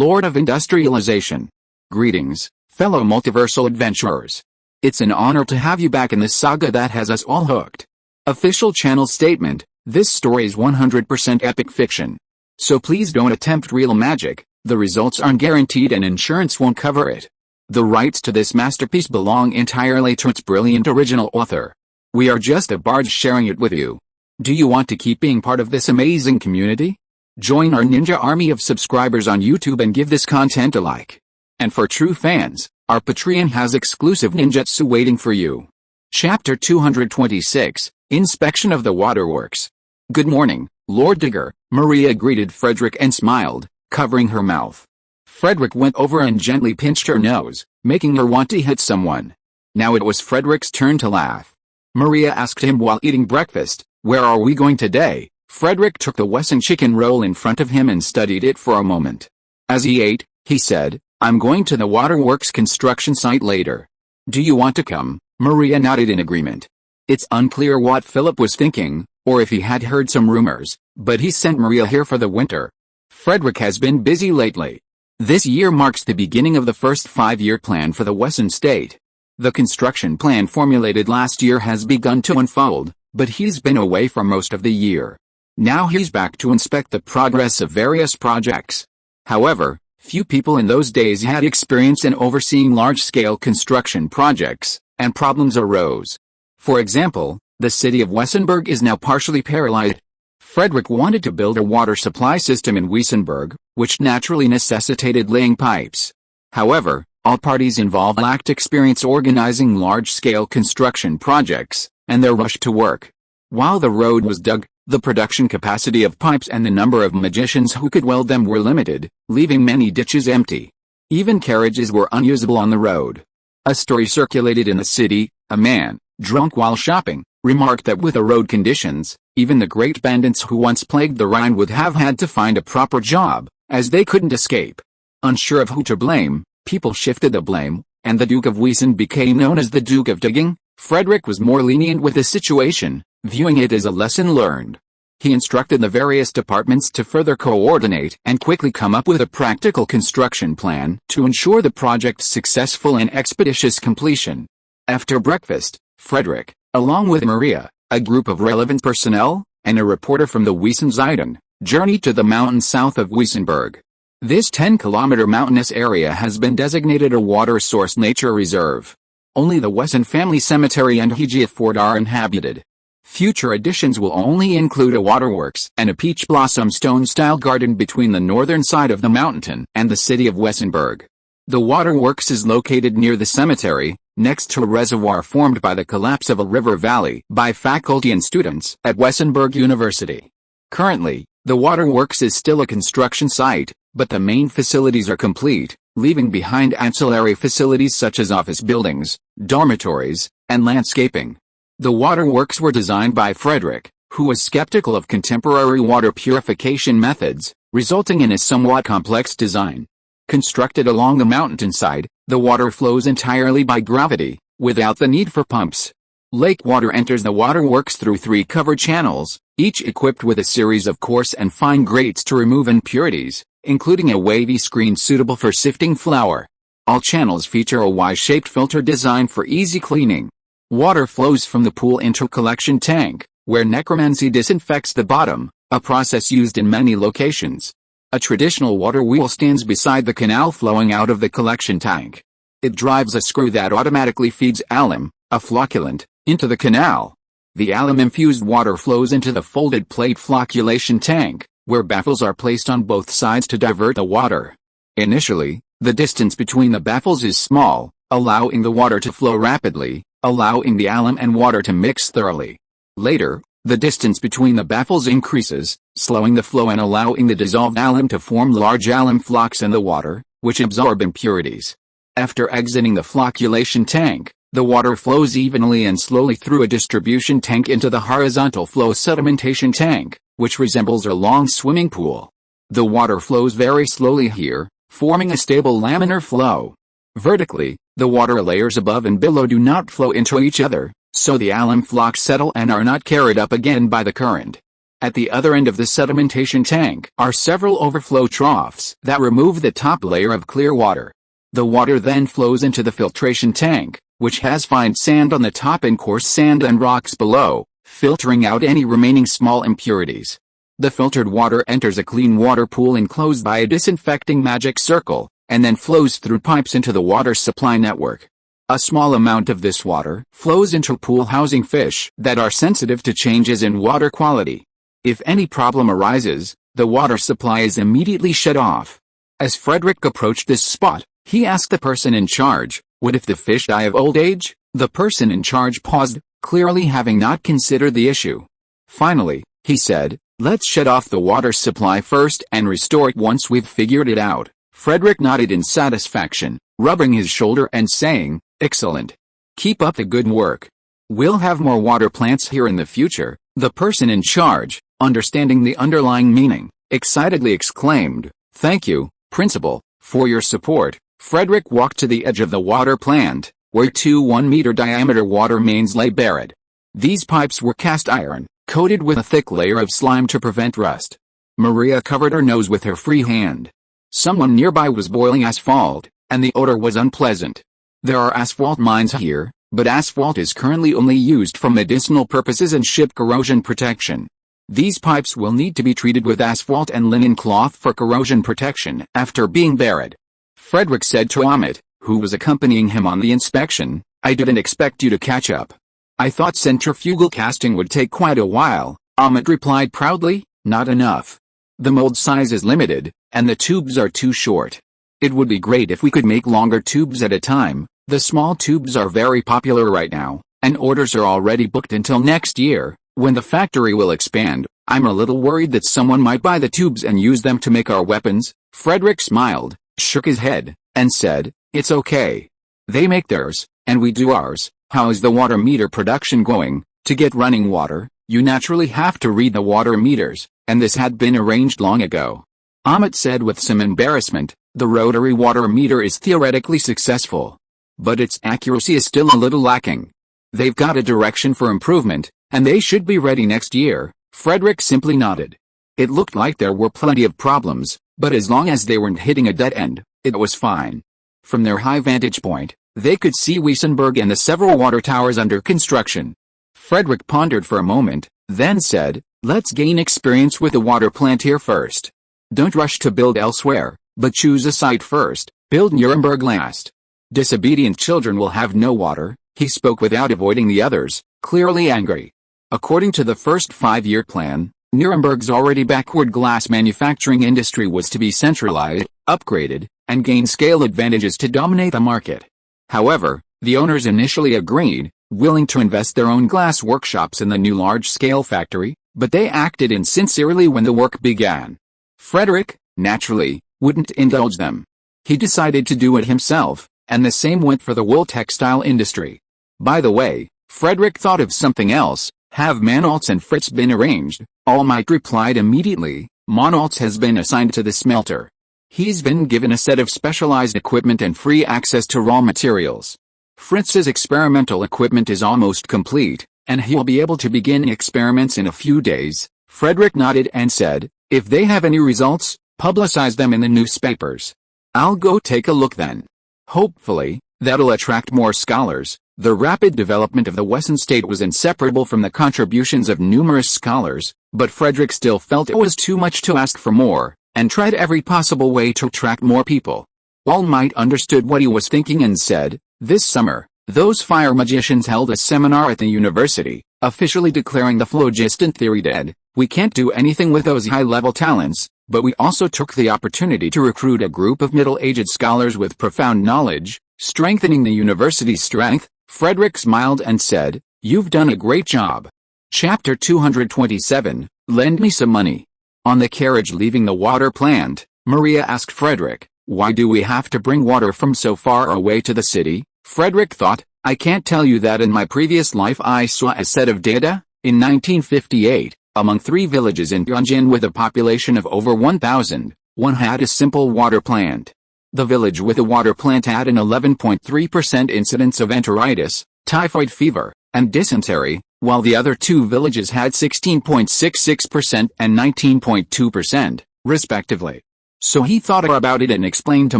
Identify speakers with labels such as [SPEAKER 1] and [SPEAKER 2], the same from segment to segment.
[SPEAKER 1] Lord of Industrialization. Greetings, fellow multiversal adventurers. It's an honor to have you back in this saga that has us all hooked. Official channel statement: this story is 100% epic fiction. So please don't attempt real magic, the results aren't guaranteed and insurance won't cover it. The rights to this masterpiece belong entirely to its brilliant original author. We are just a barge sharing it with you. Do you want to keep being part of this amazing community? Join our ninja army of subscribers on YouTube and give this content a like. And for true fans, our Patreon has exclusive ninjutsu waiting for you. Chapter 226, Inspection of the Waterworks. Good morning, Lord Digger, Maria greeted Frederick and smiled, covering her mouth. Frederick went over and gently pinched her nose, making her want to hit someone. Now it was Frederick's turn to laugh. Maria asked him while eating breakfast, "Where are we going today?" Frederick took the Wesson chicken roll in front of him and studied it for a moment. As he ate, he said, "I'm going to the waterworks construction site later. Do you want to come?" Maria nodded in agreement. It's unclear what Philip was thinking, or if he had heard some rumors, but he sent Maria here for the winter. Frederick has been busy lately. This year marks the beginning of the first 5-year plan for the Wesson state. The construction plan formulated last year has begun to unfold, but he's been away for most of the year. Now he's back to inspect the progress of various projects. However, few people in those days had experience in overseeing large-scale construction projects, and problems arose. For example, the city of Wessenberg is now partially paralyzed. Frederick wanted to build a water supply system in Wessenberg, which naturally necessitated laying pipes. However, all parties involved lacked experience organizing large-scale construction projects, and they rushed to work. While the road was dug, the production capacity of pipes and the number of magicians who could weld them were limited, leaving many ditches empty. Even carriages were unusable on the road. A story circulated in the city. A man, drunk while shopping, remarked that with the road conditions, even the great bandits who once plagued the Rhine would have had to find a proper job, as they couldn't escape. Unsure of who to blame, people shifted the blame, and the Duke of Wesson became known as the Duke of Digging. Frederick was more lenient with the situation, viewing it as a lesson learned. He instructed the various departments to further coordinate and quickly come up with a practical construction plan to ensure the project's successful and expeditious completion. After breakfast, Frederick, along with Maria, a group of relevant personnel, and a reporter from the Wesson Zeitung, journeyed to the mountains south of Wessenberg. This 10-kilometer mountainous area has been designated a water source nature reserve. Only the Wesson family cemetery and Hegia fort are inhabited. Future additions will only include a waterworks and a peach blossom stone-style garden between the northern side of the mountain and the city of Wessenberg. The waterworks is located near the cemetery, next to a reservoir formed by the collapse of a river valley by faculty and students at Wessenberg University. Currently, the waterworks is still a construction site, but the main facilities are complete, leaving behind ancillary facilities such as office buildings, dormitories, and landscaping. The waterworks were designed by Frederick, who was skeptical of contemporary water purification methods, resulting in a somewhat complex design. Constructed along the mountainside, the water flows entirely by gravity, without the need for pumps. Lake water enters the waterworks through 3 covered channels, each equipped with a series of coarse and fine grates to remove impurities, including a wavy screen suitable for sifting flour. All channels feature a Y-shaped filter designed for easy cleaning. Water flows from the pool into a collection tank, where necromancy disinfects the bottom, a process used in many locations. A traditional water wheel stands beside the canal flowing out of the collection tank. It drives a screw that automatically feeds alum, a flocculant, into the canal. The alum-infused water flows into the folded plate flocculation tank, where baffles are placed on both sides to divert the water. Initially, the distance between the baffles is small, allowing the water to flow rapidly, allowing the alum and water to mix thoroughly. Later, the distance between the baffles increases, slowing the flow and allowing the dissolved alum to form large alum flocks in the water, which absorb impurities. After exiting the flocculation tank, the water flows evenly and slowly through a distribution tank into the horizontal flow sedimentation tank, which resembles a long swimming pool. The water flows very slowly here, forming a stable laminar flow. Vertically, the water layers above and below do not flow into each other, so the alum flocks settle and are not carried up again by the current. At the other end of the sedimentation tank are several overflow troughs that remove the top layer of clear water. The water then flows into the filtration tank, which has fine sand on the top and coarse sand and rocks below, filtering out any remaining small impurities. The filtered water enters a clean water pool enclosed by a disinfecting magic circle, and then flows through pipes into the water supply network. A small amount of this water flows into pool housing fish that are sensitive to changes in water quality. If any problem arises, the water supply is immediately shut off. As Frederick approached this spot, he asked the person in charge, "What if the fish die of old age?" The person in charge paused, clearly having not considered the issue. Finally, he said, "Let's shut off the water supply first and restore it once we've figured it out." Frederick nodded in satisfaction, rubbing his shoulder and saying, "Excellent. Keep up the good work. We'll have more water plants here in the future." The person in charge, understanding the underlying meaning, excitedly exclaimed, "Thank you, Principal, for your support." Frederick walked to the edge of the water plant, where two 1-meter diameter water mains lay buried. These pipes were cast iron, coated with a thick layer of slime to prevent rust. Maria covered her nose with her free hand. Someone nearby was boiling asphalt, and the odor was unpleasant. There are asphalt mines here, but asphalt is currently only used for medicinal purposes and ship corrosion protection. These pipes will need to be treated with asphalt and linen cloth for corrosion protection after being buried. Frederick said to Amit, who was accompanying him on the inspection, "I didn't expect you to catch up. I thought centrifugal casting would take quite a while." Amit replied proudly, "Not enough. The mold size is limited, and the tubes are too short. It would be great if we could make longer tubes at a time. The small tubes are very popular right now, and orders are already booked until next year, when the factory will expand. I'm a little worried that someone might buy the tubes and use them to make our weapons." Frederick smiled, shook his head, and said, "It's okay. They make theirs, and we do ours." "How is the water meter production going?" "To get running water, you naturally have to read the water meters, and this had been arranged long ago." Amit said with some embarrassment, "The rotary water meter is theoretically successful, but its accuracy is still a little lacking. They've got a direction for improvement, and they should be ready next year." Frederick simply nodded. It looked like there were plenty of problems, but as long as they weren't hitting a dead end, it was fine. From their high vantage point, they could see Wessenland and the several water towers under construction. Frederick pondered for a moment, then said, "Let's gain experience with the water plant here first. Don't rush to build elsewhere, but choose a site first. Build Nuremberg last. Disobedient children will have no water." He spoke without avoiding the others, clearly angry. According to the first 5-year plan, Nuremberg's already backward glass manufacturing industry was to be centralized, upgraded, and gain scale advantages to dominate the market. However, the owners initially agreed, willing to invest their own glass workshops in the new large-scale factory, but they acted insincerely when the work began. Frederick, naturally, wouldn't indulge them. He decided to do it himself, and the same went for the wool textile industry. By the way, Frederick thought of something else. "Have Manoltz and Fritz been arranged?" Almight replied immediately. "Manoltz has been assigned to the smelter. He's been given a set of specialized equipment and free access to raw materials. Fritz's experimental equipment is almost complete, and he'll be able to begin experiments in a few days." Frederick nodded and said, "If they have any results, publicize them in the newspapers. I'll go take a look then. Hopefully, that'll attract more scholars." The rapid development of the Wesson state was inseparable from the contributions of numerous scholars, but Frederick still felt it was too much to ask for more, and tried every possible way to attract more people. Almight understood what he was thinking and said, "This summer, those fire magicians held a seminar at the university, officially declaring the phlogiston theory dead. We can't do anything with those high-level talents, but we also took the opportunity to recruit a group of middle-aged scholars with profound knowledge, strengthening the university's strength." Frederick smiled and said, "You've done a great job." Chapter 227, Lend Me Some Money. On the carriage leaving the water plant, Maria asked Frederick, "Why do we have to bring water from so far away to the city?" Frederick thought, "I can't tell you that in my previous life I saw a set of data. In 1958, among 3 villages in Tianjin with a population of over 1,000, one had a simple water plant. The village with a water plant had an 11.3% incidence of enteritis, typhoid fever, and dysentery, while the other two villages had 16.66% and 19.2%, respectively. So he thought about it and explained to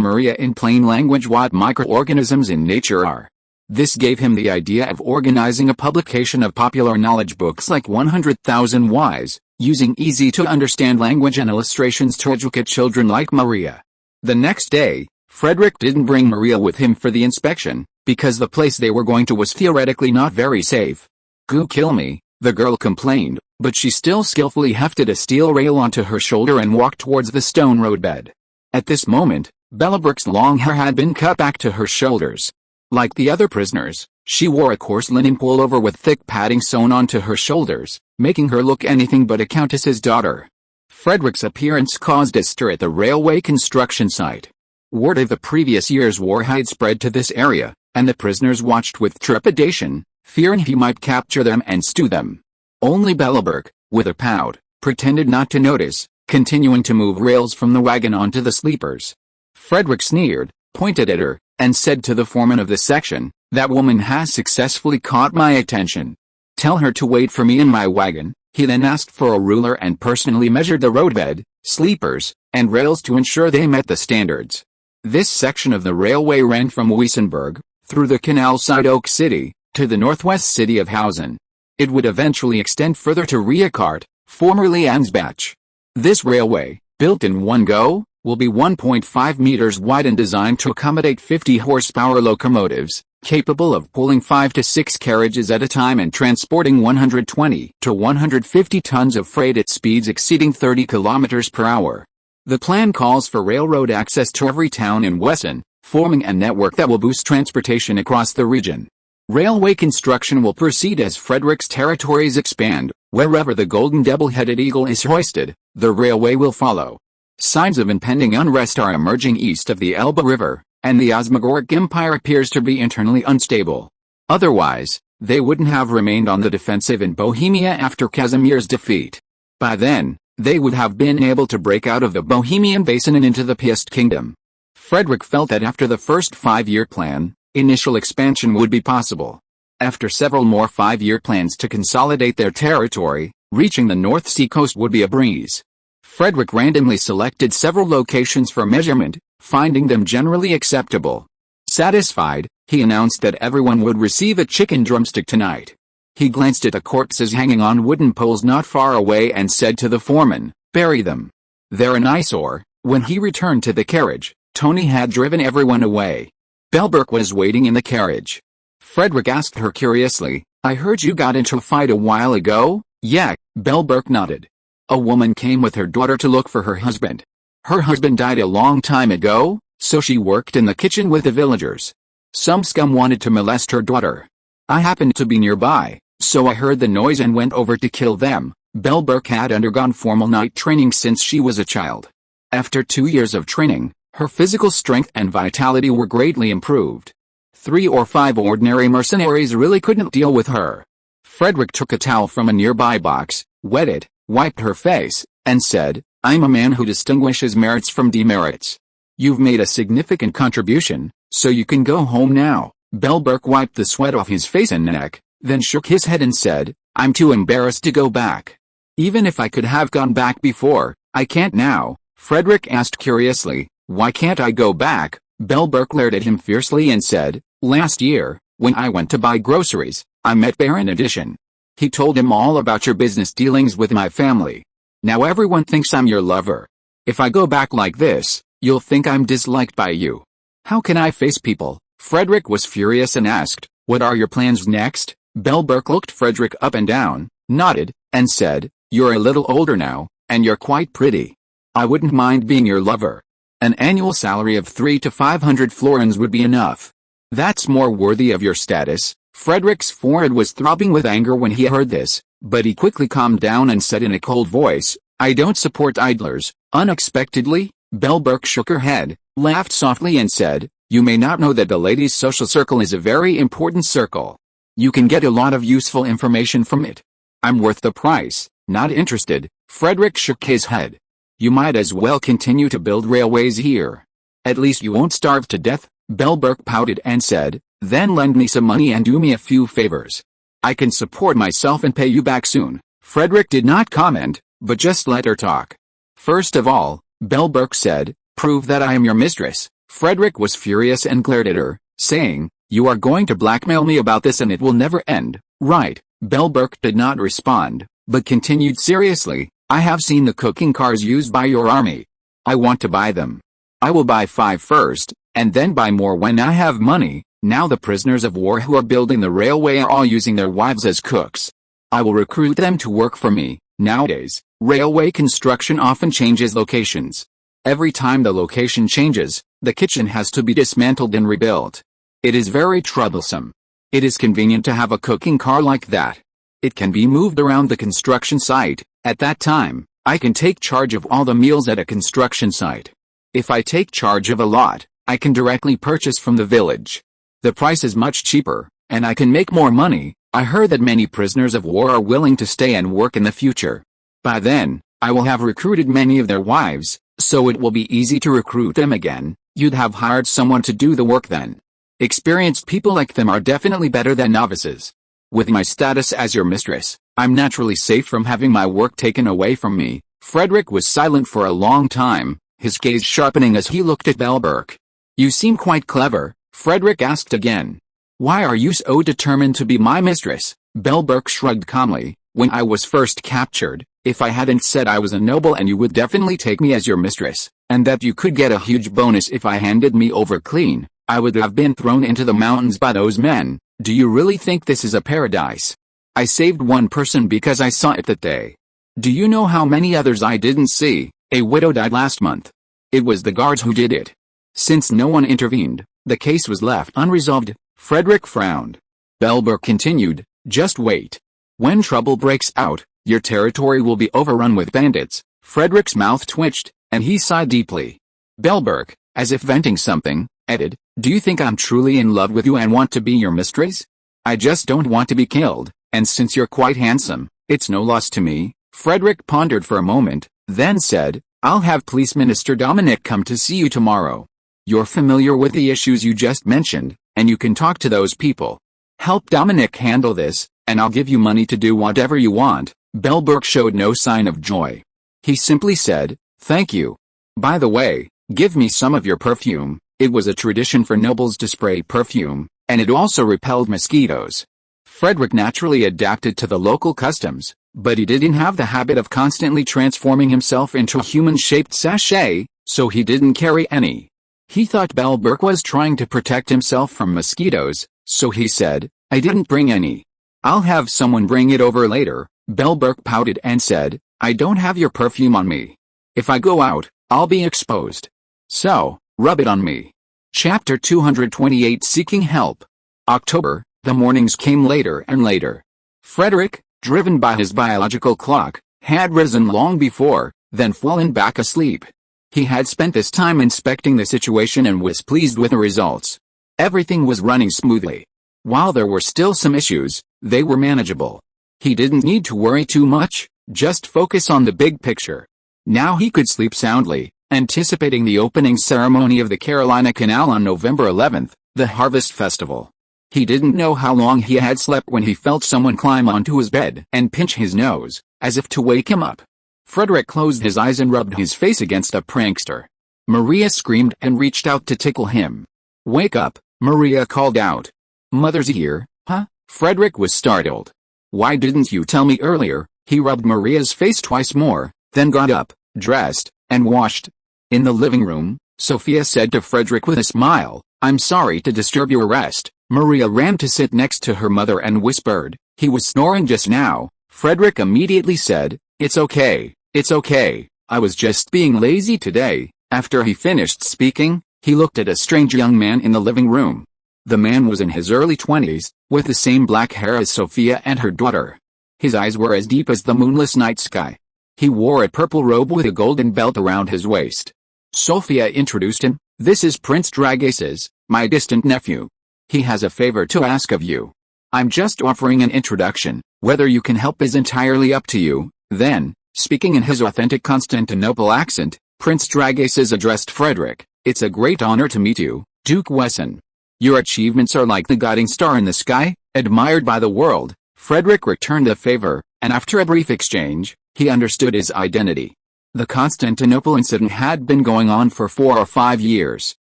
[SPEAKER 1] Maria in plain language what microorganisms in nature are. This gave him the idea of organizing a publication of popular knowledge books like 100,000 Whys, using easy-to-understand language and illustrations to educate children like Maria. The next day, Frederick didn't bring Maria with him for the inspection, because the place they were going to was theoretically not very safe. "Goo kill me," the girl complained, but she still skillfully hefted a steel rail onto her shoulder and walked towards the stone roadbed. At this moment, Bellabrooke's long hair had been cut back to her shoulders. Like the other prisoners, she wore a coarse linen pullover with thick padding sewn onto her shoulders, making her look anything but a countess's daughter. Frederick's appearance caused a stir at the railway construction site. Word of the previous year's war had spread to this area, and the prisoners watched with trepidation, fearing he might capture them and stew them. Only Bellabrooke, with a pout, pretended not to notice, continuing to move rails from the wagon onto the sleepers. Frederick sneered, pointed at her, and said to the foreman of the section, "That woman has successfully caught my attention. Tell her to wait for me in my wagon." He then asked for a ruler and personally measured the roadbed, sleepers, and rails to ensure they met the standards. This section of the railway ran from Wessenland, through the canal side Oak City, to the northwest city of Hausen. It would eventually extend further to Riekart, formerly Ansbach. This railway, built in one go, will be 1.5 meters wide and designed to accommodate 50 horsepower locomotives, capable of pulling 5 to 6 carriages at a time and transporting 120 to 150 tons of freight at speeds exceeding 30 kilometers per hour. The plan calls for railroad access to every town in Wesson, forming a network that will boost transportation across the region. Railway construction will proceed as Frederick's territories expand. Wherever the golden double-headed eagle is hoisted, the railway will follow. Signs of impending unrest are emerging east of the Elbe River, and the Osmogoric Empire appears to be internally unstable. Otherwise, they wouldn't have remained on the defensive in Bohemia after Casimir's defeat. By then, they would have been able to break out of the Bohemian Basin and into the Piast Kingdom. Frederick felt that after the first 5-year plan, initial expansion would be possible. After several more 5-year plans to consolidate their territory, reaching the North Sea coast would be a breeze. Frederick randomly selected several locations for measurement, finding them generally acceptable. Satisfied, he announced that everyone would receive a chicken drumstick tonight. He glanced at the corpses hanging on wooden poles not far away and said to the foreman, "Bury them. They're an eyesore." When he returned to the carriage, Tony had driven everyone away. Bellabrooke was waiting in the carriage. Frederick asked her curiously, "I heard you got into a fight a while ago?" "Yeah," Bellabrooke nodded. "A woman came with her daughter to look for her husband. Her husband died a long time ago, so she worked in the kitchen with the villagers. Some scum wanted to molest her daughter. I happened to be nearby, so I heard the noise and went over to kill them." Bellabrooke had undergone formal night training since she was a child. After 2 years of training, her physical strength and vitality were greatly improved. 3 or 5 ordinary mercenaries really couldn't deal with her. Frederick took a towel from a nearby box, wet it, wiped her face, and said, "I'm a man who distinguishes merits from demerits. You've made a significant contribution, so you can go home now." Bellabrooke wiped the sweat off his face and neck, then shook his head and said, "I'm too embarrassed to go back. Even if I could have gone back before, I can't now." Frederick asked curiously, "Why can't I go back?" Bellabrooke glared at him fiercely and said, "Last year, when I went to buy groceries, I met Baron Addition. He told him all about your business dealings with my family. Now everyone thinks I'm your lover. If I go back like this, you'll think I'm disliked by you. How can I face people?" Frederick was furious and asked, "What are your plans next?" Bellabrooke looked Frederick up and down, nodded, and said, "You're a little older now, and you're quite pretty. I wouldn't mind being your lover. An annual salary of 300 to 500 florins would be enough. That's more worthy of your status." Frederick's forehead was throbbing with anger when he heard this, but he quickly calmed down and said in a cold voice, "I don't support idlers." Unexpectedly, Bellabrooke shook her head, laughed softly and said, "You may not know that the ladies' social circle is a very important circle. You can get a lot of useful information from it. I'm worth the price." "Not interested." Frederick shook his head. "You might as well continue to build railways here. At least you won't starve to death." Bellabrooke pouted and said, "Then lend me some money and do me a few favors." I can support myself and pay you back soon." Frederick did not comment, but just let her talk. "First of all," Bellberg said, "prove that I am your mistress." Frederick was furious and glared at her, saying, "You are going to blackmail me about this and it will never end, right?" Bellberg did not respond, but continued seriously, "I have seen the cooking cars used by your army. I want to buy them. I will buy 5 first, and then buy more when I have money. Now the prisoners of war who are building the railway are all using their wives as cooks. I will recruit them to work for me." Nowadays, railway construction often changes locations. Every time the location changes, the kitchen has to be dismantled and rebuilt. It is very troublesome. It is convenient to have a cooking car like that. It can be moved around the construction site. At that time, I can take charge of all the meals at a construction site. If I take charge of a lot, I can directly purchase from the village. The price is much cheaper, and I can make more money. I heard that many prisoners of war are willing to stay and work in the future. By then, I will have recruited many of their wives, so it will be easy to recruit them again. You'd have hired someone to do the work then. Experienced people like them are definitely better than novices. With my status as your mistress, I'm naturally safe from having my work taken away from me." Frederick was silent for a long time, his gaze sharpening as he looked at Bellberg. "You seem quite clever," Frederick asked again. "Why are you so determined to be my mistress?" Bellberg shrugged calmly. "When I was first captured, if I hadn't said I was a noble and you would definitely take me as your mistress, and that you could get a huge bonus if I handed me over clean, I would have been thrown into the mountains by those men. Do you really think this is a paradise? I saved one person because I saw it that day. Do you know how many others I didn't see? A widow died last month. It was the guards who did it." Since no one intervened, the case was left unresolved. Frederick frowned. Bellberg continued, "Just wait. When trouble breaks out, your territory will be overrun with bandits." Frederick's mouth twitched, and he sighed deeply. Bellberg, as if venting something, added, "Do you think I'm truly in love with you and want to be your mistress? I just don't want to be killed, and since you're quite handsome, it's no loss to me." Frederick pondered for a moment, then said, "I'll have Police Minister Dominic come to see you tomorrow. You're familiar with the issues you just mentioned, and you can talk to those people. Help Dominic handle this, and I'll give you money to do whatever you want." Bellberg showed no sign of joy. He simply said, "Thank you. By the way, give me some of your perfume." It was a tradition for nobles to spray perfume, and it also repelled mosquitoes. Frederick naturally adapted to the local customs, but he didn't have the habit of constantly transforming himself into a human-shaped sachet, so he didn't carry any. He thought Bellberg was trying to protect himself from mosquitoes, so he said, "I didn't bring any. I'll have someone bring it over later." Bellberg pouted and said, "I don't have your perfume on me. If I go out, I'll be exposed. So, rub it on me." Chapter 228 Seeking Help. October, the mornings came later and later. Frederick, driven by his biological clock, had risen long before, then fallen back asleep. He had spent this time inspecting the situation and was pleased with the results. Everything was running smoothly. While there were still some issues, they were manageable. He didn't need to worry too much, just focus on the big picture. Now he could sleep soundly, anticipating the opening ceremony of the Carolina Canal on November 11th, the Harvest Festival. He didn't know how long he had slept when he felt someone climb onto his bed and pinch his nose, as if to wake him up. Frederick closed his eyes and rubbed his face against a prankster. Maria screamed and reached out to tickle him. "Wake up," Maria called out. "Mother's here, huh?" Frederick was startled. "Why didn't you tell me earlier?" He rubbed Maria's face twice more, then got up, dressed, and washed. In the living room, Sophia said to Frederick with a smile, "I'm sorry to disturb your rest." Maria ran to sit next to her mother and whispered, "He was snoring just now." Frederick immediately said, "It's okay, it's okay, I was just being lazy today." After he finished speaking, he looked at a strange young man in the living room. The man was in his early 20s, with the same black hair as Sophia and her daughter. His eyes were as deep as the moonless night sky. He wore a purple robe with a golden belt around his waist. Sophia introduced him. "This is Prince Dragaces, my distant nephew. He has a favor to ask of you." "I'm just offering an introduction. Whether you can help is entirely up to you." Then, speaking in his authentic Constantinople accent, Prince Dragaces addressed Frederick. "It's a great honor to meet you, Duke Wesson. Your achievements are like the guiding star in the sky, admired by the world." Frederick returned the favor, and after a brief exchange, he understood his identity. The Constantinople incident had been going on for 4 or 5 years.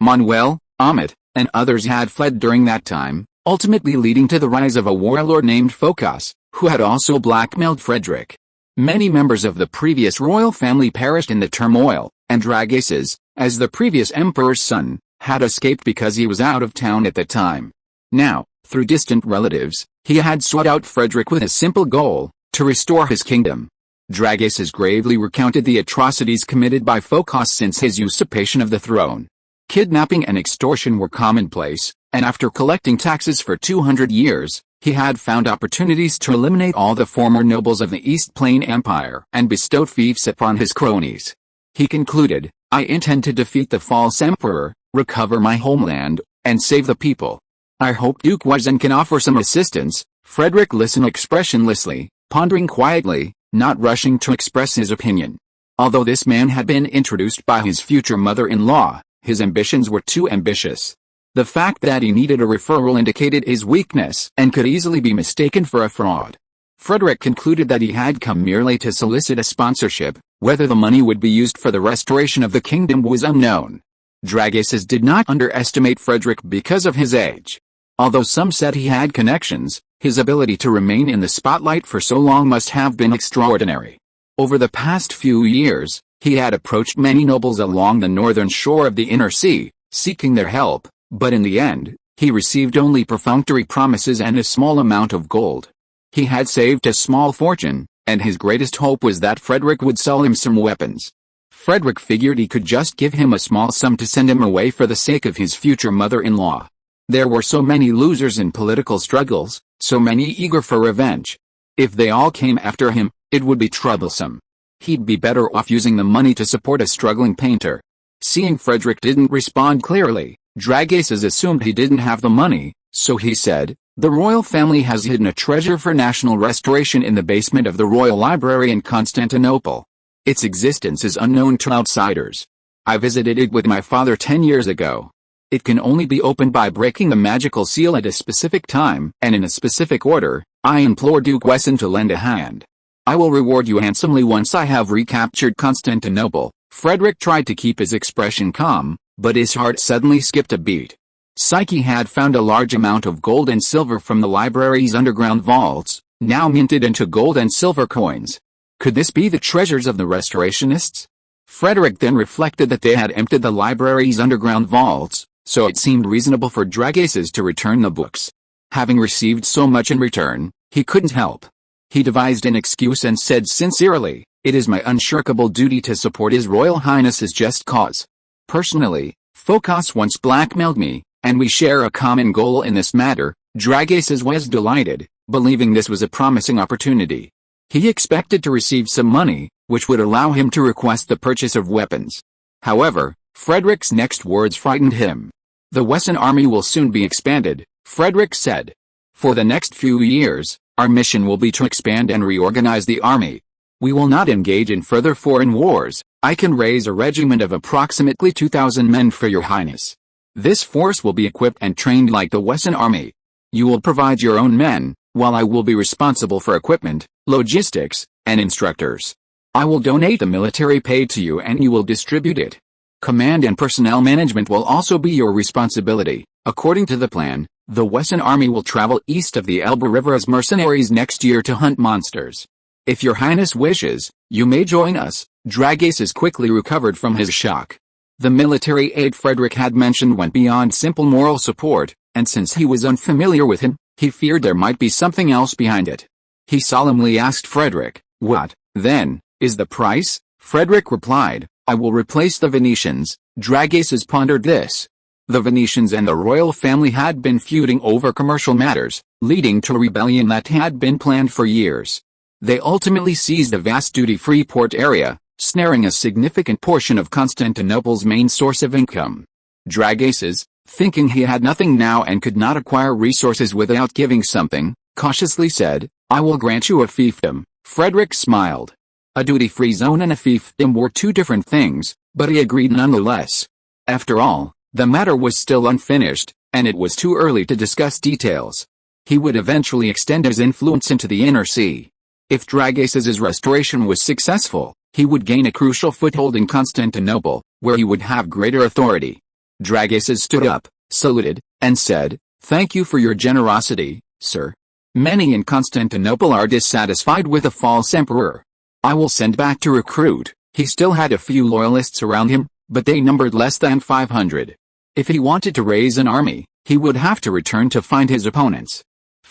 [SPEAKER 1] Manuel, Ahmet, and others had fled during that time, ultimately leading to the rise of a warlord named Phocas, who had also blackmailed Frederick. Many members of the previous royal family perished in the turmoil, and Dragaces, as the previous emperor's son, had escaped because he was out of town at the time. Now, through distant relatives, he had sought out Frederick with a simple goal: to restore his kingdom. Dragaces gravely recounted the atrocities committed by Phocas since his usurpation of the throne. Kidnapping and extortion were commonplace, and after collecting taxes for 200 years, he had found opportunities to eliminate all the former nobles of the East Plain Empire and bestowed fiefs upon his cronies. He concluded, "I intend to defeat the false emperor, recover my homeland, and save the people. I hope Duke Wesson can offer some assistance." Frederick listened expressionlessly, pondering quietly, not rushing to express his opinion. Although this man had been introduced by his future mother-in-law, his ambitions were too ambitious. The fact that he needed a referral indicated his weakness and could easily be mistaken for a fraud. Frederick concluded that he had come merely to solicit a sponsorship. Whether the money would be used for the restoration of the kingdom was unknown. Dragaces did not underestimate Frederick because of his age. Although some said he had connections, his ability to remain in the spotlight for so long must have been extraordinary. Over the past few years, he had approached many nobles along the northern shore of the Inner Sea, seeking their help, but in the end, he received only perfunctory promises and a small amount of gold. He had saved a small fortune, and his greatest hope was that Frederick would sell him some weapons. Frederick figured he could just give him a small sum to send him away for the sake of his future mother-in-law. There were so many losers in political struggles, so many eager for revenge. If they all came after him, it would be troublesome. He'd be better off using the money to support a struggling painter. Seeing Frederick didn't respond clearly, Dragaces assumed he didn't have the money, so he said, "The royal family has hidden a treasure for national restoration in the basement of the Royal Library in Constantinople. Its existence is unknown to outsiders. I visited it with my father 10 years ago. It can only be opened by breaking the magical seal at a specific time and in a specific order. I implore Duke Wesson to lend a hand. I will reward you handsomely once I have recaptured Constantinople." Frederick tried to keep his expression calm, but his heart suddenly skipped a beat. Psyche had found a large amount of gold and silver from the library's underground vaults, now minted into gold and silver coins. Could this be the treasures of the restorationists? Frederick then reflected that they had emptied the library's underground vaults, so it seemed reasonable for Dragaces to return the books. Having received so much in return, he couldn't help. He devised an excuse and said sincerely, "It is my unshirkable duty to support His Royal Highness's just cause. Personally, Phocas once blackmailed me, and we share a common goal in this matter." Dragaces was delighted, believing this was a promising opportunity. He expected to receive some money, which would allow him to request the purchase of weapons. However, Frederick's next words frightened him. "The Wesson army will soon be expanded," Frederick said. "For the next few years, our mission will be to expand and reorganize the army. We will not engage in further foreign wars. I can raise a regiment of approximately 2,000 men for your highness. This force will be equipped and trained like the Wesson army. You will provide your own men, while I will be responsible for equipment, logistics, and instructors. I will donate the military pay to you and you will distribute it. Command and personnel management will also be your responsibility." According to the plan, the Wesson army will travel east of the Elbe River as mercenaries next year to hunt monsters. "If your highness wishes, you may join us." Dragaces quickly recovered from his shock. The military aid Frederick had mentioned went beyond simple moral support, and since he was unfamiliar with him, he feared there might be something else behind it. He solemnly asked Frederick, "What, then, is the price?" Frederick replied, "I will replace the Venetians." Dragaces pondered this. The Venetians and the royal family had been feuding over commercial matters, leading to a rebellion that had been planned for years. They ultimately seized a vast duty-free port area, snaring a significant portion of Constantinople's main source of income. Dragaces, thinking he had nothing now and could not acquire resources without giving something, cautiously said, "I will grant you a fiefdom." Frederick smiled. A duty-free zone and a fiefdom were two different things, but he agreed nonetheless. After all, the matter was still unfinished, and it was too early to discuss details. He would eventually extend his influence into the inner sea. If Dragas's restoration was successful, he would gain a crucial foothold in Constantinople, where he would have greater authority. Dragas stood up, saluted, and said, "Thank you for your generosity, sir. Many in Constantinople are dissatisfied with a false emperor. I will send back to recruit." He still had a few loyalists around him, but they numbered less than 500. If he wanted to raise an army, he would have to return to find his opponents.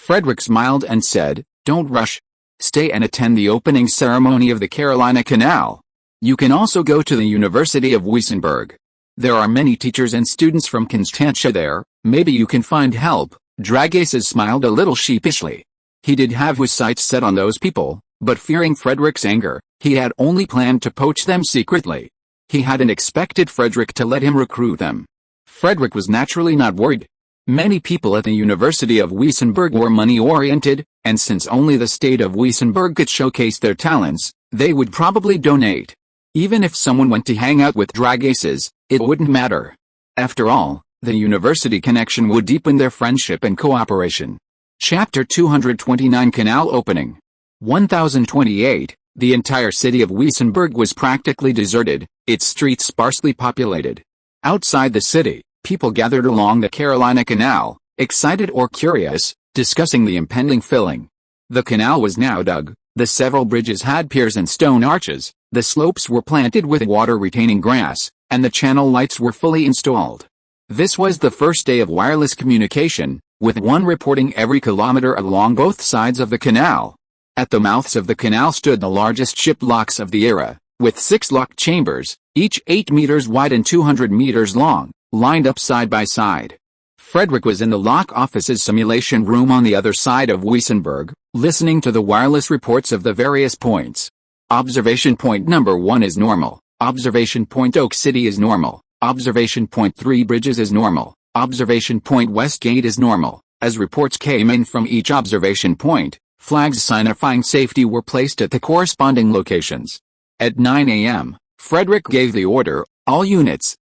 [SPEAKER 1] Frederick smiled and said, "Don't rush. Stay and attend the opening ceremony of the Carolina Canal. You can also go to the University of Wessenland. There are many teachers and students from Constantia there, maybe you can find help." Dragas smiled a little sheepishly. He did have his sights set on those people, but fearing Frederick's anger, he had only planned to poach them secretly. He hadn't expected Frederick to let him recruit them. Frederick was naturally not worried. Many people at the University of Wessenland were money-oriented, and since only the state of Wessenland could showcase their talents, they would probably donate. Even if someone went to hang out with Dragas, it wouldn't matter. After all, the university connection would deepen their friendship and cooperation. Chapter 229 Canal Opening 1028. The entire city of Wessenland was practically deserted, its streets sparsely populated. Outside the city, people gathered along the Carolina Canal, excited or curious, discussing the impending filling. The canal was now dug, the several bridges had piers and stone arches, the slopes were planted with water-retaining grass, and the channel lights were fully installed. This was the first day of wireless communication, with one reporting every kilometer along both sides of the canal. At the mouths of the canal stood the largest ship locks of the era, with 6 lock chambers, each 8 meters wide and 200 meters long, lined up side by side. Frederick was in the lock office's simulation room on the other side of Wessenland, listening to the wireless reports of the various points. Observation point number 1 is normal. Observation point Oak City is normal. Observation point 3 Bridges is normal. Observation point Westgate is normal. As reports came in from each observation point, flags signifying safety were placed at the corresponding locations. At 9 a.m., Frederick gave the order, all units,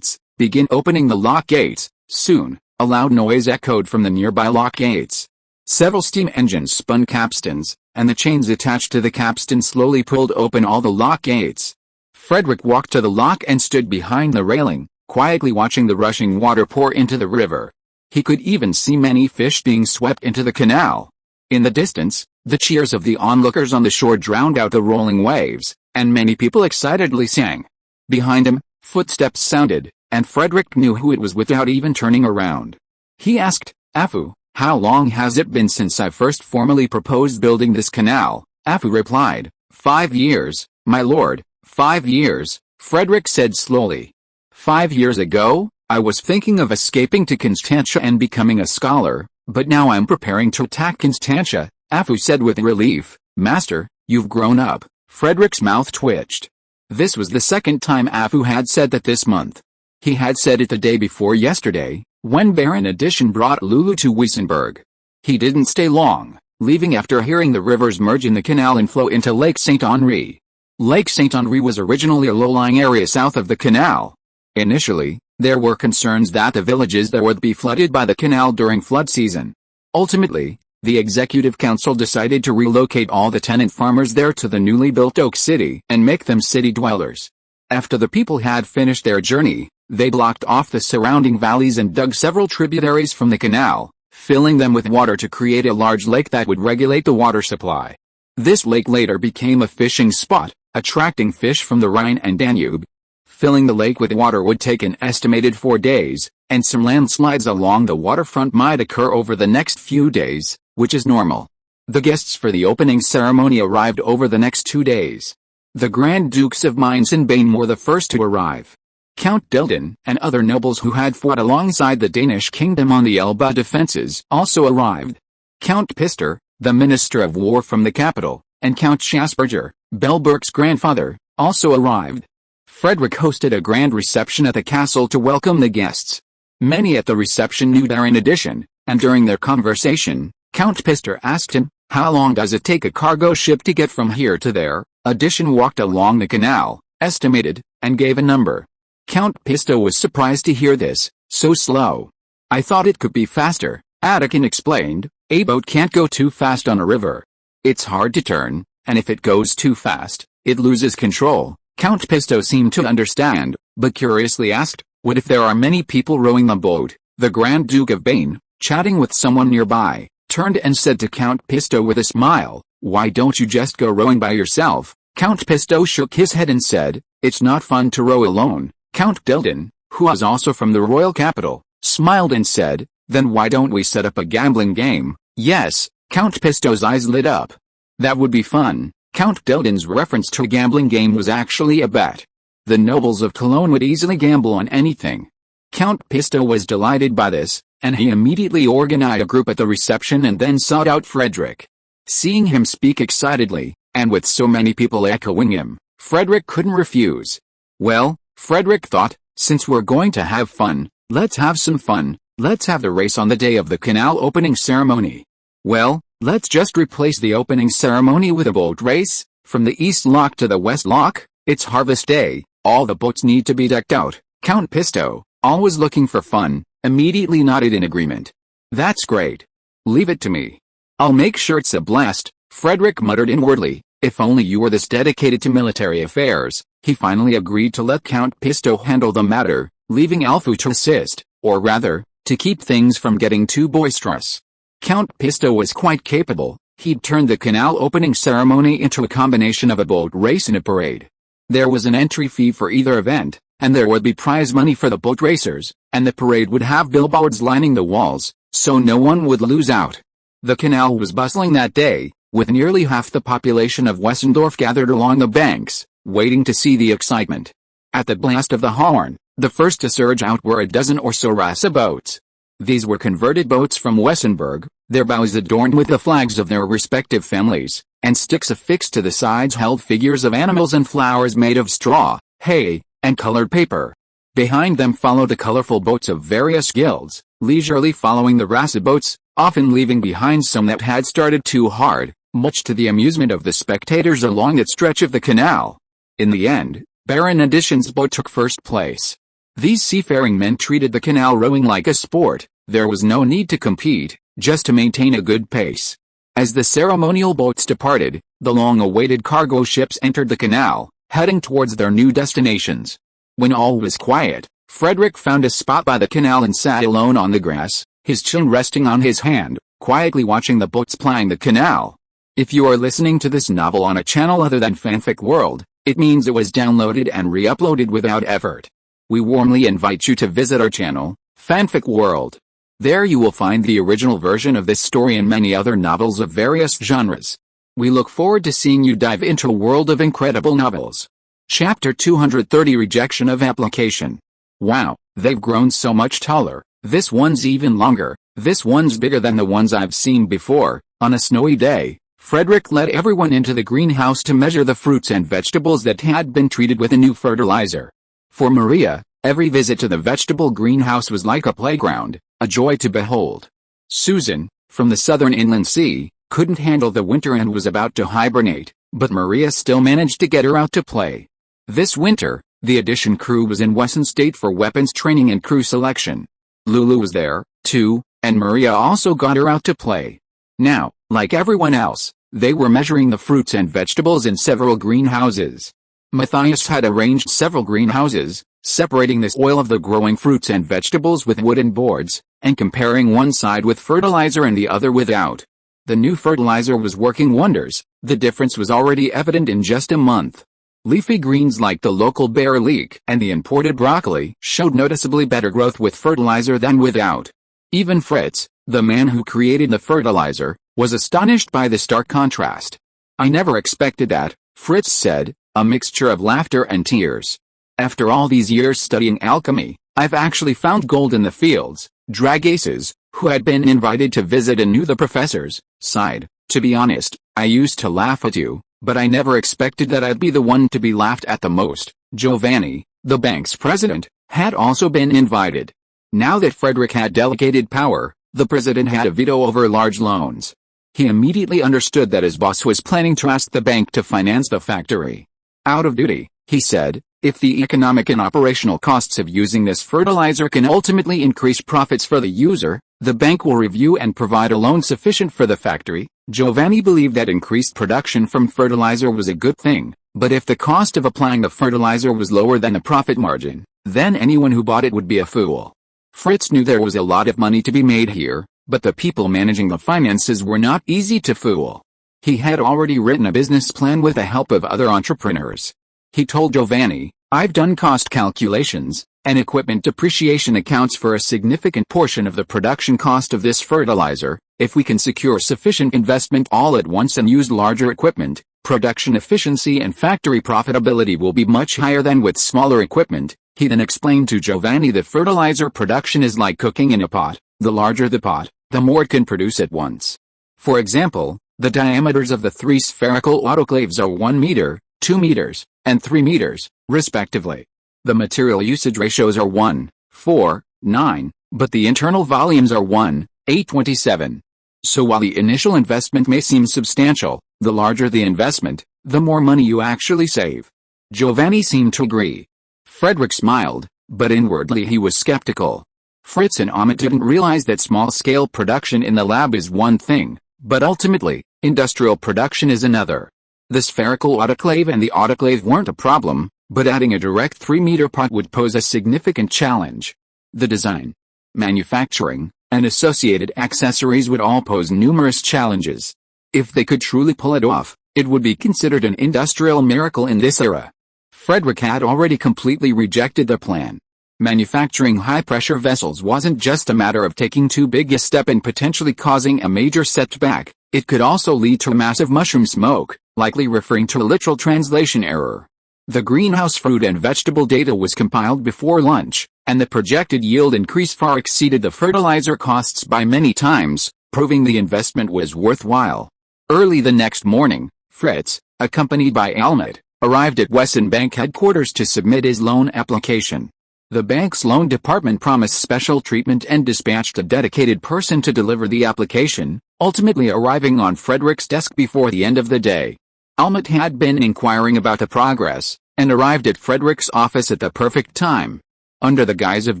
[SPEAKER 1] begin opening the lock gates." Soon, a loud noise echoed from the nearby lock gates. Several steam engines spun capstans, and the chains attached to the capstan slowly pulled open all the lock gates. Frederick walked to the lock and stood behind the railing, quietly watching the rushing water pour into the river. He could even see many fish being swept into the canal. In the distance, the cheers of the onlookers on the shore drowned out the rolling waves, and many people excitedly sang. Behind him, footsteps sounded, and Frederick knew who it was without even turning around. He asked, "Afu, how long has it been since I first formally proposed building this canal?" Afu replied, 5 years, my lord, 5 years, Frederick said slowly. 5 years ago, I was thinking of escaping to Constantia and becoming a scholar, but now I'm preparing to attack Constantia, Afu said with relief. Master, you've grown up. Frederick's mouth twitched. This was the second time Afu had said that this month. He had said it the day before yesterday, when Baron Addition brought Lulu to Wessenland. He didn't stay long, leaving after hearing the rivers merge in the canal and flow into Lake Saint-Henri. Lake Saint-Henri was originally a low-lying area south of the canal. Initially, there were concerns that the villages there would be flooded by the canal during flood season. Ultimately, the Executive Council decided to relocate all the tenant farmers there to the newly built Oak City and make them city dwellers. After the people had finished their journey, they blocked off the surrounding valleys and dug several tributaries from the canal, filling them with water to create a large lake that would regulate the water supply. This lake later became a fishing spot, attracting fish from the Rhine and Danube. Filling the lake with water would take an estimated 4 days, and some landslides along the waterfront might occur over the next few days, which is normal. The guests for the opening ceremony arrived over the next 2 days. The Grand Dukes of Mainz and Bane were the first to arrive. Count Delden and other nobles who had fought alongside the Danish kingdom on the Elbe defenses also arrived. Count Pister, the Minister of War from the capital, and Count Schasperger, Bellberg's grandfather, also arrived. Frederick hosted a grand reception at the castle to welcome the guests. Many at the reception knew Baron Addition, and during their conversation, Count Pister asked him, "How long does it take a cargo ship to get from here to there?" Addition walked along the canal, estimated, and gave a number. Count Pisto was surprised to hear this, so slow. "I thought it could be faster," Attican explained, A boat can't go too fast on a river. It's hard to turn, and if it goes too fast, it loses control. Count Pisto seemed to understand, but curiously asked, what if there are many people rowing the boat? The Grand Duke of Bane, chatting with someone nearby, turned and said to Count Pisto with a smile, why don't you just go rowing by yourself? Count Pisto shook his head and said, it's not fun to row alone. Count Deldon, who was also from the royal capital, smiled and said, then why don't we set up a gambling game? Yes, Count Pisto's eyes lit up. That would be fun. Count Deldon's reference to a gambling game was actually a bet. The nobles of Cologne would easily gamble on anything. Count Pisto was delighted by this, and he immediately organized a group at the reception and then sought out Frederick. Seeing him speak excitedly, and with so many people echoing him, Frederick couldn't refuse. Well, Frederick thought, since we're going to have fun, let's have some fun. Let's have the race on the day of the canal opening ceremony. Well, let's just replace the opening ceremony with a boat race. From the East Lock to the West Lock, it's harvest day, all the boats need to be decked out. Count Pisto, always looking for fun, immediately nodded in agreement. That's great. Leave it to me. I'll make sure it's a blast, Frederick muttered inwardly. If only you were this dedicated to military affairs. He finally agreed to let Count Pisto handle the matter, leaving Alfu to assist, or rather, to keep things from getting too boisterous. Count Pisto was quite capable. He'd turned the canal opening ceremony into a combination of a boat race and a parade. There was an entry fee for either event, and there would be prize money for the boat racers, and the parade would have billboards lining the walls, so no one would lose out. The canal was bustling that day, with nearly half the population of Wessendorf gathered along the banks, waiting to see the excitement. At the blast of the horn, the first to surge out were a dozen or so Rasa boats. These were converted boats from Wessenberg, their bows adorned with the flags of their respective families, and sticks affixed to the sides held figures of animals and flowers made of straw, hay, and colored paper. Behind them followed the colorful boats of various guilds, leisurely following the Rasa boats, often leaving behind some that had started too hard, much to the amusement of the spectators along that stretch of the canal. In the end, Baron Addition's boat took first place. These seafaring men treated the canal rowing like a sport. There was no need to compete, just to maintain a good pace. As the ceremonial boats departed, the long-awaited cargo ships entered the canal, heading towards their new destinations. When all was quiet, Frederick found a spot by the canal and sat alone on the grass, his chin resting on his hand, quietly watching the boats plying the canal. If you are listening to this novel on a channel other than Fanfic World, it means it was downloaded and re-uploaded without effort. We warmly invite you to visit our channel, Fanfic World. There you will find the original version of this story and many other novels of various genres. We look forward to seeing you dive into a world of incredible novels. Chapter 230 Rejection of Application. Wow, they've grown so much taller. This one's even longer. This one's bigger than the ones I've seen before. On a snowy day, Frederick led everyone into the greenhouse to measure the fruits and vegetables that had been treated with a new fertilizer. For Maria, every visit to the vegetable greenhouse was like a playground, a joy to behold. Susan, from the southern inland sea, couldn't handle the winter and was about to hibernate, but Maria still managed to get her out to play. This winter, the Addition crew was in Wesson State for weapons training and crew selection. Lulu was there, too, and Maria also got her out to play. Now, like everyone else, they were measuring the fruits and vegetables in several greenhouses. Matthias had arranged several greenhouses, separating the soil of the growing fruits and vegetables with wooden boards, and comparing one side with fertilizer and the other without. The new fertilizer was working wonders. The difference was already evident in just a month. Leafy greens like the local bear leek and the imported broccoli showed noticeably better growth with fertilizer than without. Even Fritz, the man who created the fertilizer, was astonished by the stark contrast. "I never expected that," Fritz said, a mixture of laughter and tears. "After all these years studying alchemy, I've actually found gold in the fields." Dragaces, who had been invited to visit and knew the professors, sighed. "To be honest, I used to laugh at you, but I never expected that I'd be the one to be laughed at the most." Giovanni, the bank's president, had also been invited. Now that Frederick had delegated power, the president had a veto over large loans. He immediately understood that his boss was planning to ask the bank to finance the factory. "Out of duty," he said, "if the economic and operational costs of using this fertilizer can ultimately increase profits for the user, The bank will review and provide a loan sufficient for the factory. Giovanni believed that increased production from fertilizer was a good thing, but if the cost of applying the fertilizer was lower than the profit margin, then anyone who bought it would be a fool. Fritz knew there was a lot of money to be made here, but the people managing the finances were not easy to fool. He had already written a business plan with the help of other entrepreneurs. He told Giovanni, "I've done cost calculations, and equipment depreciation accounts for a significant portion of the production cost of this fertilizer. If we can secure sufficient investment all at once and use larger equipment, production efficiency and factory profitability will be much higher than with smaller equipment." He then explained to Giovanni that fertilizer production is like cooking in a pot. The larger the pot, the more it can produce at once. For example, the diameters of the three spherical autoclaves are 1 meter, 2 meters, and 3 meters, respectively. The material usage ratios are 1, 4, 9, but the internal volumes are 1, 8, 27. So while the initial investment may seem substantial, the larger the investment, the more money you actually save. Giovanni seemed to agree. Frederick smiled, but inwardly he was skeptical. Fritz and Ahmet didn't realize that small-scale production in the lab is one thing, but ultimately, industrial production is another. The spherical autoclave and the autoclave weren't a problem, but adding a direct 3-meter pot would pose a significant challenge. The design, manufacturing, and associated accessories would all pose numerous challenges. If they could truly pull it off, it would be considered an industrial miracle in this era. Frederick had already completely rejected the plan. Manufacturing high-pressure vessels wasn't just a matter of taking too big a step and potentially causing a major setback, it could also lead to massive mushroom smoke, likely referring to a literal translation error. The greenhouse fruit and vegetable data was compiled before lunch, and the projected yield increase far exceeded the fertilizer costs by many times, proving the investment was worthwhile. Early the next morning, Fritz, accompanied by Ahmet, arrived at Wessenland Bank headquarters to submit his loan application. The bank's loan department promised special treatment and dispatched a dedicated person to deliver the application, ultimately arriving on Frederick's desk before the end of the day. Ahmet had been inquiring about the progress, and arrived at Frederick's office at the perfect time. Under the guise of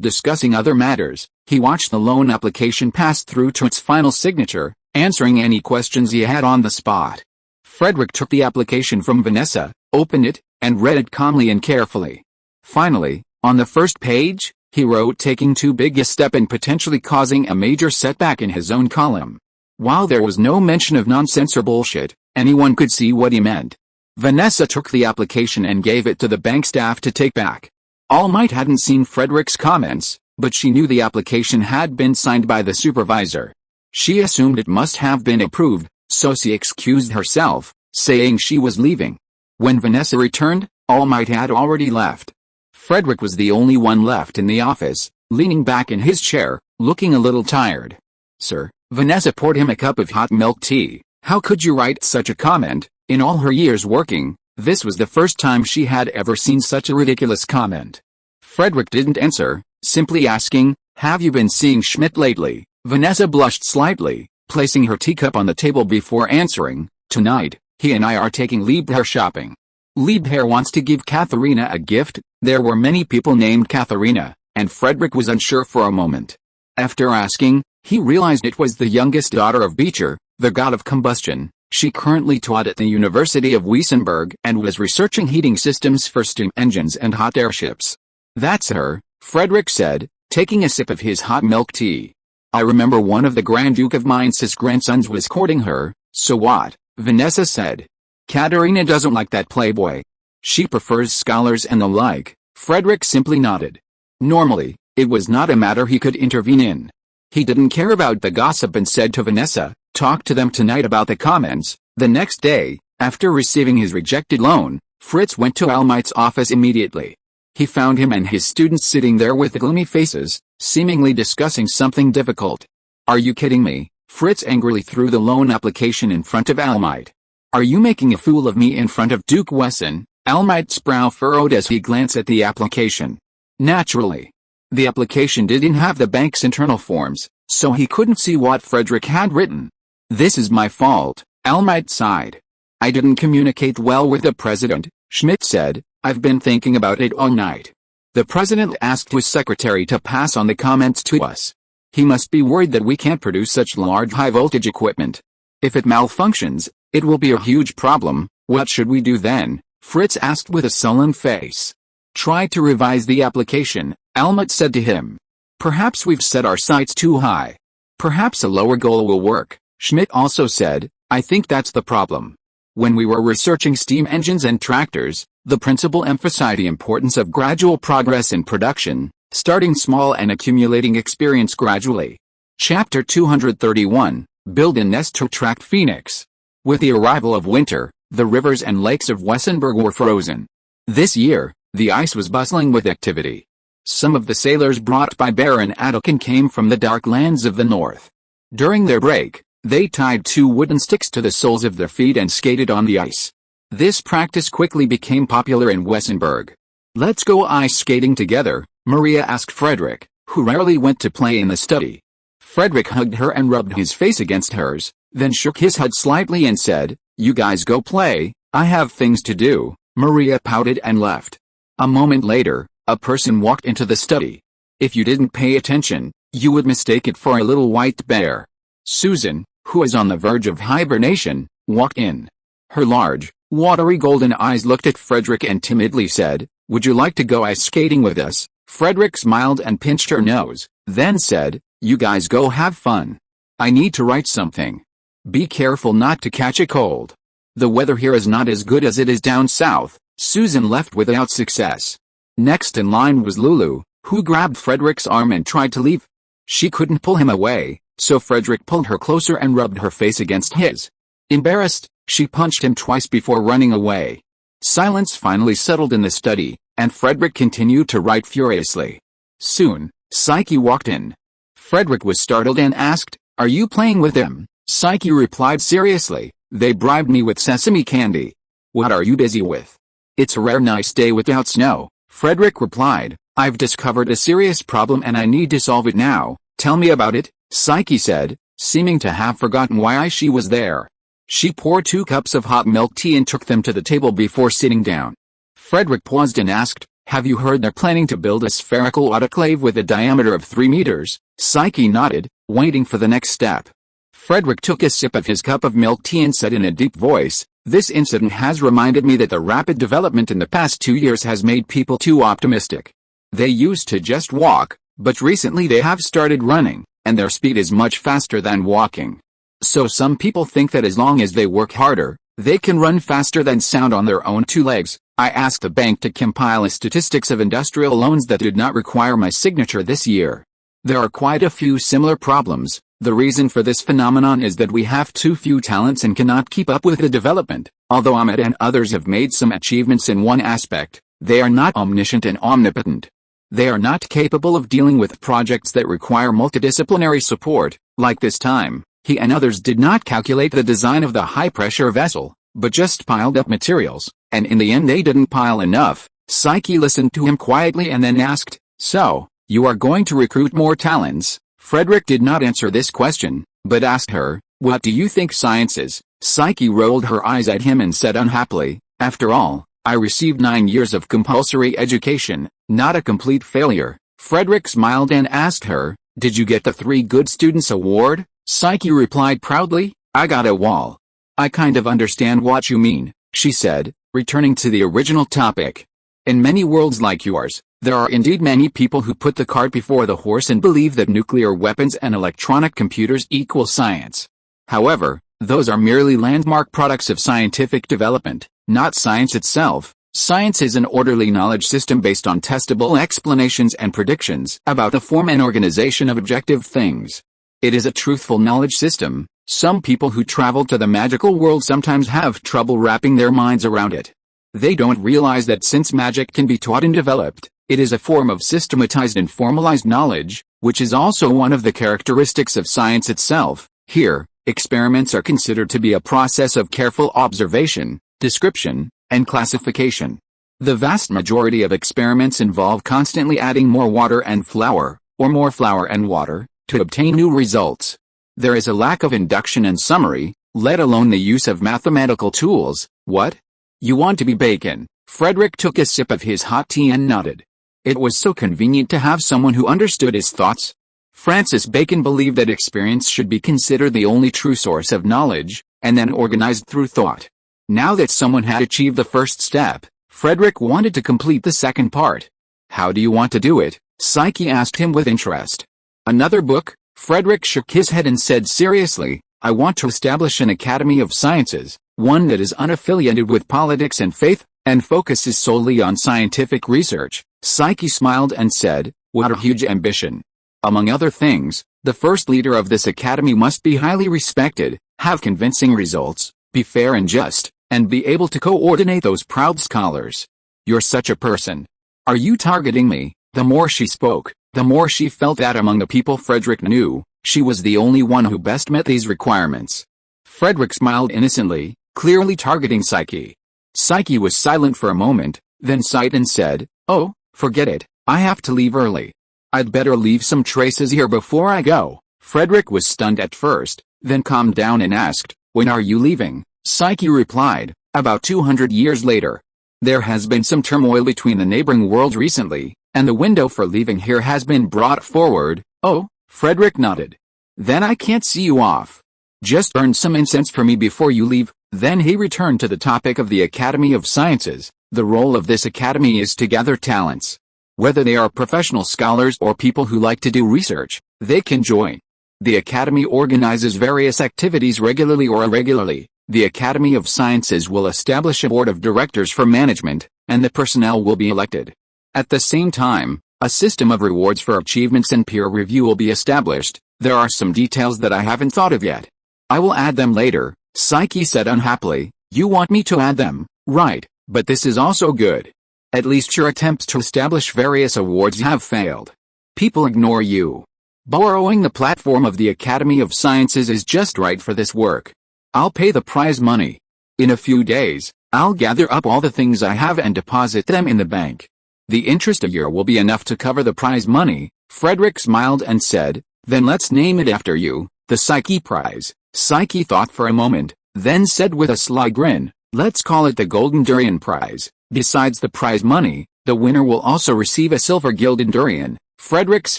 [SPEAKER 1] discussing other matters, he watched the loan application pass through to its final signature, answering any questions he had on the spot. Frederick took the application from Vanessa, opened it, and read it calmly and carefully. Finally, on the first page, he wrote taking too big a step and potentially causing a major setback in his own column. While there was no mention of nonsense or bullshit, anyone could see what he meant. Vanessa took the application and gave it to the bank staff to take back. Ahmet hadn't seen Frederick's comments, but she knew the application had been signed by the supervisor. She assumed it must have been approved, so she excused herself, saying she was leaving. When Vanessa returned, Ahmet had already left. Frederick was the only one left in the office, leaning back in his chair, looking a little tired. "Sir," Vanessa poured him a cup of hot milk tea. "How could you write such a comment?" In all her years working, this was the first time she had ever seen such a ridiculous comment. Frederick didn't answer, simply asking, "Have you been seeing Schmidt lately?" Vanessa blushed slightly, placing her teacup on the table before answering, "Tonight, he and I are taking Liebherr shopping. Liebherr wants to give Katharina a gift." There were many people named Katharina, and Frederick was unsure for a moment. After asking, he realized it was the youngest daughter of Beecher, the god of combustion. She currently taught at the University of Wiesenberg and was researching heating systems for steam engines and hot airships. "That's her," Frederick said, taking a sip of his hot milk tea. "I remember one of the Grand Duke of Mainz's grandsons was courting her." "So what?" Vanessa said. "Katharina doesn't like that playboy. She prefers scholars and the like." Frederick simply nodded. Normally, it was not a matter he could intervene in. He didn't care about the gossip and said to Vanessa, "Talk to them tonight about the comments." The next day, after receiving his rejected loan, Fritz went to Ahmet's office immediately. He found him and his students sitting there with gloomy faces, seemingly discussing something difficult. "Are you kidding me?" Fritz angrily threw the loan application in front of Ahmet. "Are you making a fool of me in front of Duke Wesson?" Ahmet's brow furrowed as he glanced at the application. Naturally, the application didn't have the bank's internal forms, so he couldn't see what Frederick had written. "This is my fault," Ahmet sighed. "I didn't communicate well with the president," Schmidt said. "I've been thinking about it all night. The president asked his secretary to pass on the comments to us. He must be worried that we can't produce such large high-voltage equipment. If it malfunctions, it will be a huge problem. What should we do then? Fritz asked with a sullen face. Try to revise the application, Almut said to him. Perhaps we've set our sights too high. Perhaps a lower goal will work, Schmidt also said. I think that's the problem. When we were researching steam engines and tractors, the principal emphasized the importance of gradual progress in production, starting small and accumulating experience gradually. Chapter 231, Build a Nest to Attract Phoenix. With the arrival of winter, the rivers and lakes of Wessenland were frozen. This year, the ice was bustling with activity. Some of the sailors brought by Baron Adelkin came from the dark lands of the north. During their break, they tied 2 wooden sticks to the soles of their feet and skated on the ice. This practice quickly became popular in Wessenland. Let's go ice skating together, Maria asked Frederick, who rarely went to play in the study. Frederick hugged her and rubbed his face against hers, then shook his head slightly and said, "You guys go play, I have things to do." Maria pouted and left. A moment later, a person walked into the study. If you didn't pay attention, you would mistake it for a little white bear. Susan, who was on the verge of hibernation, walked in. Her large, watery golden eyes looked at Frederick and timidly said, "Would you like to go ice skating with us?" Frederick smiled and pinched her nose, then said, "You guys go have fun. I need to write something. Be careful not to catch a cold. The weather here is not as good as it is down south." Susan left without success. Next in line was Lulu, who grabbed Frederick's arm and tried to leave. She couldn't pull him away, so Frederick pulled her closer and rubbed her face against his. Embarrassed, she punched him twice before running away. Silence finally settled in the study, and Frederick continued to write furiously. Soon, Psyche walked in. Frederick was startled and asked, "Are you playing with them?" Psyche replied seriously, "They bribed me with sesame candy." "What are you busy with?" "It's a rare nice day without snow," Frederick replied. "I've discovered a serious problem and I need to solve it now." "Tell me about it," Psyche said, seeming to have forgotten why she was there. She poured 2 cups of hot milk tea and took them to the table before sitting down. Frederick paused and asked, "Have you heard they're planning to build a spherical autoclave with a diameter of 3 meters? Psyche nodded, waiting for the next step. Frederick took a sip of his cup of milk tea and said in a deep voice, "This incident has reminded me that the rapid development in the past 2 years has made people too optimistic. They used to just walk, but recently they have started running, and their speed is much faster than walking. So some people think that as long as they work harder, they can run faster than sound on their own 2 legs. I asked the bank to compile a statistics of industrial loans that did not require my signature this year. There are quite a few similar problems. The reason for this phenomenon is that we have too few talents and cannot keep up with the development. Although Ahmed and others have made some achievements in one aspect, they are not omniscient and omnipotent. They are not capable of dealing with projects that require multidisciplinary support. Like this time, he and others did not calculate the design of the high-pressure vessel, but just piled up materials, and in the end they didn't pile enough." Psyche listened to him quietly and then asked, "So, you are going to recruit more talents?" Frederick did not answer this question, but asked her, "What do you think science is?" Psyche rolled her eyes at him and said unhappily, "After all, I received 9 years of compulsory education, not a complete failure." Frederick smiled and asked her, "Did you get the 3 Good Students Award?" Psyche replied proudly, "I got a wall." "I kind of understand what you mean," she said, returning to the original topic. "In many worlds like yours, there are indeed many people who put the cart before the horse and believe that nuclear weapons and electronic computers equal science. However, those are merely landmark products of scientific development, not science itself. Science is an orderly knowledge system based on testable explanations and predictions about the form and organization of objective things. It is a truthful knowledge system. Some people who travel to the magical world sometimes have trouble wrapping their minds around it. They don't realize that since magic can be taught and developed, it is a form of systematized and formalized knowledge, which is also one of the characteristics of science itself. Here, experiments are considered to be a process of careful observation, description, and classification. The vast majority of experiments involve constantly adding more water and flour, or more flour and water, to obtain new results. There is a lack of induction and summary, let alone the use of mathematical tools. What? You want to be bacon? Frederick took a sip of his hot tea and nodded. It was so convenient to have someone who understood his thoughts. Francis Bacon believed that experience should be considered the only true source of knowledge, and then organized through thought. Now that someone had achieved the first step, Frederick wanted to complete the second part. How do you want to do it? Psyche asked him with interest. Another book? Frederick shook his head and said seriously, I want to establish an Academy of Sciences, one that is unaffiliated with politics and faith, and focuses solely on scientific research. Psyche smiled and said, what a huge ambition. Among other things, the first leader of this academy must be highly respected, have convincing results, be fair and just, and be able to coordinate those proud scholars. You're such a person. Are you targeting me? The more she spoke, the more she felt that among the people Frederick knew, she was the only one who best met these requirements. Frederick smiled innocently, clearly targeting Psyche. Psyche was silent for a moment, then sighed and said, oh, forget it, I have to leave early. I'd better leave some traces here before I go. Frederick was stunned at first, then calmed down and asked, when are you leaving? Psyche replied, about 200 years later. There has been some turmoil between the neighboring worlds recently, and the window for leaving here has been brought forward. Oh, Frederick nodded. Then I can't see you off. Just burn some incense for me before you leave. Then he returned to the topic of the Academy of Sciences. The role of this academy is to gather talents. Whether they are professional scholars or people who like to do research, they can join. The academy organizes various activities regularly or irregularly. The Academy of Sciences will establish a board of directors for management, and the personnel will be elected. At the same time, a system of rewards for achievements and peer review will be established. There are some details that I haven't thought of yet. I will add them later, Psyche said unhappily. You want me to add them, right, but this is also good. At least your attempts to establish various awards have failed. People ignore you. Borrowing the platform of the Academy of Sciences is just right for this work. I'll pay the prize money. In a few days, I'll gather up all the things I have and deposit them in the bank. The interest a year will be enough to cover the prize money. Frederick smiled and said, then let's name it after you, the Psyche Prize. Psyche thought for a moment, then said with a sly grin, let's call it the Golden Durian Prize. Besides the prize money, the winner will also receive a silver gilded durian. Frederick's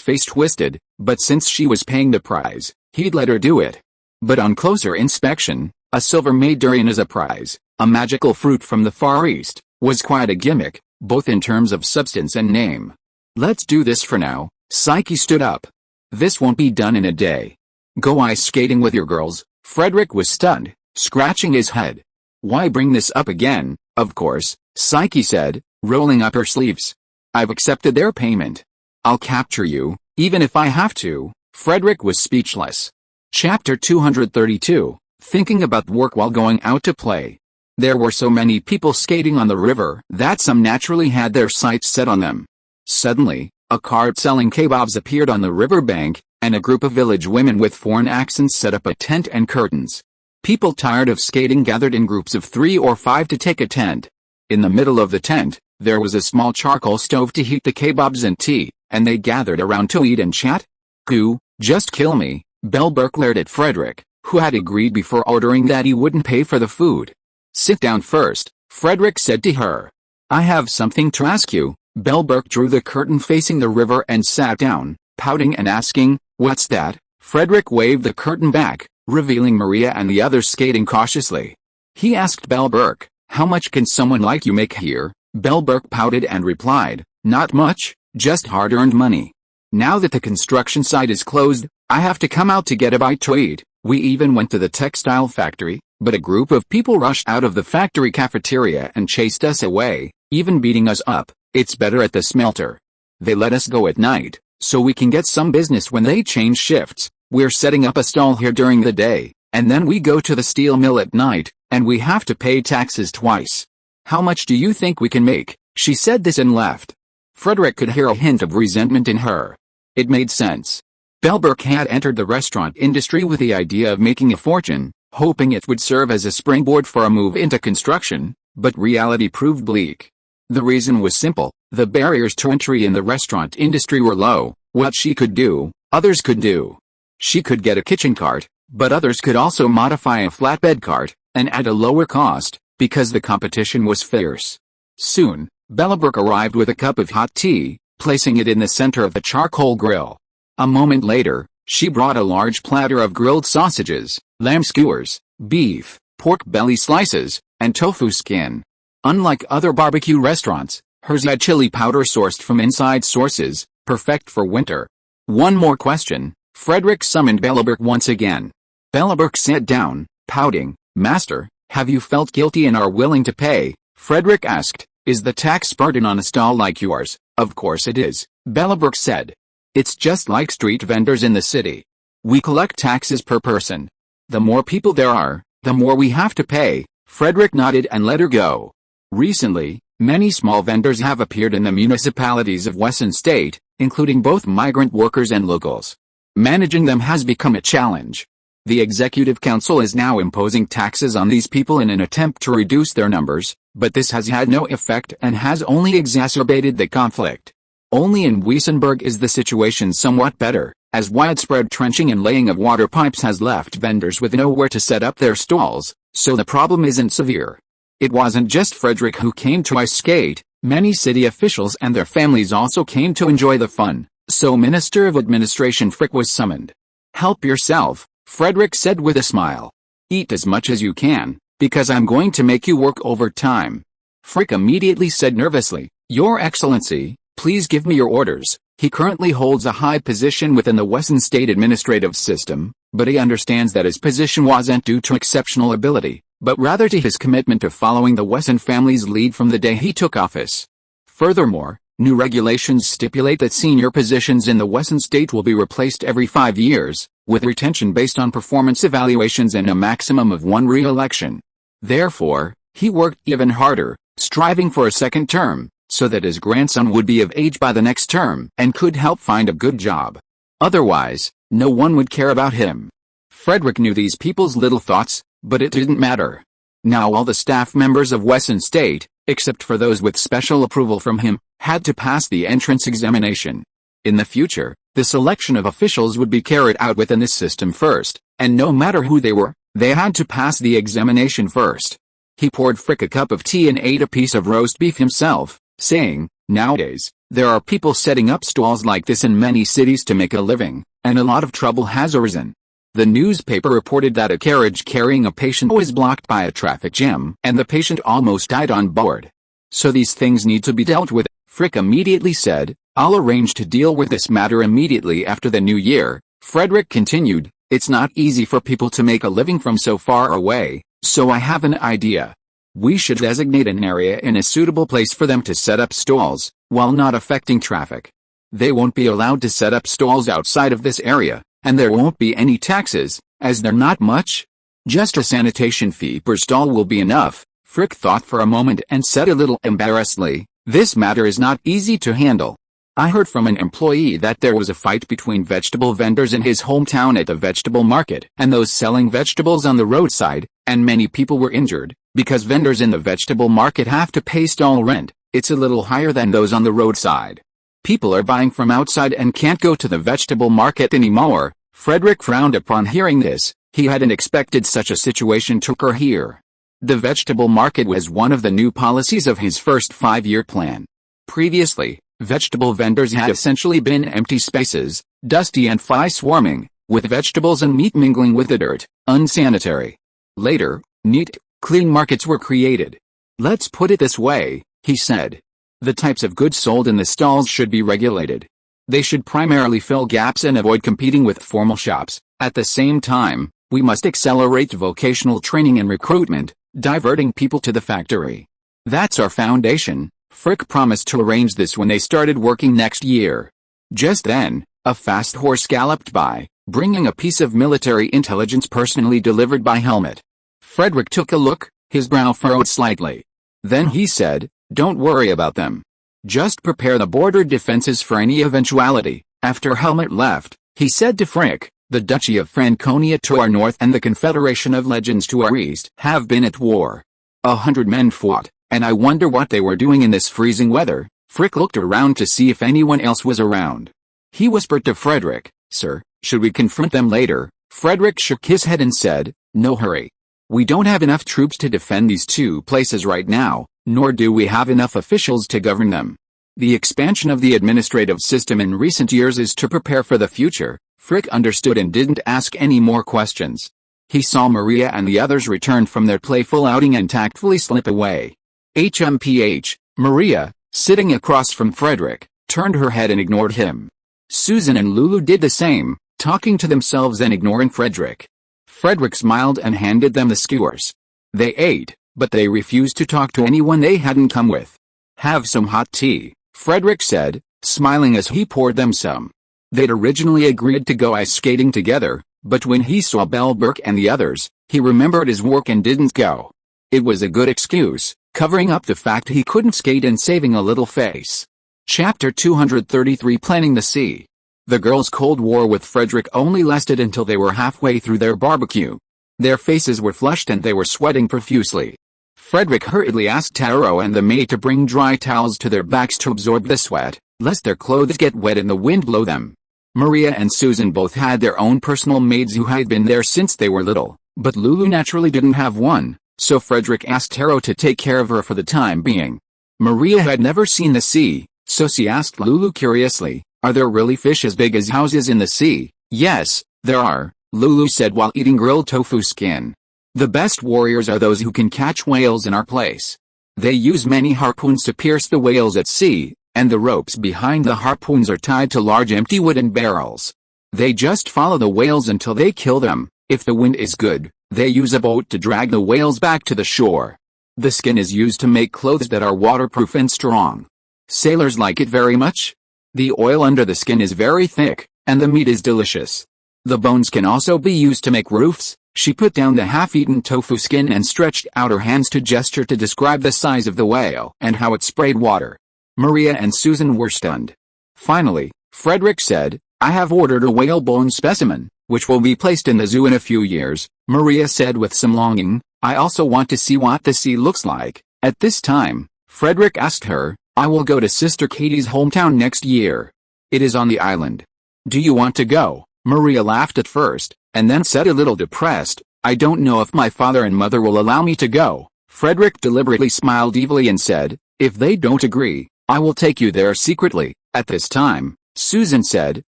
[SPEAKER 1] face twisted, but since she was paying the prize, he'd let her do it. But on closer inspection, a silver-made durian as a prize, a magical fruit from the Far East, was quite a gimmick, both in terms of substance and name. Let's do this for now. Psyche stood up. This won't be done in a day. Go ice skating with your girls. Frederick was stunned, scratching his head. Why bring this up again? Of course, Psyche said, rolling up her sleeves. I've accepted their payment. I'll capture you, even if I have to. Frederick was speechless. Chapter 232, Thinking about work while going out to play. There were so many people skating on the river that some naturally had their sights set on them. Suddenly, a cart selling kebabs appeared on the riverbank, and a group of village women with foreign accents set up a tent and curtains. People tired of skating gathered in groups of 3 or 5 to take a tent. In the middle of the tent, there was a small charcoal stove to heat the kebabs and tea, and they gathered around to eat and chat. Goo, just kill me, Bellberg glared at Frederick, who had agreed before ordering that he wouldn't pay for the food. Sit down first, Frederick said to her. I have something to ask you. Bellberg drew the curtain facing the river and sat down, pouting and asking, what's that? Frederick waved the curtain back, revealing Maria and the others skating cautiously. He asked Bellberg, how much can someone like you make here? Bellberg pouted and replied, not much, just hard-earned money. Now that the construction site is closed, I have to come out to get a bite to eat. We even went to the textile factory, but a group of people rushed out of the factory cafeteria and chased us away, even beating us up. It's better at the smelter. They let us go at night, so we can get some business when they change shifts. We're setting up a stall here during the day, and then we go to the steel mill at night, and we have to pay taxes twice. How much do you think we can make? She said this and laughed. Frederick could hear a hint of resentment in her. It made sense. Bellberg had entered the restaurant industry with the idea of making a fortune, hoping it would serve as a springboard for a move into construction, but reality proved bleak. The reason was simple, the barriers to entry in the restaurant industry were low. What she could do, others could do. She could get a kitchen cart, but others could also modify a flatbed cart, and at a lower cost, because the competition was fierce. Soon, Bellberg arrived with a cup of hot tea, placing it in the center of the charcoal grill. A moment later, she brought a large platter of grilled sausages, lamb skewers, beef, pork belly slices, and tofu skin. Unlike other barbecue restaurants, hers had chili powder sourced from inside sources, perfect for winter. One more question. Frederick summoned Belleburg once again. Belleburg sat down, pouting. Master, have you felt guilty and are willing to pay? Frederick asked. Is the tax burden on a stall like yours? Of course it is, Belleburg said. It's just like street vendors in the city. We collect taxes per person. The more people there are, the more we have to pay. Frederick nodded and let her go. Recently, many small vendors have appeared in the municipalities of Wesson State, including both migrant workers and locals. Managing them has become a challenge. The Executive Council is now imposing taxes on these people in an attempt to reduce their numbers, but this has had no effect and has only exacerbated the conflict. Only in Weissenberg is the situation somewhat better, as widespread trenching and laying of water pipes has left vendors with nowhere to set up their stalls, so the problem isn't severe. It wasn't just Frederick who came to ice skate, many city officials and their families also came to enjoy the fun, so Minister of Administration Frick was summoned. Help yourself, Frederick said with a smile. Eat as much as you can, because I'm going to make you work overtime. Frick immediately said nervously, Your Excellency, please give me your orders. He currently holds a high position within the Wesson State administrative system, but he understands that his position wasn't due to exceptional ability, but rather to his commitment to following the Wesson family's lead from the day he took office. Furthermore, new regulations stipulate that senior positions in the Wesson State will be replaced every 5 years, with retention based on performance evaluations and a maximum of 1 re-election. Therefore, he worked even harder, striving for a second term, so that his grandson would be of age by the next term and could help find a good job. Otherwise, no one would care about him. Frederick knew these people's little thoughts, but it didn't matter. Now all the staff members of Wesson State, except for those with special approval from him, had to pass the entrance examination. In the future, the selection of officials would be carried out within this system first, and no matter who they were, they had to pass the examination first. He poured Frick a cup of tea and ate a piece of roast beef himself, saying, Nowadays, there are people setting up stalls like this in many cities to make a living, and a lot of trouble has arisen. The newspaper reported that a carriage carrying a patient was blocked by a traffic jam, and the patient almost died on board. So these things need to be dealt with, Frick immediately said. I'll arrange to deal with this matter immediately after the new year. Frederick continued, It's not easy for people to make a living from so far away, so I have an idea. We should designate an area in a suitable place for them to set up stalls, while not affecting traffic. They won't be allowed to set up stalls outside of this area, and there won't be any taxes, as they're not much. Just a sanitation fee per stall will be enough. Frick thought for a moment and said a little embarrassedly, This matter is not easy to handle. I heard from an employee that there was a fight between vegetable vendors in his hometown at the vegetable market and those selling vegetables on the roadside, and many people were injured, because vendors in the vegetable market have to pay stall rent. It's a little higher than those on the roadside. People are buying from outside and can't go to the vegetable market anymore. Frederick frowned upon hearing this. He hadn't expected such a situation to occur here. The vegetable market was one of the new policies of his first 5-year plan. Previously, vegetable vendors had essentially been empty spaces, dusty and fly swarming, with vegetables and meat mingling with the dirt, unsanitary. Later, neat, clean markets were created. Let's put it this way, he said. The types of goods sold in the stalls should be regulated. They should primarily fill gaps and avoid competing with formal shops. At the same time, we must accelerate vocational training and recruitment, diverting people to the factory. That's our foundation. Frick promised to arrange this when they started working next year. Just then, a fast horse galloped by, bringing a piece of military intelligence personally delivered by Helmet. Frederick took a look, his brow furrowed slightly. Then he said, Don't worry about them. Just prepare the border defenses for any eventuality. After Helmet left, he said to Frick, The Duchy of Franconia to our north and the Confederation of Legends to our east have been at war. 100 men fought, and I wonder what they were doing in this freezing weather. Frick looked around to see if anyone else was around. He whispered to Frederick, Sir, should we confront them later? Frederick shook his head and said, No hurry. We don't have enough troops to defend these two places right now, nor do we have enough officials to govern them. The expansion of the administrative system in recent years is to prepare for the future. Frick understood and didn't ask any more questions. He saw Maria and the others return from their playful outing and tactfully slip away. HMPH, Maria, sitting across from Frederick, turned her head and ignored him. Susan and Lulu did the same, talking to themselves and ignoring Frederick. Frederick smiled and handed them the skewers. They ate, but they refused to talk to anyone they hadn't come with. "Have some hot tea," Frederick said, smiling as he poured them some. They'd originally agreed to go ice skating together, but when he saw Burke and the others, he remembered his work and didn't go. It was a good excuse, covering up the fact he couldn't skate and saving a little face. Chapter 233 Planning the Sea. The girls' Cold War with Frederick only lasted until they were halfway through their barbecue. Their faces were flushed and they were sweating profusely. Frederick hurriedly asked Taro and the maid to bring dry towels to their backs to absorb the sweat, lest their clothes get wet and the wind blow them. Maria and Susan both had their own personal maids who had been there since they were little, but Lulu naturally didn't have one, so Frederick asked Taro to take care of her for the time being. Maria had never seen the sea, so she asked Lulu curiously, "Are there really fish as big as houses in the sea?" "Yes, there are," Lulu said while eating grilled tofu skin. "The best warriors are those who can catch whales in our place. They use many harpoons to pierce the whales at sea, and the ropes behind the harpoons are tied to large empty wooden barrels. They just follow the whales until they kill them. If the wind is good, they use a boat to drag the whales back to the shore. The skin is used to make clothes that are waterproof and strong. Sailors like it very much. The oil under the skin is very thick, and the meat is delicious. The bones can also be used to make roofs." She put down the half-eaten tofu skin and stretched out her hands to gesture to describe the size of the whale and how it sprayed water. Maria and Susan were stunned. Finally, Frederick said, "I have ordered a whale bone specimen, which will be placed in the zoo in a few years." Maria said with some longing, "I also want to see what the sea looks like." At this time, Frederick asked her, "I will go to Sister Katie's hometown next year. It is on the island. Do you want to go?" Maria laughed at first, and then said a little depressed, "I don't know if my father and mother will allow me to go." Frederick deliberately smiled evilly and said, "If they don't agree, I will take you there secretly." At this time, Susan said,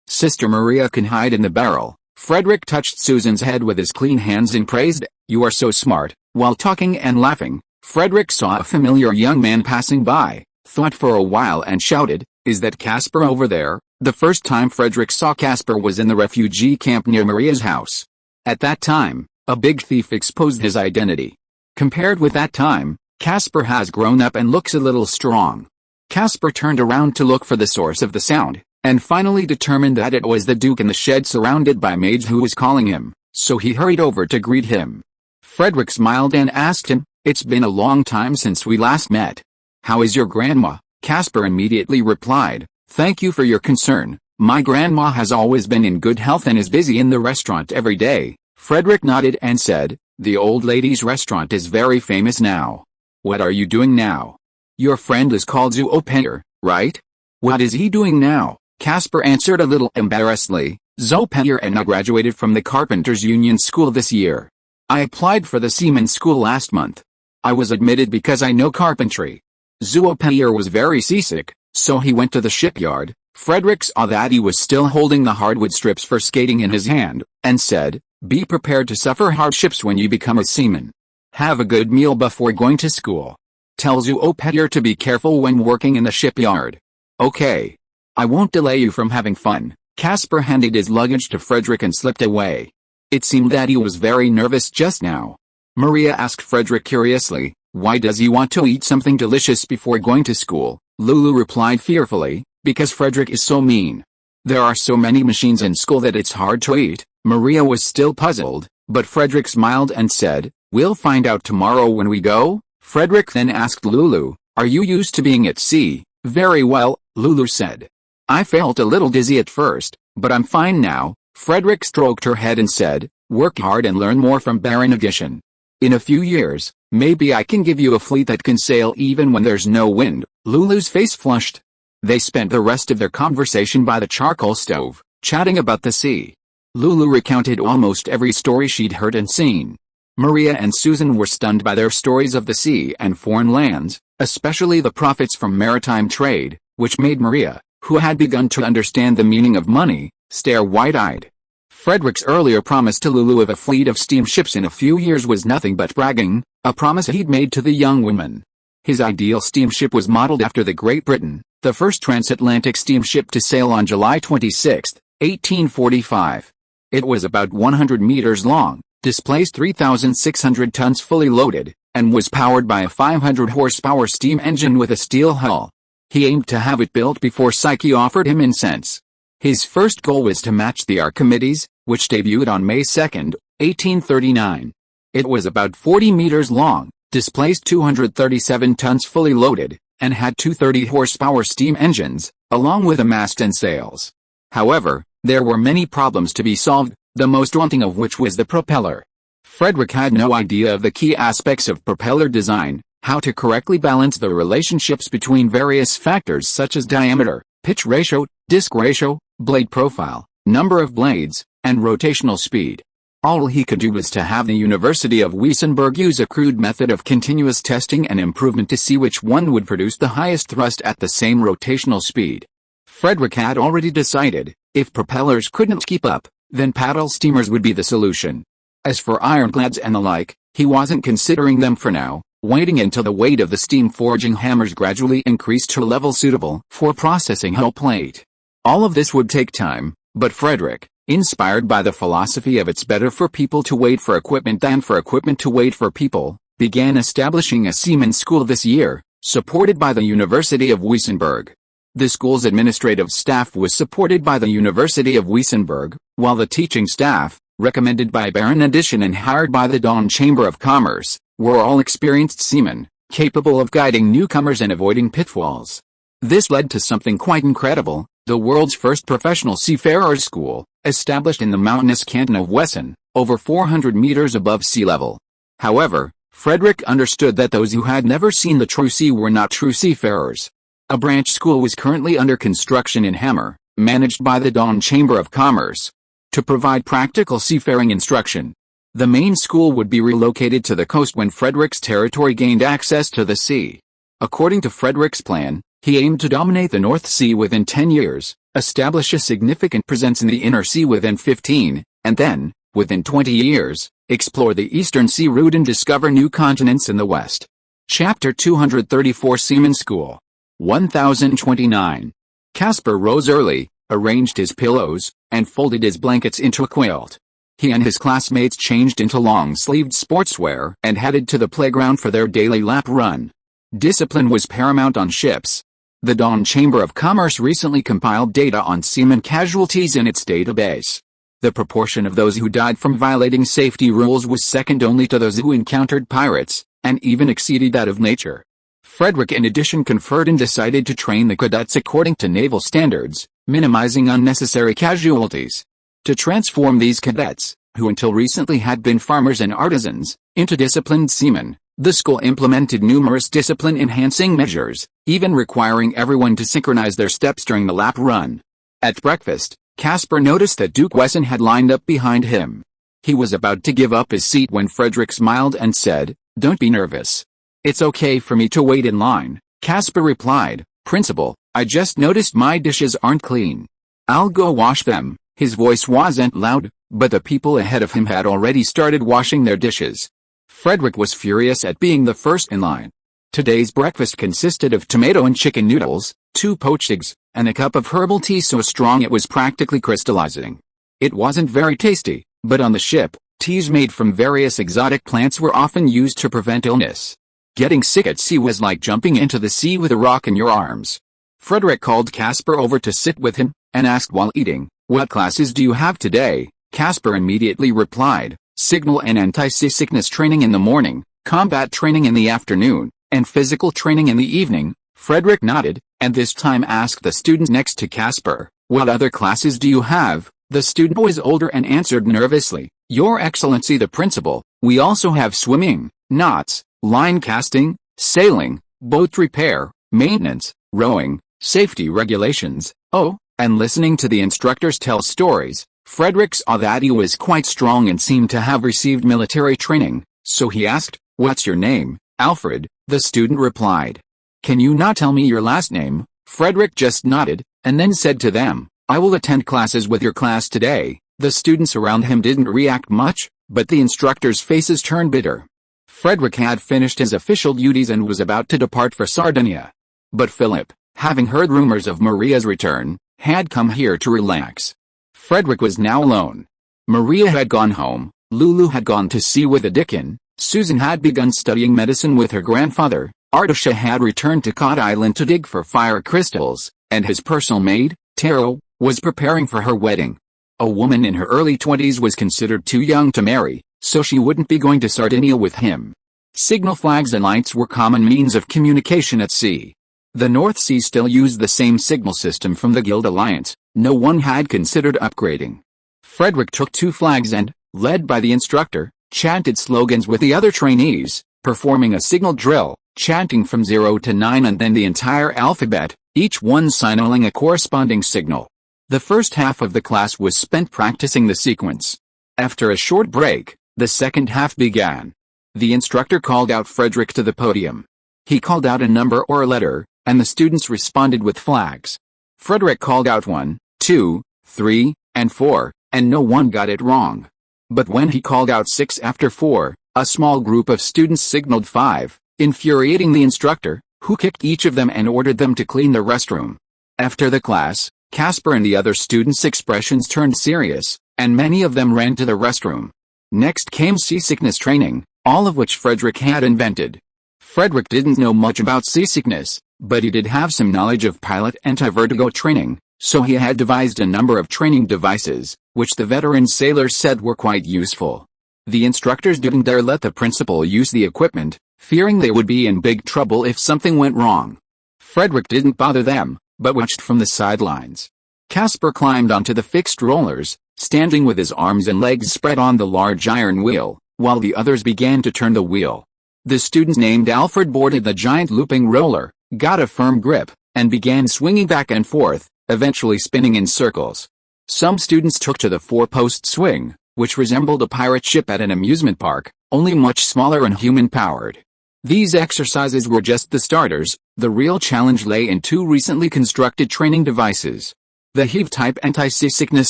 [SPEAKER 1] "Sister Maria can hide in the barrel." Frederick touched Susan's head with his clean hands and praised, "You are so smart." While talking and laughing, Frederick saw a familiar young man passing by, thought for a while and shouted, "Is that Casper over there?" The first time Frederick saw Casper was in the refugee camp near Maria's house. At that time, a big thief exposed his identity. Compared with that time, Casper has grown up and looks a little strong. Casper turned around to look for the source of the sound, and finally determined that it was the Duke in the shed surrounded by maids who was calling him, so he hurried over to greet him. Frederick smiled and asked him, "It's been a long time since we last met. How is your grandma?" Casper immediately replied, "Thank you for your concern. My grandma has always been in good health and is busy in the restaurant every day." Frederick nodded and said, "The old lady's restaurant is very famous now. What are you doing now?" "Your friend is called Zoopeyer, right? What is he doing now?" Casper answered a little embarrassedly, "Zoopeyer and I graduated from the Carpenters Union School this year. I applied for the Seaman School last month. I was admitted because I know carpentry." Zoopeyer was very seasick, so he went to the shipyard. Frederick saw that he was still holding the hardwood strips for skating in his hand, and said, "Be prepared to suffer hardships when you become a seaman. Have a good meal before going to school. Tell Zoopeyer to be careful when working in the shipyard." "Okay. I won't delay you from having fun." Casper handed his luggage to Frederick and slipped away. It seemed that he was very nervous just now. Maria asked Frederick curiously, "Why does he want to eat something delicious before going to school?" Lulu replied fearfully, "Because Frederick is so mean. There are so many machines in school that it's hard to eat." Maria was still puzzled, but Frederick smiled and said, "We'll find out tomorrow when we go." Frederick then asked Lulu, "Are you used to being at sea?" "Very well," Lulu said. "I felt a little dizzy at first, but I'm fine now." Frederick stroked her head and said, "Work hard and learn more from Baron Addition. In a few years, maybe I can give you a fleet that can sail even when there's no wind." Lulu's face flushed. They spent the rest of their conversation by the charcoal stove, chatting about the sea. Lulu recounted almost every story she'd heard and seen. Maria and Susan were stunned by their stories of the sea and foreign lands, especially the profits from maritime trade. which made Maria, who had begun to understand the meaning of money, stare wide-eyed. Frederick's earlier promise to Lulu of a fleet of steamships in a few years was nothing but bragging, a promise he'd made to the young woman. His ideal steamship was modeled after the Great Britain, the first transatlantic steamship to sail on July 26, 1845. It was about 100 meters long, displaced 3,600 tons fully loaded, and was powered by a 500-horsepower steam engine with a steel hull. He aimed to have it built before Psyche offered him incense. His first goal was to match the Archimedes, which debuted on May 2, 1839. It was about 40 meters long, displaced 237 tons fully loaded, and had two 30-horsepower steam engines, along with a mast and sails. However, there were many problems to be solved, the most daunting of which was the propeller. Frederick had no idea of the key aspects of propeller design, how to correctly balance the relationships between various factors such as diameter, pitch ratio, disc ratio, blade profile, number of blades, and rotational speed. All he could do was to have the University of Wessenland use a crude method of continuous testing and improvement to see which one would produce the highest thrust at the same rotational speed. Frederick had already decided, if propellers couldn't keep up, then paddle steamers would be the solution. As for ironclads and the like, he wasn't considering them for now, waiting until the weight of the steam forging hammers gradually increased to a level suitable for processing hull plate. All of this would take time, but Frederick, inspired by the philosophy of it's better for people to wait for equipment than for equipment to wait for people, began establishing a seaman's school this year, supported by the University of Wessenland. The school's administrative staff was supported by the University of Wessenland, while the teaching staff, recommended by Baron Edition and hired by the Dawn Chamber of Commerce, were all experienced seamen, capable of guiding newcomers and avoiding pitfalls. This led to something quite incredible, the world's first professional seafarers' school, established in the mountainous canton of Wesson, over 400 meters above sea level. However, Frederick understood that those who had never seen the true sea were not true seafarers. A branch school was currently under construction in Hammer, managed by the Dawn Chamber of Commerce, to provide practical seafaring instruction. The main school would be relocated to the coast when Frederick's territory gained access to the sea. According to Frederick's plan, he aimed to dominate the North Sea within 10 years, establish a significant presence in the Inner Sea within 15, and then, within 20 years, explore the Eastern Sea route and discover new continents in the West. Chapter 234 Seaman School 1029. Caspar rose early, arranged his pillows, and folded his blankets into a quilt. He and his classmates changed into long-sleeved sportswear and headed to the playground for their daily lap run. Discipline was paramount on ships. The Dawn Chamber of Commerce recently compiled data on seaman casualties in its database. The proportion of those who died from violating safety rules was second only to those who encountered pirates, and even exceeded that of nature. Frederick in addition conferred and decided to train the cadets according to naval standards, minimizing unnecessary casualties. To transform these cadets, who until recently had been farmers and artisans, into disciplined seamen, the school implemented numerous discipline-enhancing measures, even requiring everyone to synchronize their steps during the lap run. At breakfast, Caspar noticed that Duke Wesson had lined up behind him. He was about to give up his seat when Frederick smiled and said, "Don't be nervous. It's okay for me to wait in line," Caspar replied. "Principal, I just noticed my dishes aren't clean. I'll go wash them." His voice wasn't loud, but the people ahead of him had already started washing their dishes. Frederick was furious at being the first in line. Today's breakfast consisted of tomato and chicken noodles, 2 poached eggs, and a cup of herbal tea so strong it was practically crystallizing. It wasn't very tasty, but on the ship, teas made from various exotic plants were often used to prevent illness. Getting sick at sea was like jumping into the sea with a rock in your arms. Frederick called Caspar over to sit with him, and asked while eating, "What classes do you have today?" Caspar immediately replied, "Signal and anti-seasickness training in the morning, combat training in the afternoon, and physical training in the evening." Frederick nodded, and this time asked the student next to Caspar, "What other classes do you have?" The student was older and answered nervously, "Your Excellency the Principal, we also have swimming, knots, line casting, sailing, boat repair, maintenance, rowing, safety regulations, oh, and listening to the instructors tell stories." Frederick saw that he was quite strong and seemed to have received military training, so he asked, "What's your name?" "Alfred," the student replied. "Can you not tell me your last name?" Frederick just nodded, and then said to them, "I will attend classes with your class today." The students around him didn't react much, but the instructors' faces turned bitter. Frederick had finished his official duties and was about to depart for Sardinia. But Philip, having heard rumors of Maria's return, had come here to relax. Frederick was now alone. Maria had gone home, Lulu had gone to sea with the Deacon, Susan had begun studying medicine with her grandfather, Artisha had returned to Cod Island to dig for fire crystals, and his personal maid, Taro, was preparing for her wedding. A woman in her early 20s was considered too young to marry, so she wouldn't be going to Sardinia with him. Signal flags and lights were common means of communication at sea. The North Sea still used the same signal system from the Guild Alliance. No one had considered upgrading. Frederick took 2 flags and, led by the instructor, chanted slogans with the other trainees, performing a signal drill, chanting from 0 to 9 and then the entire alphabet, each one signaling a corresponding signal. The first half of the class was spent practicing the sequence. After a short break, the second half began. The instructor called out Frederick to the podium. He called out a number or a letter, and the students responded with flags. Frederick called out 1, 2, 3, and 4, and no one got it wrong. But when he called out 6 after 4, a small group of students signaled 5, infuriating the instructor, who kicked each of them and ordered them to clean the restroom. After the class, Casper and the other students' expressions turned serious, and many of them ran to the restroom. Next came seasickness training, all of which Frederick had invented. Frederick didn't know much about seasickness, but he did have some knowledge of pilot anti-vertigo training, so he had devised a number of training devices, which the veteran sailors said were quite useful. The instructors didn't dare let the principal use the equipment, fearing they would be in big trouble if something went wrong. Frederick didn't bother them, but watched from the sidelines. Casper climbed onto the fixed rollers, standing with his arms and legs spread on the large iron wheel, while the others began to turn the wheel. The student named Alfred boarded the giant looping roller, got a firm grip, and began swinging back and forth, eventually spinning in circles. Some students took to the 4-post swing, which resembled a pirate ship at an amusement park, only much smaller and human-powered. These exercises were just the starters. The real challenge lay in 2 recently constructed training devices. The Heave-type anti-seasickness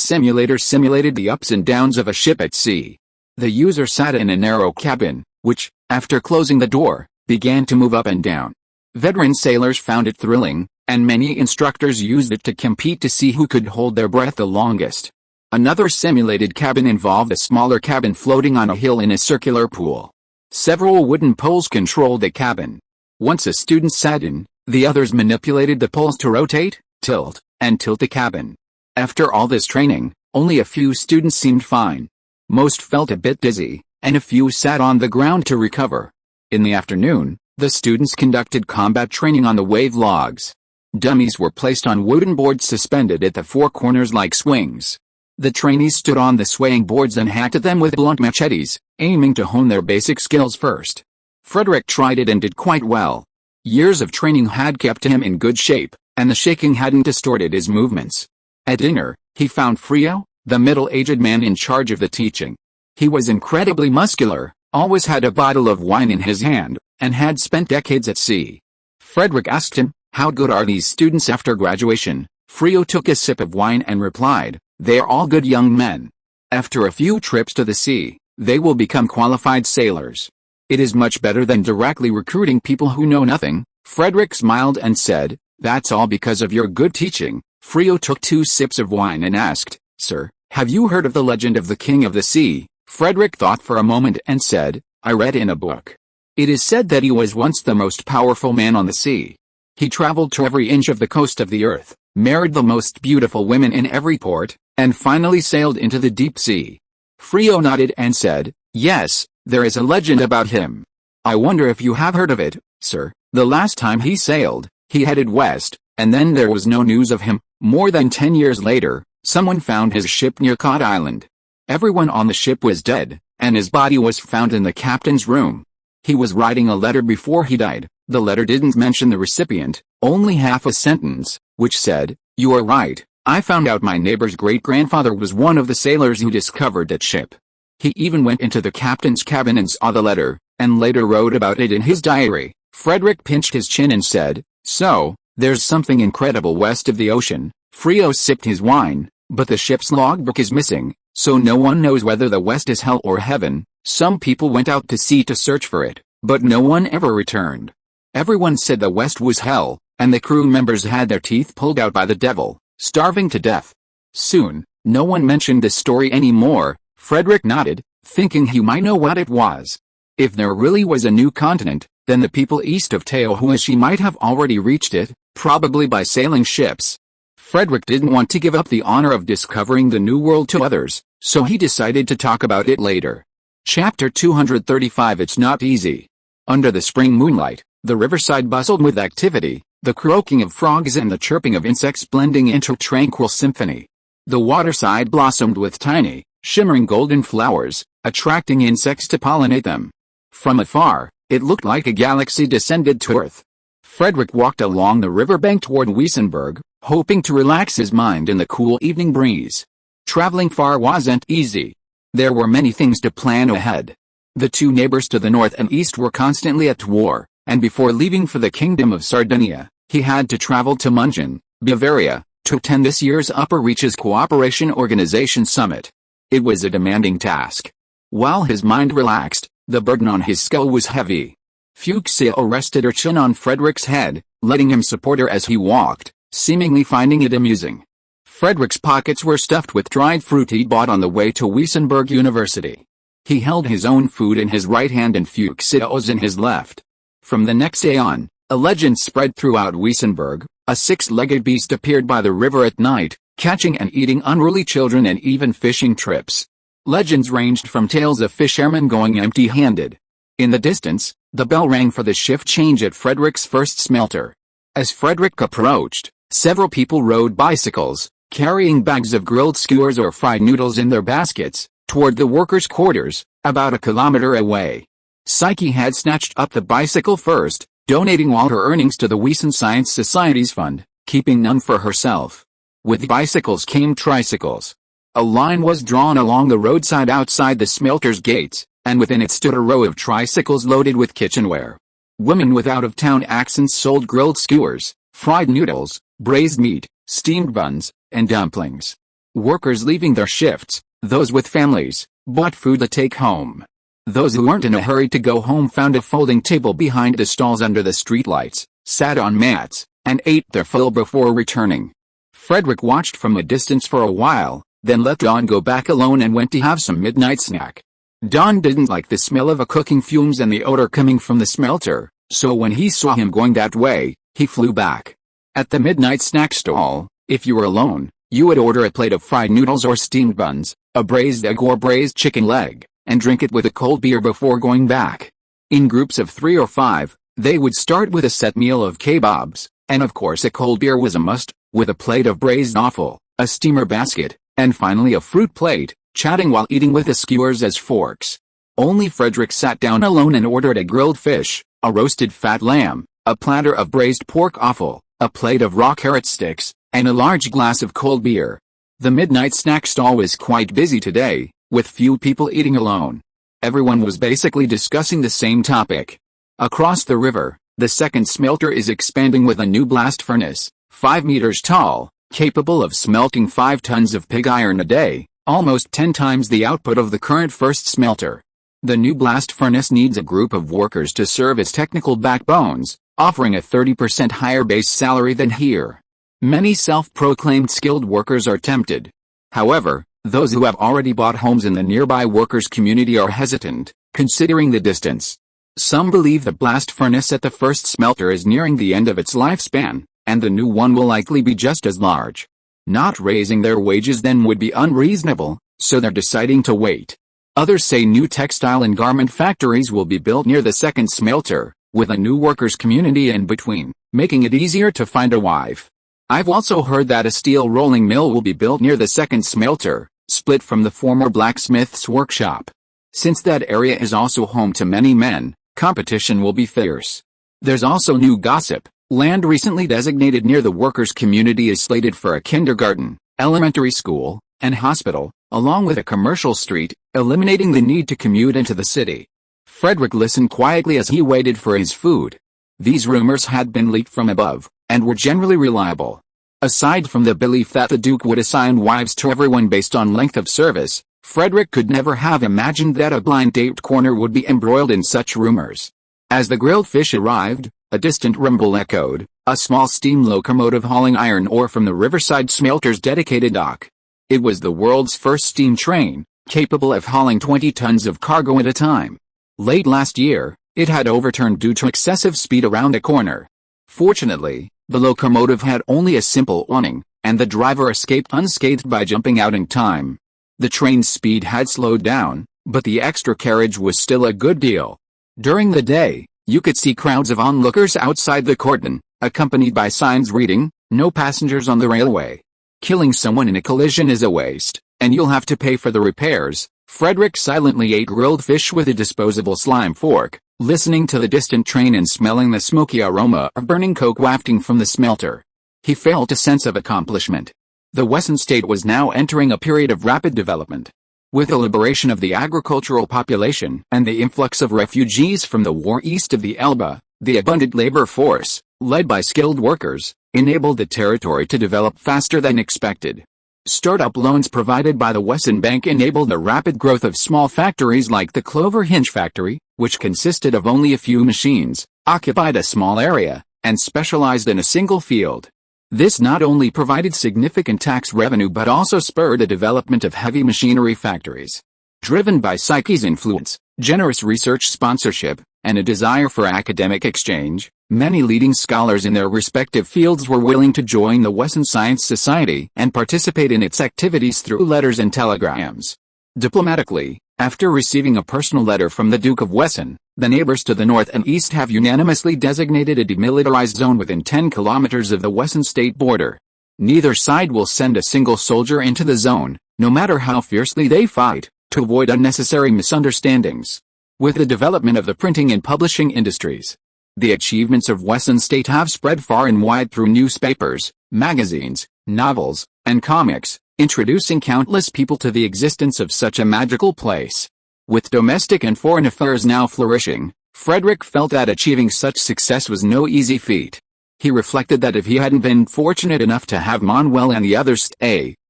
[SPEAKER 1] simulator simulated the ups and downs of a ship at sea. The user sat in a narrow cabin, which, after closing the door, began to move up and down. Veteran sailors found it thrilling, and many instructors used it to compete to see who could hold their breath the longest. Another simulated cabin involved a smaller cabin floating on a hill in a circular pool. Several wooden poles controlled the cabin. Once a student sat in, the others manipulated the poles to rotate, tilt, and tilt the cabin. After all this training, only a few students seemed fine. Most felt a bit dizzy, and a few sat on the ground to recover. In the afternoon, the students conducted combat training on the wave logs. Dummies were placed on wooden boards suspended at the 4 corners like swings. The trainees stood on the swaying boards and hacked at them with blunt machetes, aiming to hone their basic skills first. Frederick tried it and did quite well. Years of training had kept him in good shape, and the shaking hadn't distorted his movements. At dinner, he found Frio, the middle-aged man in charge of the teaching. He was incredibly muscular, always had a bottle of wine in his hand, and had spent decades at sea. Frederick asked him, "How good are these students after graduation?" Frio took a sip of wine and replied, "They are all good young men. After a few trips to the sea, they will become qualified sailors. It is much better than directly recruiting people who know nothing." Frederick smiled and said, "That's all because of your good teaching." Frio took 2 sips of wine and asked, "Sir, have you heard of the legend of the King of the Sea?" Frederick thought for a moment and said, "I read in a book. It is said that he was once the most powerful man on the sea. He traveled to every inch of the coast of the earth, married the most beautiful women in every port, and finally sailed into the deep sea." Frio nodded and said, "Yes, there is a legend about him. I wonder if you have heard of it, sir. The last time he sailed, he headed west, and then there was no news of him. More than 10 years later, someone found his ship near Cod Island. Everyone on the ship was dead, and his body was found in the captain's room. He was writing a letter before he died. The letter didn't mention the recipient, only half a sentence, which said, 'You are right. I found out my neighbor's great-grandfather was one of the sailors who discovered that ship.' He even went into the captain's cabin and saw the letter, and later wrote about it in his diary." Frederick pinched his chin and said, "So, There's something incredible west of the ocean. Frio sipped his wine, but the ship's logbook is missing, so no one knows whether the west is hell or heaven. Some people went out to sea to search for it, but no one ever returned. Everyone said the west was hell, and the crew members had their teeth pulled out by the devil, starving to death. Soon, no one mentioned this story anymore. Frederick nodded, thinking he might know what it was. If there really was a new continent, then the people east of Teohuashi might have already reached it, probably by sailing ships. Frederick didn't want to give up the honor of discovering the new world to others, so he decided to talk about it later. Chapter 235. It's not easy. Under the spring moonlight, the riverside bustled with activity, the croaking of frogs and the chirping of insects blending into a tranquil symphony. The waterside blossomed with tiny, shimmering golden flowers, attracting insects to pollinate them. From afar, it looked like a galaxy descended to Earth. Frederick walked along the riverbank toward Wessenland, hoping to relax his mind in the cool evening breeze. Traveling far wasn't easy. There were many things to plan ahead. The two neighbors to the north and east were constantly at war, and before leaving for the Kingdom of Sardinia, he had to travel to München, Bavaria, to attend this year's Upper Reaches Cooperation Organization Summit. It was a demanding task. While his mind relaxed, the burden on his skull was heavy. Fuchsia rested her chin on Frederick's head, letting him support her as he walked, seemingly finding it amusing. Frederick's pockets were stuffed with dried fruit he'd bought on the way to Wessenland University. He held his own food in his right hand and Fuchsia's in his left. From the next day on, a legend spread throughout Wessenland. A six-legged beast appeared by the river at night, catching and eating unruly children and even fishing trips. Legends ranged from tales of fishermen going empty-handed. In the distance, the bell rang for the shift change at Frederick's first smelter. As Frederick approached, several people rode bicycles, carrying bags of grilled skewers or fried noodles in their baskets, toward the workers' quarters, about a kilometer away. Psyche had snatched up the bicycle first, donating all her earnings to the Wesen Science Society's fund, keeping none for herself. With bicycles came tricycles. A line was drawn along the roadside outside the smelter's gates, and within it stood a row of tricycles loaded with kitchenware. Women with out-of-town accents sold grilled skewers, fried noodles, braised meat, steamed buns, and dumplings. Workers leaving their shifts, those with families, bought food to take home. Those who weren't in a hurry to go home found a folding table behind the stalls under the streetlights, sat on mats, and ate their fill before returning. Frederick watched from a distance for a while, then let Dawn go back alone and went to have some midnight snack. Dawn didn't like the smell of cooking fumes and the odor coming from the smelter, so when he saw him going that way, he flew back. At the midnight snack stall, if you were alone, you would order a plate of fried noodles or steamed buns, a braised egg or braised chicken leg, and drink it with a cold beer before going back. In groups of 3 or 5, they would start with a set meal of kebabs, and of course a cold beer was a must, with a plate of braised offal, a steamer basket, and finally a fruit plate, chatting while eating with the skewers as forks. Only Frederick sat down alone and ordered a grilled fish, a roasted fat lamb, a platter of braised pork offal, a plate of raw carrot sticks, and a large glass of cold beer. The midnight snack stall was quite busy today, with few people eating alone. Everyone was basically discussing the same topic. Across the river, the second smelter is expanding with a new blast furnace, 5 meters tall, capable of smelting 5 tons of pig iron a day, almost 10 times the output of the current first smelter. The new blast furnace needs a group of workers to serve as technical backbones, offering a 30% higher base salary than here. Many self-proclaimed skilled workers are tempted. However, those who have already bought homes in the nearby workers' community are hesitant, considering the distance. Some believe the blast furnace at the first smelter is nearing the end of its lifespan, and the new one will likely be just as large. Not raising their wages then would be unreasonable, so they're deciding to wait. Others say new textile and garment factories will be built near the second smelter, with a new workers' community in between, making it easier to find a wife. I've also heard that a steel rolling mill will be built near the second smelter, split from the former blacksmith's workshop. Since that area is also home to many men, competition will be fierce. There's also new gossip. Land recently designated near the workers' community is slated for a kindergarten, elementary school, and hospital, along with a commercial street, eliminating the need to commute into the city. Frederick listened quietly as he waited for his food. These rumors had been leaked from above, and were generally reliable. Aside from the belief that the Duke would assign wives to everyone based on length of service, Frederick could never have imagined that a blind date corner would be embroiled in such rumors. As the grilled fish arrived, a distant rumble echoed, a small steam locomotive hauling iron ore from the Riverside Smelter's dedicated dock. It was the world's first steam train, capable of hauling 20 tons of cargo at a time. Late last year, it had overturned due to excessive speed around a corner. Fortunately, the locomotive had only a simple awning, and the driver escaped unscathed by jumping out in time. The train's speed had slowed down, but the extra carriage was still a good deal. During the day, you could see crowds of onlookers outside the cordon, accompanied by signs reading, "No passengers on the railway. Killing someone in a collision is a waste, and you'll have to pay for the repairs." Frederick silently ate grilled fish with a disposable slime fork, listening to the distant train and smelling the smoky aroma of burning coke wafting from the smelter. He felt a sense of accomplishment. The Wesson state was now entering a period of rapid development. With the liberation of the agricultural population and the influx of refugees from the war east of the Elbe, the abundant labor force, led by skilled workers, enabled the territory to develop faster than expected. Startup loans provided by the Wesson Bank enabled the rapid growth of small factories like the Clover Hinge factory, which consisted of only a few machines, occupied a small area, and specialized in a single field. This not only provided significant tax revenue but also spurred the development of heavy machinery factories. Driven by Psyche's influence, generous research sponsorship, and a desire for academic exchange, many leading scholars in their respective fields were willing to join the Wesson Science Society and participate in its activities through letters and telegrams. Diplomatically, after receiving a personal letter from the Duke of Wesson, the neighbors to the north and east have unanimously designated a demilitarized zone within 10 kilometers of the Wesson state border. Neither side will send a single soldier into the zone, no matter how fiercely they fight, to avoid unnecessary misunderstandings. With the development of the printing and publishing industries, the achievements of Wesson state have spread far and wide through newspapers, magazines, novels, and comics, introducing countless people to the existence of such a magical place. With domestic and foreign affairs now flourishing, Frederick felt that achieving such success was no easy feat. He reflected that if he hadn't been fortunate enough to have Manuel and the others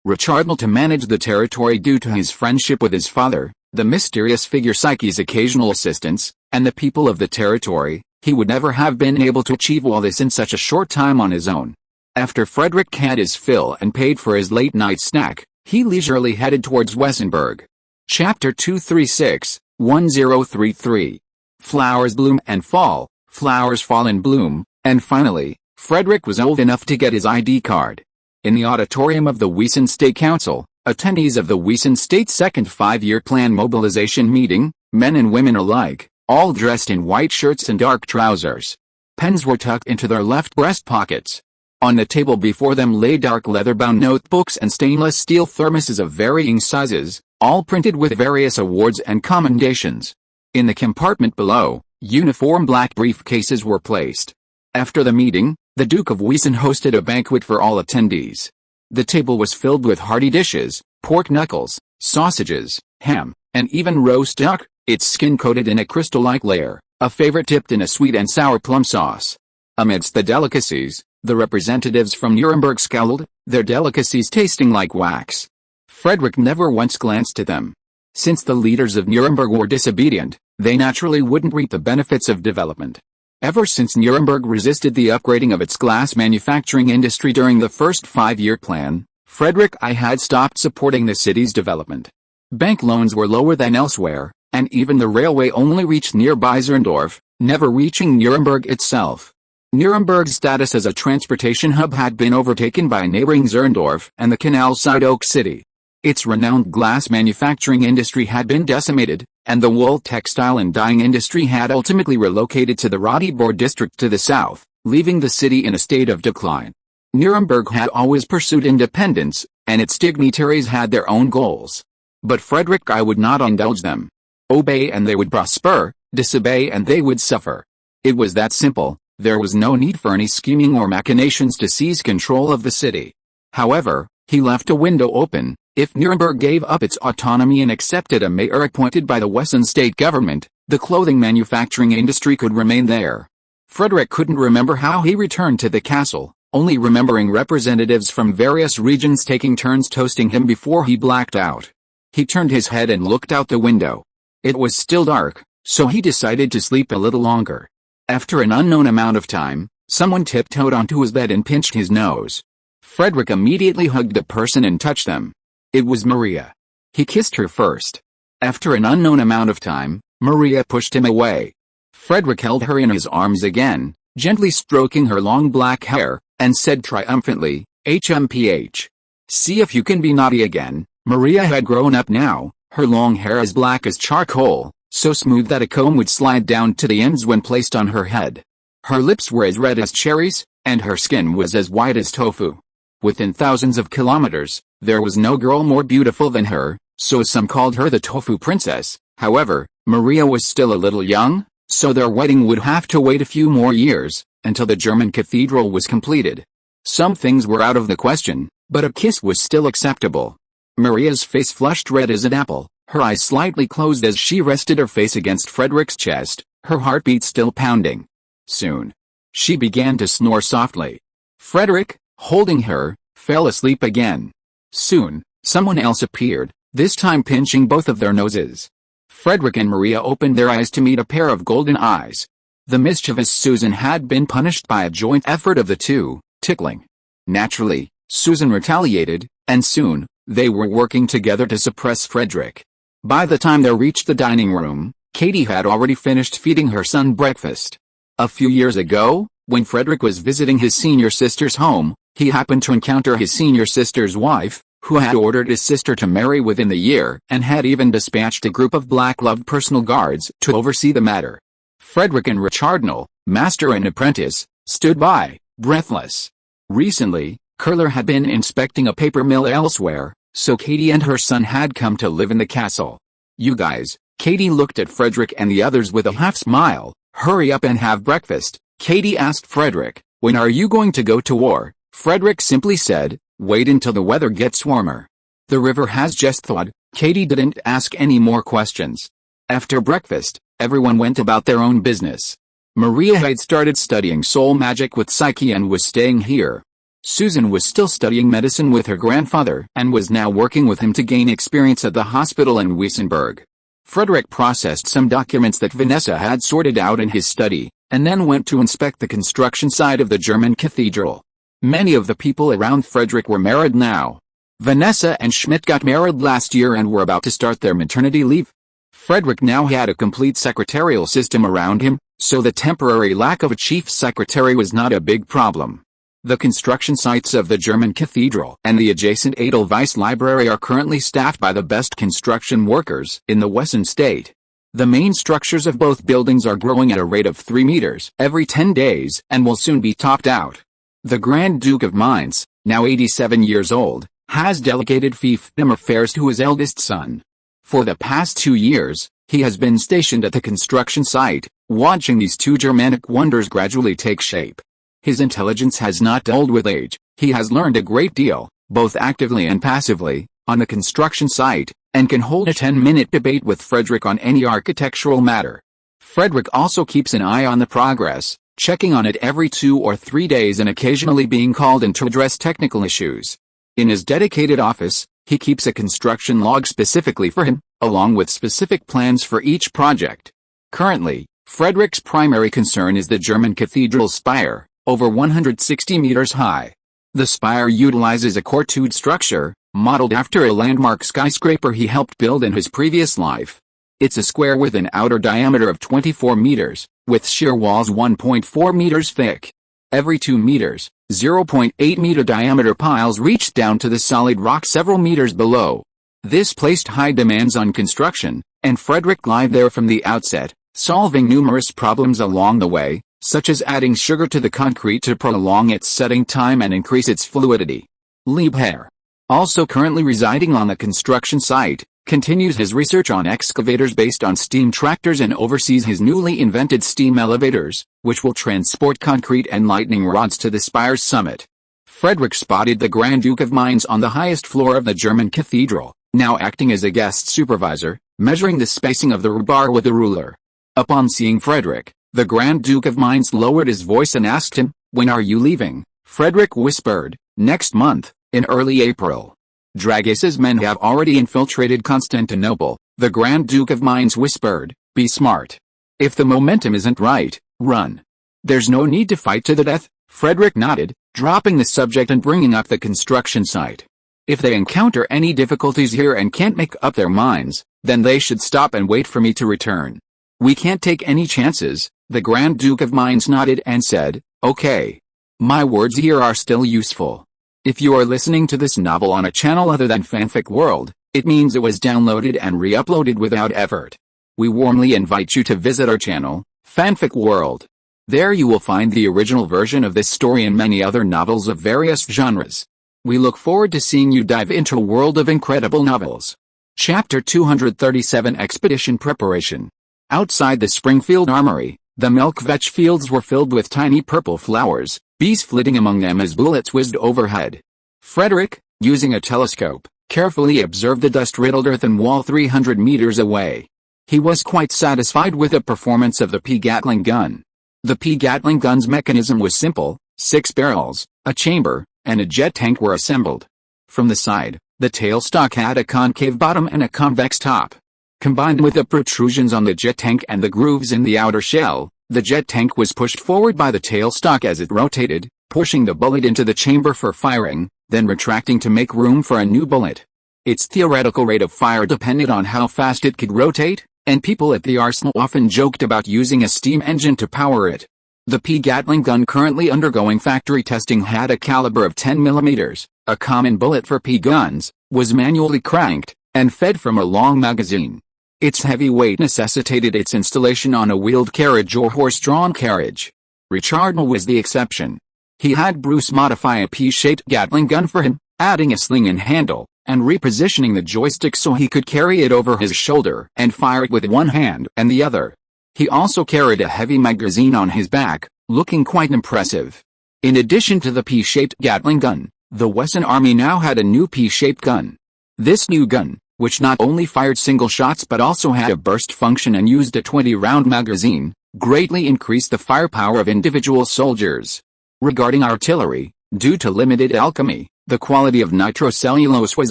[SPEAKER 1] Richardal to manage the territory due to his friendship with his father, the mysterious figure Psyche's occasional assistance, and the people of the territory, he would never have been able to achieve all this in such a short time on his own. After Frederick had his fill and paid for his late-night snack, he leisurely headed towards Wessenberg. Chapter 236-1033. Flowers bloom and fall, flowers fall and bloom, and finally, Frederick was old enough to get his ID card. In the auditorium of the Wesson State Council, attendees of the Wesson State Second Five-Year Plan Mobilization meeting, men and women alike, all dressed in white shirts and dark trousers. Pens were tucked into their left breast pockets. On the table before them lay dark leather-bound notebooks and stainless steel thermoses of varying sizes, all printed with various awards and commendations. In the compartment below, uniform black briefcases were placed. After the meeting, the Duke of Wesson hosted a banquet for all attendees. The table was filled with hearty dishes, pork knuckles, sausages, ham, and even roast duck, its skin coated in a crystal-like layer, a favorite dipped in a sweet and sour plum sauce. Amidst the delicacies, the representatives from Nuremberg scowled, their delicacies tasting like wax. Frederick never once glanced at them. Since the leaders of Nuremberg were disobedient, they naturally wouldn't reap the benefits of development. Ever since Nuremberg resisted the upgrading of its glass manufacturing industry during the first five-year plan, Frederick I had stopped supporting the city's development. Bank loans were lower than elsewhere, and even the railway only reached nearby Zerndorf, never reaching Nuremberg itself. Nuremberg's status as a transportation hub had been overtaken by neighboring Zerndorf and the canal-side Oak City. Its renowned glass manufacturing industry had been decimated, and the wool, textile and dyeing industry had ultimately relocated to the Ratibor district to the south, leaving the city in a state of decline. Nuremberg had always pursued independence, and its dignitaries had their own goals. But Frederick I would not indulge them. Obey and they would prosper, disobey and they would suffer. It was that simple. There was no need for any scheming or machinations to seize control of the city. However, he left a window open. If Nuremberg gave up its autonomy and accepted a mayor appointed by the Wesson state government, the clothing manufacturing industry could remain there. Frederick couldn't remember how he returned to the castle, only remembering representatives from various regions taking turns toasting him before he blacked out. He turned his head and looked out the window. It was still dark, so he decided to sleep a little longer. After an unknown amount of time, someone tiptoed onto his bed and pinched his nose. Frederick immediately hugged the person and touched them. It was Maria. He kissed her first. After an unknown amount of time, Maria pushed him away. Frederick held her in his arms again, gently stroking her long black hair, and said triumphantly, "HMPH. See if you can be naughty again." Maria had grown up now, her long hair as black as charcoal, so smooth that a comb would slide down to the ends when placed on her head. Her lips were as red as cherries, and her skin was as white as tofu. Within thousands of kilometers, there was no girl more beautiful than her, so some called her the Tofu Princess. However, Maria was still a little young, so their wedding would have to wait a few more years, until the German cathedral was completed. Some things were out of the question, but a kiss was still acceptable. Maria's face flushed red as an apple, her eyes slightly closed as she rested her face against Frederick's chest, her heartbeat still pounding. Soon, she began to snore softly. Frederick, holding her, fell asleep again. Soon, someone else appeared, this time pinching both of their noses. Frederick and Maria opened their eyes to meet a pair of golden eyes. The mischievous Susan had been punished by a joint effort of the two, tickling. Naturally, Susan retaliated, and soon, they were working together to suppress Frederick. By the time they reached the dining room, Katie had already finished feeding her son breakfast. A few years ago, when Frederick was visiting his senior sister's home, he happened to encounter his senior sister's wife, who had ordered his sister to marry within the year and had even dispatched a group of black-gloved personal guards to oversee the matter. Frederick and Richardnell, master and apprentice, stood by, breathless. Recently, Curler had been inspecting a paper mill elsewhere, so Katie and her son had come to live in the castle. "You guys," Katie looked at Frederick and the others with a half-smile, "hurry up and have breakfast." Katie asked Frederick, "When are you going to go to war?" Frederick simply said, "Wait until the weather gets warmer." The river has just thawed. Katie didn't ask any more questions. After breakfast, everyone went about their own business. Maria had started studying soul magic with Psyche and was staying here. Susan was still studying medicine with her grandfather and was now working with him to gain experience at the hospital in Wissenberg. Frederick processed some documents that Vanessa had sorted out in his study, and then went to inspect the construction site of the German cathedral. Many of the people around Frederick were married now. Vanessa and Schmidt got married last year and were about to start their maternity leave. Frederick now had a complete secretarial system around him, so the temporary lack of a chief secretary was not a big problem. The construction sites of the German cathedral and the adjacent Edelweiss library are currently staffed by the best construction workers in the Wessenland state. The main structures of both buildings are growing at a rate of 3 meters every 10 days and will soon be topped out. The Grand Duke of Mainz, now 87 years old, has delegated fiefdom affairs to his eldest son. For the past 2 years, he has been stationed at the construction site, watching these two Germanic wonders gradually take shape. His intelligence has not dulled with age. He has learned a great deal, both actively and passively, on the construction site, and can hold a 10-minute debate with Frederick on any architectural matter. Frederick also keeps an eye on the progress, checking on it every 2 or 3 days and occasionally being called in to address technical issues. In his dedicated office, he keeps a construction log specifically for him, along with specific plans for each project. Currently, Frederick's primary concern is the German cathedral spire, over 160 meters high. The spire utilizes a quartude structure, modeled after a landmark skyscraper he helped build in his previous life. It's a square with an outer diameter of 24 meters, with sheer walls 1.4 meters thick. Every 2 meters, 0.8 meter diameter piles reach down to the solid rock several meters below. This placed high demands on construction, and Frederick lived there from the outset, solving numerous problems along the way, such as adding sugar to the concrete to prolong its setting time and increase its fluidity. Heir, also currently residing on the construction site, continues his research on excavators based on steam tractors and oversees his newly invented steam elevators, which will transport concrete and lightning rods to the spire's summit. Frederick spotted the Grand Duke of Mainz on the highest floor of the German cathedral, now acting as a guest supervisor, measuring the spacing of the rebar with a ruler. Upon seeing Frederick, the Grand Duke of Mainz lowered his voice and asked him, "When are you leaving?" Frederick whispered, "Next month, in early April." Dragis's men have already infiltrated Constantinople, the Grand Duke of Mainz whispered, "Be smart. If the momentum isn't right, run." "There's no need to fight to the death," Frederick nodded, dropping the subject and bringing up the construction site. "If they encounter any difficulties here and can't make up their minds, then they should stop and wait for me to return. We can't take any chances." The Grand Duke of Mainz nodded and said, "Okay. My words here are still useful. If you are listening to this novel on a channel other than Fanfic World, it means it was downloaded and re-uploaded without effort. We warmly invite you to visit our channel, Fanfic World. There you will find the original version of this story and many other novels of various genres. We look forward to seeing you dive into a world of incredible novels." Chapter 237 Expedition Preparation. Outside the Springfield Armory, the milk vetch fields were filled with tiny purple flowers, bees flitting among them as bullets whizzed overhead. Frederick, using a telescope, carefully observed the dust-riddled earthen wall 300 meters away. He was quite satisfied with the performance of the P. Gatling gun. The P. Gatling gun's mechanism was simple: 6 barrels, a chamber, and a jet tank were assembled. From the side, the tailstock had a concave bottom and a convex top. Combined with the protrusions on the jet tank and the grooves in the outer shell, the jet tank was pushed forward by the tailstock as it rotated, pushing the bullet into the chamber for firing, then retracting to make room for a new bullet. Its theoretical rate of fire depended on how fast it could rotate, and people at the arsenal often joked about using a steam engine to power it. The P. Gatling gun currently undergoing factory testing had a caliber of 10 mm, a common bullet for P guns, was manually cranked, and fed from a long magazine. Its heavy weight necessitated its installation on a wheeled carriage or horse-drawn carriage. Richard was the exception. He had Bruce modify a P-shaped Gatling gun for him, adding a sling and handle, and repositioning the joystick so he could carry it over his shoulder and fire it with one hand and the other. He also carried a heavy magazine on his back, looking quite impressive. In addition to the P-shaped Gatling gun, the Wesson Army now had a new P-shaped gun. This new gun, which not only fired single shots but also had a burst function and used a 20-round magazine, greatly increased the firepower of individual soldiers. Regarding artillery, due to limited alchemy, the quality of nitrocellulose was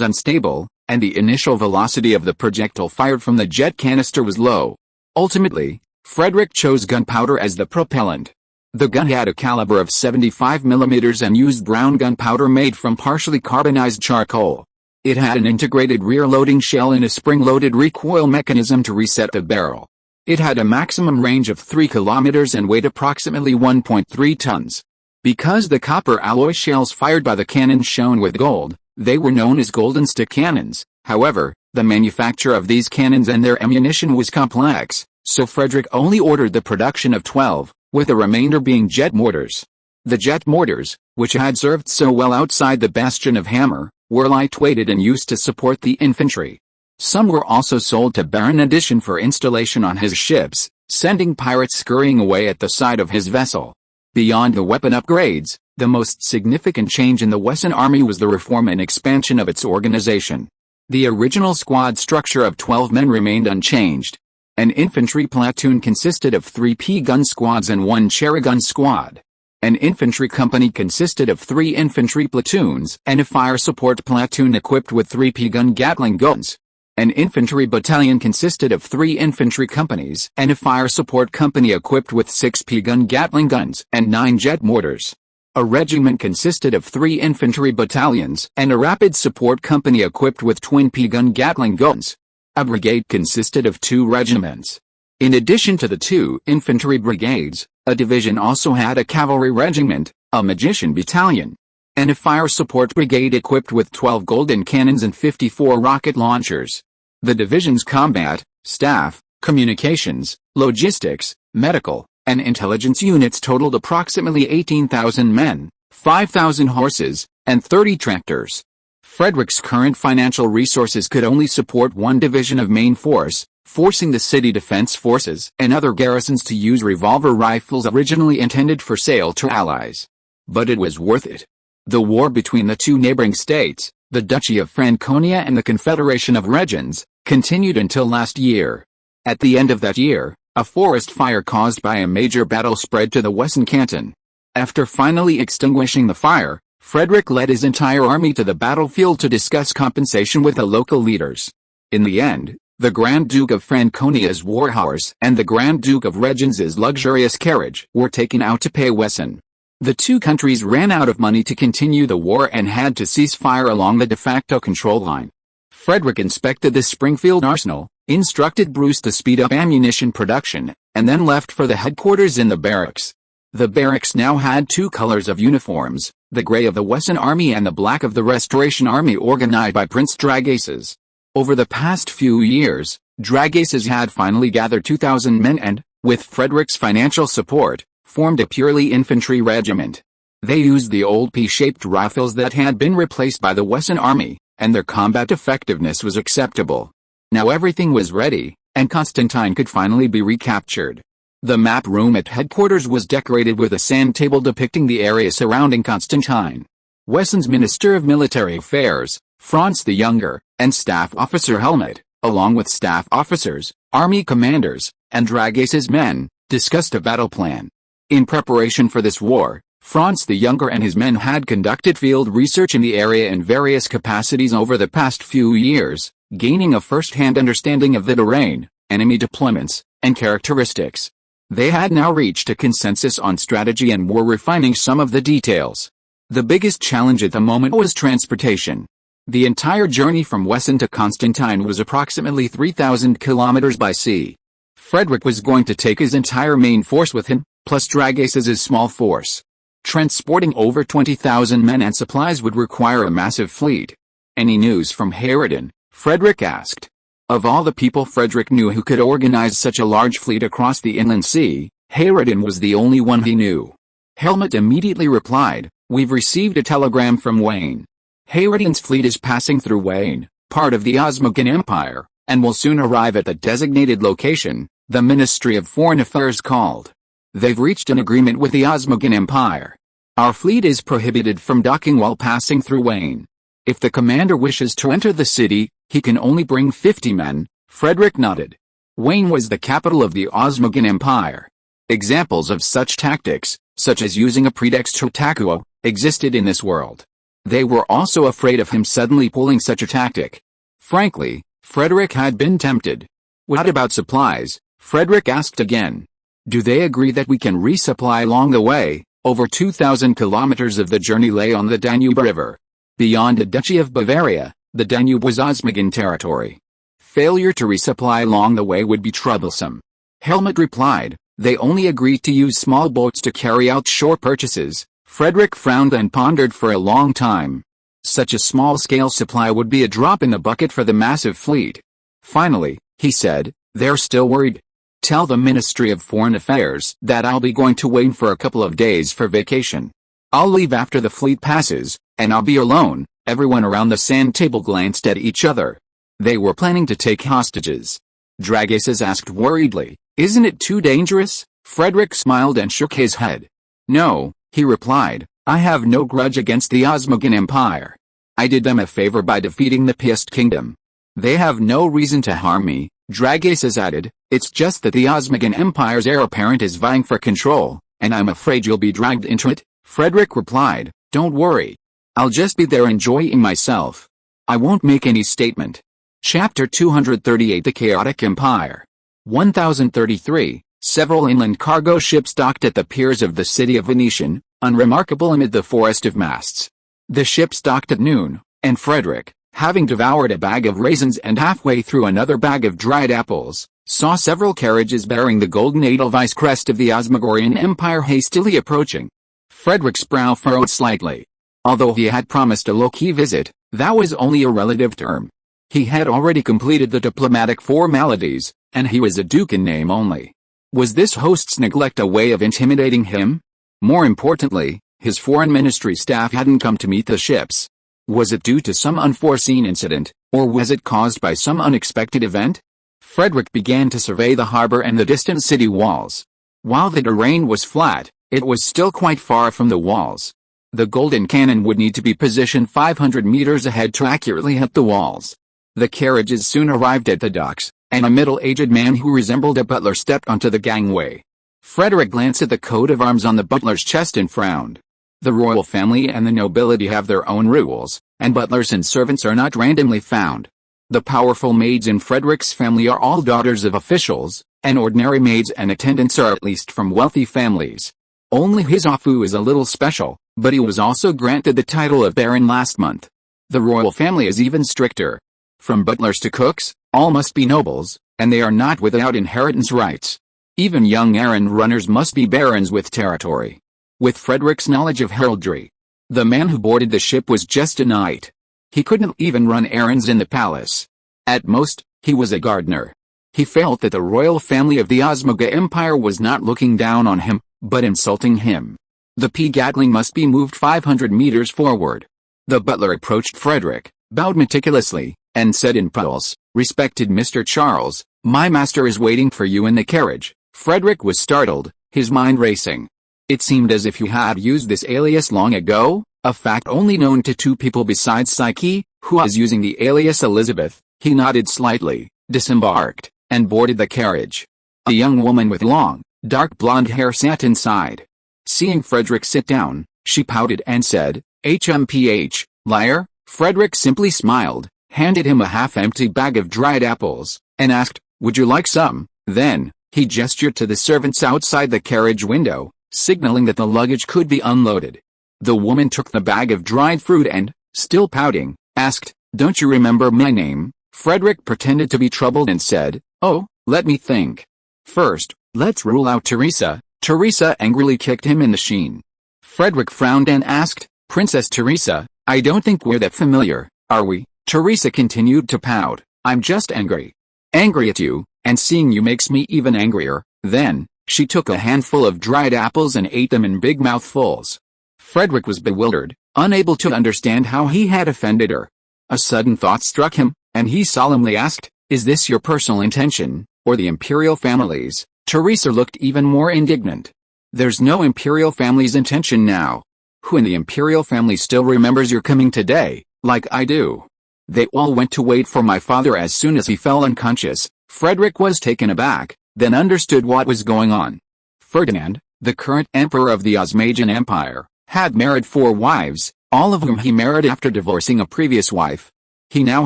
[SPEAKER 1] unstable, and the initial velocity of the projectile fired from the jet canister was low. Ultimately, Frederick chose gunpowder as the propellant. The gun had a caliber of 75 mm and used brown gunpowder made from partially carbonized charcoal. It had an integrated rear-loading shell and a spring-loaded recoil mechanism to reset the barrel. It had a maximum range of 3 kilometers and weighed approximately 1.3 tons. Because the copper alloy shells fired by the cannon shone with gold, they were known as golden stick cannons. However, the manufacture of these cannons and their ammunition was complex, so Frederick only ordered the production of 12, with the remainder being jet mortars. The jet mortars, which had served so well outside the bastion of Hammer, were light-weighted and used to support the infantry. Some were also sold to Baron Addition for installation on his ships, sending pirates scurrying away at the side of his vessel. Beyond the weapon upgrades, the most significant change in the Wesson Army was the reform and expansion of its organization. The original squad structure of 12 men remained unchanged. An infantry platoon consisted of 3 P-gun squads and 1 cherry gun squad. An infantry company consisted of 3 infantry platoons and a fire support platoon equipped with 3 P-gun Gatling guns. An infantry battalion consisted of 3 infantry companies and a fire support company equipped with 6 P-gun Gatling guns and 9 jet mortars. A regiment consisted of 3 infantry battalions and a rapid support company equipped with twin P-gun Gatling guns. A brigade consisted of 2 regiments. In addition to the 2 infantry brigades, a division also had a cavalry regiment, a magician battalion, and a fire support brigade equipped with 12 golden cannons and 54 rocket launchers. The division's combat, staff, communications, logistics, medical, and intelligence units totaled approximately 18,000 men, 5,000 horses, and 30 tractors. Frederick's current financial resources could only support 1 division of main force, forcing the city defense forces and other garrisons to use revolver rifles originally intended for sale to allies. But it was worth it. The war between the 2 neighboring states, the Duchy of Franconia and the Confederation of Regions, continued until last year. At the end of that year, a forest fire caused by a major battle spread to the Wesson canton. After finally extinguishing the fire, Frederick led his entire army to the battlefield to discuss compensation with the local leaders. In the end, the Grand Duke of Franconia's warhorse and the Grand Duke of Regens's luxurious carriage were taken out to pay Wesson. The two countries ran out of money to continue the war and had to cease fire along the de facto control line. Frederick inspected the Springfield arsenal, instructed Bruce to speed up ammunition production, and then left for the headquarters in the barracks. The barracks now had two colors of uniforms, the gray of the Wesson Army and the black of the Restoration Army organized by Prince Dragaces. Over the past few years, Dragaces had finally gathered 2,000 men and, with Frederick's financial support, formed a purely infantry regiment. They used the old P-shaped rifles that had been replaced by the Wesson Army, and their combat effectiveness was acceptable. Now everything was ready, and Constantine could finally be recaptured. The map room at headquarters was decorated with a sand table depicting the area surrounding Constantine. Wesson's Minister of Military Affairs, Franz the Younger, and Staff Officer Helmut, along with staff officers, army commanders, and Dragaces' men, discussed a battle plan. In preparation for this war, Franz the Younger and his men had conducted field research in the area in various capacities over the past few years, gaining a first-hand understanding of the terrain, enemy deployments, and characteristics. They had now reached a consensus on strategy and were refining some of the details. The biggest challenge at the moment was transportation. The entire journey from Wesson to Constantine was approximately 3,000 kilometers by sea. Frederick was going to take his entire main force with him, plus Dragaces' small force. Transporting over 20,000 men and supplies would require a massive fleet. Any news from Hayreddin? Frederick asked. Of all the people Frederick knew who could organize such a large fleet across the inland sea, Hayreddin was the only one he knew. Helmut immediately replied, "We've received a telegram from Wayne. Hayreddin's fleet is passing through Wayne, part of the Osmogan Empire, and will soon arrive at the designated location, the Ministry of Foreign Affairs called. They've reached an agreement with the Osmogan Empire. Our fleet is prohibited from docking while passing through Wayne. If the commander wishes to enter the city, he can only bring 50 men." Frederick nodded. Wayne was the capital of the Osmogan Empire. Examples of such tactics, such as using a pretext to attack, existed in this world. They were also afraid of him suddenly pulling such a tactic. Frankly, Frederick had been tempted. "What about supplies?" Frederick asked again. "Do they agree that we can resupply along the way?" Over 2,000 kilometers of the journey lay on the Danube River. Beyond the Duchy of Bavaria, the Danube was Osmogan territory. Failure to resupply along the way would be troublesome. Helmut replied, "They only agreed to use small boats to carry out shore purchases." Frederick frowned and pondered for a long time. Such a small-scale supply would be a drop in the bucket for the massive fleet. Finally, he said, "They're still worried. Tell the Ministry of Foreign Affairs that I'll be going to Wayne for a couple of days for vacation. I'll leave after the fleet passes, and I'll be alone." Everyone around the sand table glanced at each other. They were planning to take hostages. Dragaces asked worriedly, "Isn't it too dangerous?" Frederick smiled and shook his head. "No," he replied, "I have no grudge against the Osmogan Empire. I did them a favor by defeating the Piast Kingdom. They have no reason to harm me." Dragaces added, "It's just that the Osmogan Empire's heir apparent is vying for control, and I'm afraid you'll be dragged into it." Frederick replied, "Don't worry. I'll just be there enjoying myself. I won't make any statement." Chapter 238 The Chaotic Empire. 1033, several inland cargo ships docked at the piers of the city of Venetian, unremarkable amid the forest of masts. The ships docked at noon, and Frederick, having devoured a bag of raisins and halfway through another bag of dried apples, saw several carriages bearing the golden Edelweiss crest of the Osmogorian Empire hastily approaching. Frederick's brow furrowed slightly. Although he had promised a low-key visit, that was only a relative term. He had already completed the diplomatic formalities, and he was a duke in name only. Was this host's neglect a way of intimidating him? More importantly, his foreign ministry staff hadn't come to meet the ships. Was it due to some unforeseen incident, or was it caused by some unexpected event? Frederick began to survey the harbor and the distant city walls. While the terrain was flat, it was still quite far from the walls. The golden cannon would need to be positioned 500 meters ahead to accurately hit the walls. The carriages soon arrived at the docks, and a middle-aged man who resembled a butler stepped onto the gangway. Frederick glanced at the coat of arms on the butler's chest and frowned. The royal family and the nobility have their own rules, and butlers and servants are not randomly found. The powerful maids in Frederick's family are all daughters of officials, and ordinary maids and attendants are at least from wealthy families. Only his Afu is a little special, but he was also granted the title of baron last month. The royal family is even stricter. From butlers to cooks, all must be nobles, and they are not without inheritance rights. Even young errand runners must be barons with territory. With Frederick's knowledge of heraldry, the man who boarded the ship was just a knight. He couldn't even run errands in the palace. At most, he was a gardener. He felt that the royal family of the Osmoga Empire was not looking down on him, but insulting him. The Gatling must be moved 500 meters forward. The butler approached Frederick, bowed meticulously, and said in pulse, "Respected Mr. Charles, my master is waiting for you in the carriage." Frederick was startled, his mind racing. It seemed as if he had used this alias long ago, a fact only known to two people besides Psyche, who was using the alias Elizabeth. He nodded slightly, disembarked, and boarded the carriage. A young woman with long, dark blonde hair sat inside. Seeing Frederick sit down, she pouted and said, "HMPH, liar." Frederick simply smiled, handed him a half-empty bag of dried apples, and asked, "Would you like some?" Then, he gestured to the servants outside the carriage window, signaling that the luggage could be unloaded. The woman took the bag of dried fruit and, still pouting, asked, "Don't you remember my name?" Frederick pretended to be troubled and said, "Oh, let me think. First, let's rule out Teresa." Teresa angrily kicked him in the shin. Frederick frowned and asked, "Princess Teresa, I don't think we're that familiar, are we?" Teresa continued to pout, "I'm just angry. Angry at you, and seeing you makes me even angrier." Then, she took a handful of dried apples and ate them in big mouthfuls. Frederick was bewildered, unable to understand how he had offended her. A sudden thought struck him, and he solemnly asked, "Is this your personal intention, or the imperial family's?" Teresa looked even more indignant. "There's no imperial family's intention now. Who in the imperial family still remembers your coming today, like I do?" "They all went to wait for my father as soon as he fell unconscious." Frederick was taken aback, then understood what was going on. Ferdinand, the current emperor of the Osmagian Empire, had married 4 wives, all of whom he married after divorcing a previous wife. He now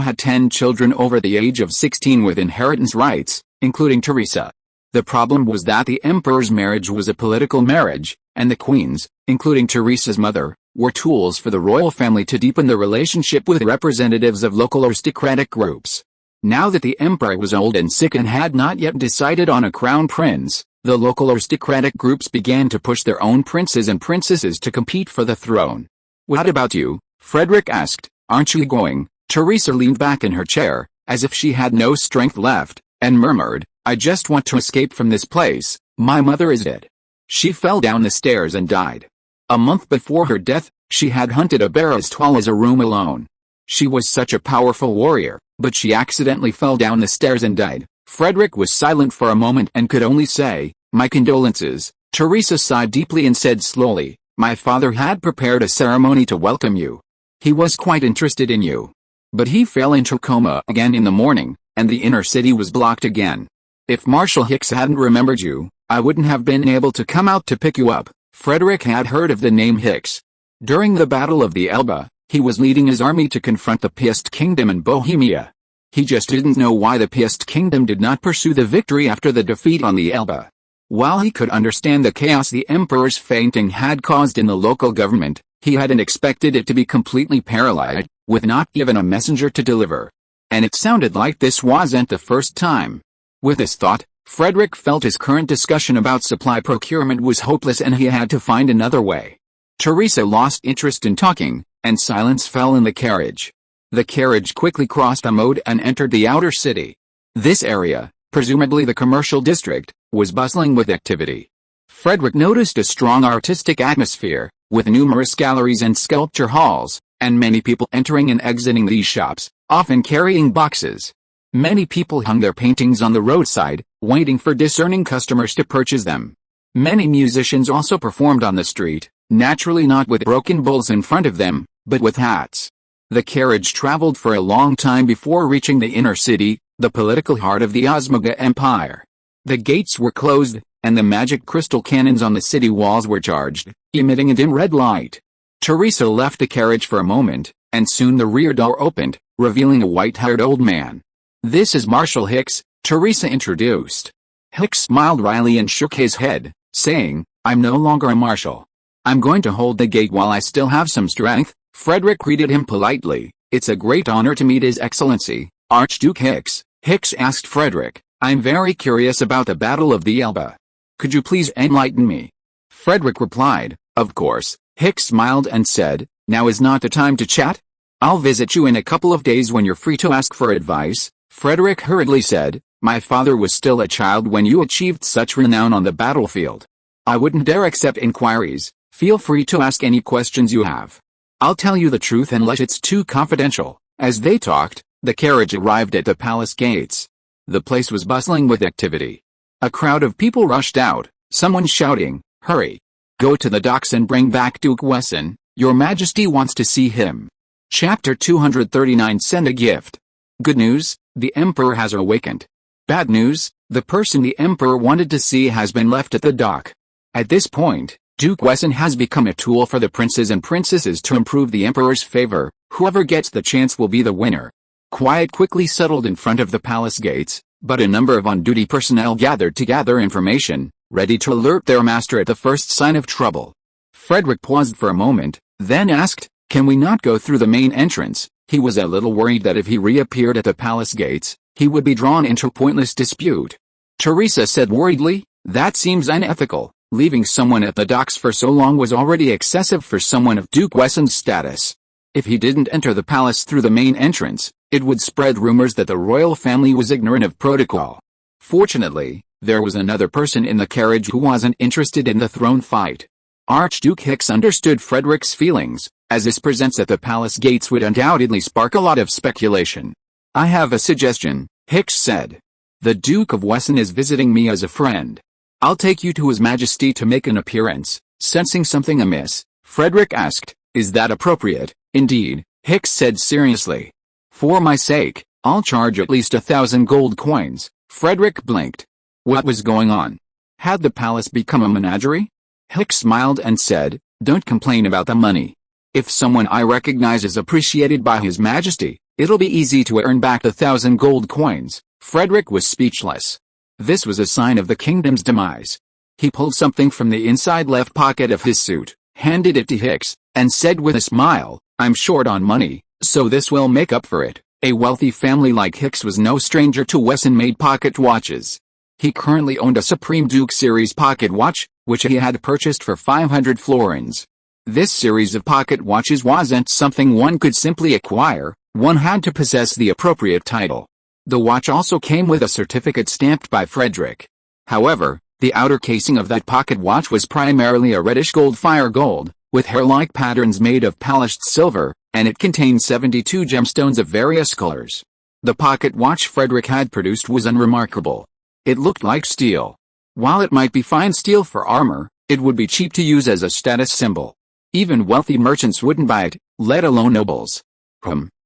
[SPEAKER 1] had 10 children over the age of 16 with inheritance rights, including Teresa. The problem was that the emperor's marriage was a political marriage, and the queens, including Teresa's mother, were tools for the royal family to deepen the relationship with representatives of local aristocratic groups. Now that the emperor was old and sick and had not yet decided on a crown prince, the local aristocratic groups began to push their own princes and princesses to compete for the throne. "What about you?" Frederick asked. "Aren't you going?" Teresa leaned back in her chair, as if she had no strength left, and murmured, "I just want to escape from this place. My mother is dead. She fell down the stairs and died. A month before her death, she had hunted a bear as tall as a room alone. She was such a powerful warrior, but she accidentally fell down the stairs and died." Frederick was silent for a moment and could only say, "My condolences." Teresa sighed deeply and said slowly, "My father had prepared a ceremony to welcome you. He was quite interested in you. But he fell into coma again in the morning, and the inner city was blocked again. If Marshal Hicks hadn't remembered you, I wouldn't have been able to come out to pick you up." Frederick had heard of the name Hicks. During the Battle of the Elbe, he was leading his army to confront the Piast Kingdom in Bohemia. He just didn't know why the Piast Kingdom did not pursue the victory after the defeat on the Elbe. While he could understand the chaos the emperor's fainting had caused in the local government, he hadn't expected it to be completely paralyzed, with not even a messenger to deliver. And it sounded like this wasn't the first time. With this thought, Frederick felt his current discussion about supply procurement was hopeless and he had to find another way. Teresa lost interest in talking, and silence fell in the carriage. The carriage quickly crossed a moat and entered the outer city. This area, presumably the commercial district, was bustling with activity. Frederick noticed a strong artistic atmosphere, with numerous galleries and sculpture halls, and many people entering and exiting these shops, often carrying boxes. Many people hung their paintings on the roadside, waiting for discerning customers to purchase them. Many musicians also performed on the street, naturally not with broken bowls in front of them, but with hats. The carriage traveled for a long time before reaching the inner city, the political heart of the Osmoga Empire. The gates were closed, and the magic crystal cannons on the city walls were charged, emitting a dim red light. Teresa left the carriage for a moment, and soon the rear door opened, revealing a white-haired old man. "This is Marshal Hicks," Teresa introduced. Hicks smiled wryly and shook his head, saying, "I'm no longer a marshal. I'm going to hold the gate while I still have some strength." Frederick greeted him politely. "It's a great honor to meet His Excellency, Archduke Hicks." Hicks asked Frederick, "I'm very curious about the Battle of the Elbe. Could you please enlighten me?" Frederick replied, "Of course." Hicks smiled and said, "Now is not the time to chat? I'll visit you in a couple of days when you're free to ask for advice." Frederick hurriedly said, "My father was still a child when you achieved such renown on the battlefield. I wouldn't dare accept inquiries. Feel free to ask any questions you have. I'll tell you the truth unless it's too confidential." As they talked, the carriage arrived at the palace gates. The place was bustling with activity. A crowd of people rushed out, someone shouting, "Hurry! Go to the docks and bring back Duke Wesson, Your Majesty wants to see him." Chapter 239 Send a gift. Good news, the Emperor has awakened. Bad news, the person the Emperor wanted to see has been left at the dock. At this point, Duke Wesson has become a tool for the princes and princesses to improve the Emperor's favor. Whoever gets the chance will be the winner. Quiet quickly settled in front of the palace gates, but a number of on-duty personnel gathered to gather information, ready to alert their master at the first sign of trouble. Frederick paused for a moment, then asked, "Can we not go through the main entrance?" He was a little worried that if he reappeared at the palace gates, he would be drawn into a pointless dispute. Teresa said worriedly, "That seems unethical. Leaving someone at the docks for so long was already excessive for someone of Duke Wesson's status. If he didn't enter the palace through the main entrance, it would spread rumors that the royal family was ignorant of protocol." Fortunately, there was another person in the carriage who wasn't interested in the throne fight. Archduke Hicks understood Frederick's feelings, as his presence at the palace gates would undoubtedly spark a lot of speculation. "I have a suggestion," Hicks said. "The Duke of Wesson is visiting me as a friend. I'll take you to His Majesty to make an appearance." Sensing something amiss, Frederick asked, "Is that appropriate?" "Indeed," Hicks said seriously. "For my sake, I'll charge at least 1,000 gold coins." Frederick blinked. What was going on? Had the palace become a menagerie? Hicks smiled and said, "Don't complain about the money. If someone I recognize is appreciated by His Majesty, it'll be easy to earn back the 1,000 gold coins." Frederick was speechless. This was a sign of the kingdom's demise. He pulled something from the inside left pocket of his suit, handed it to Hicks, and said with a smile, "I'm short on money, so this will make up for it." A wealthy family like Hicks was no stranger to Wesson-made pocket watches. He currently owned a Supreme Duke series pocket watch, which he had purchased for 500 florins. This series of pocket watches wasn't something one could simply acquire, one had to possess the appropriate title. The watch also came with a certificate stamped by Frederick. However, the outer casing of that pocket watch was primarily a reddish gold fire gold, with hair-like patterns made of polished silver, and it contained 72 gemstones of various colors. The pocket watch Frederick had produced was unremarkable. It looked like steel. While it might be fine steel for armor, it would be cheap to use as a status symbol. Even wealthy merchants wouldn't buy it, let alone nobles.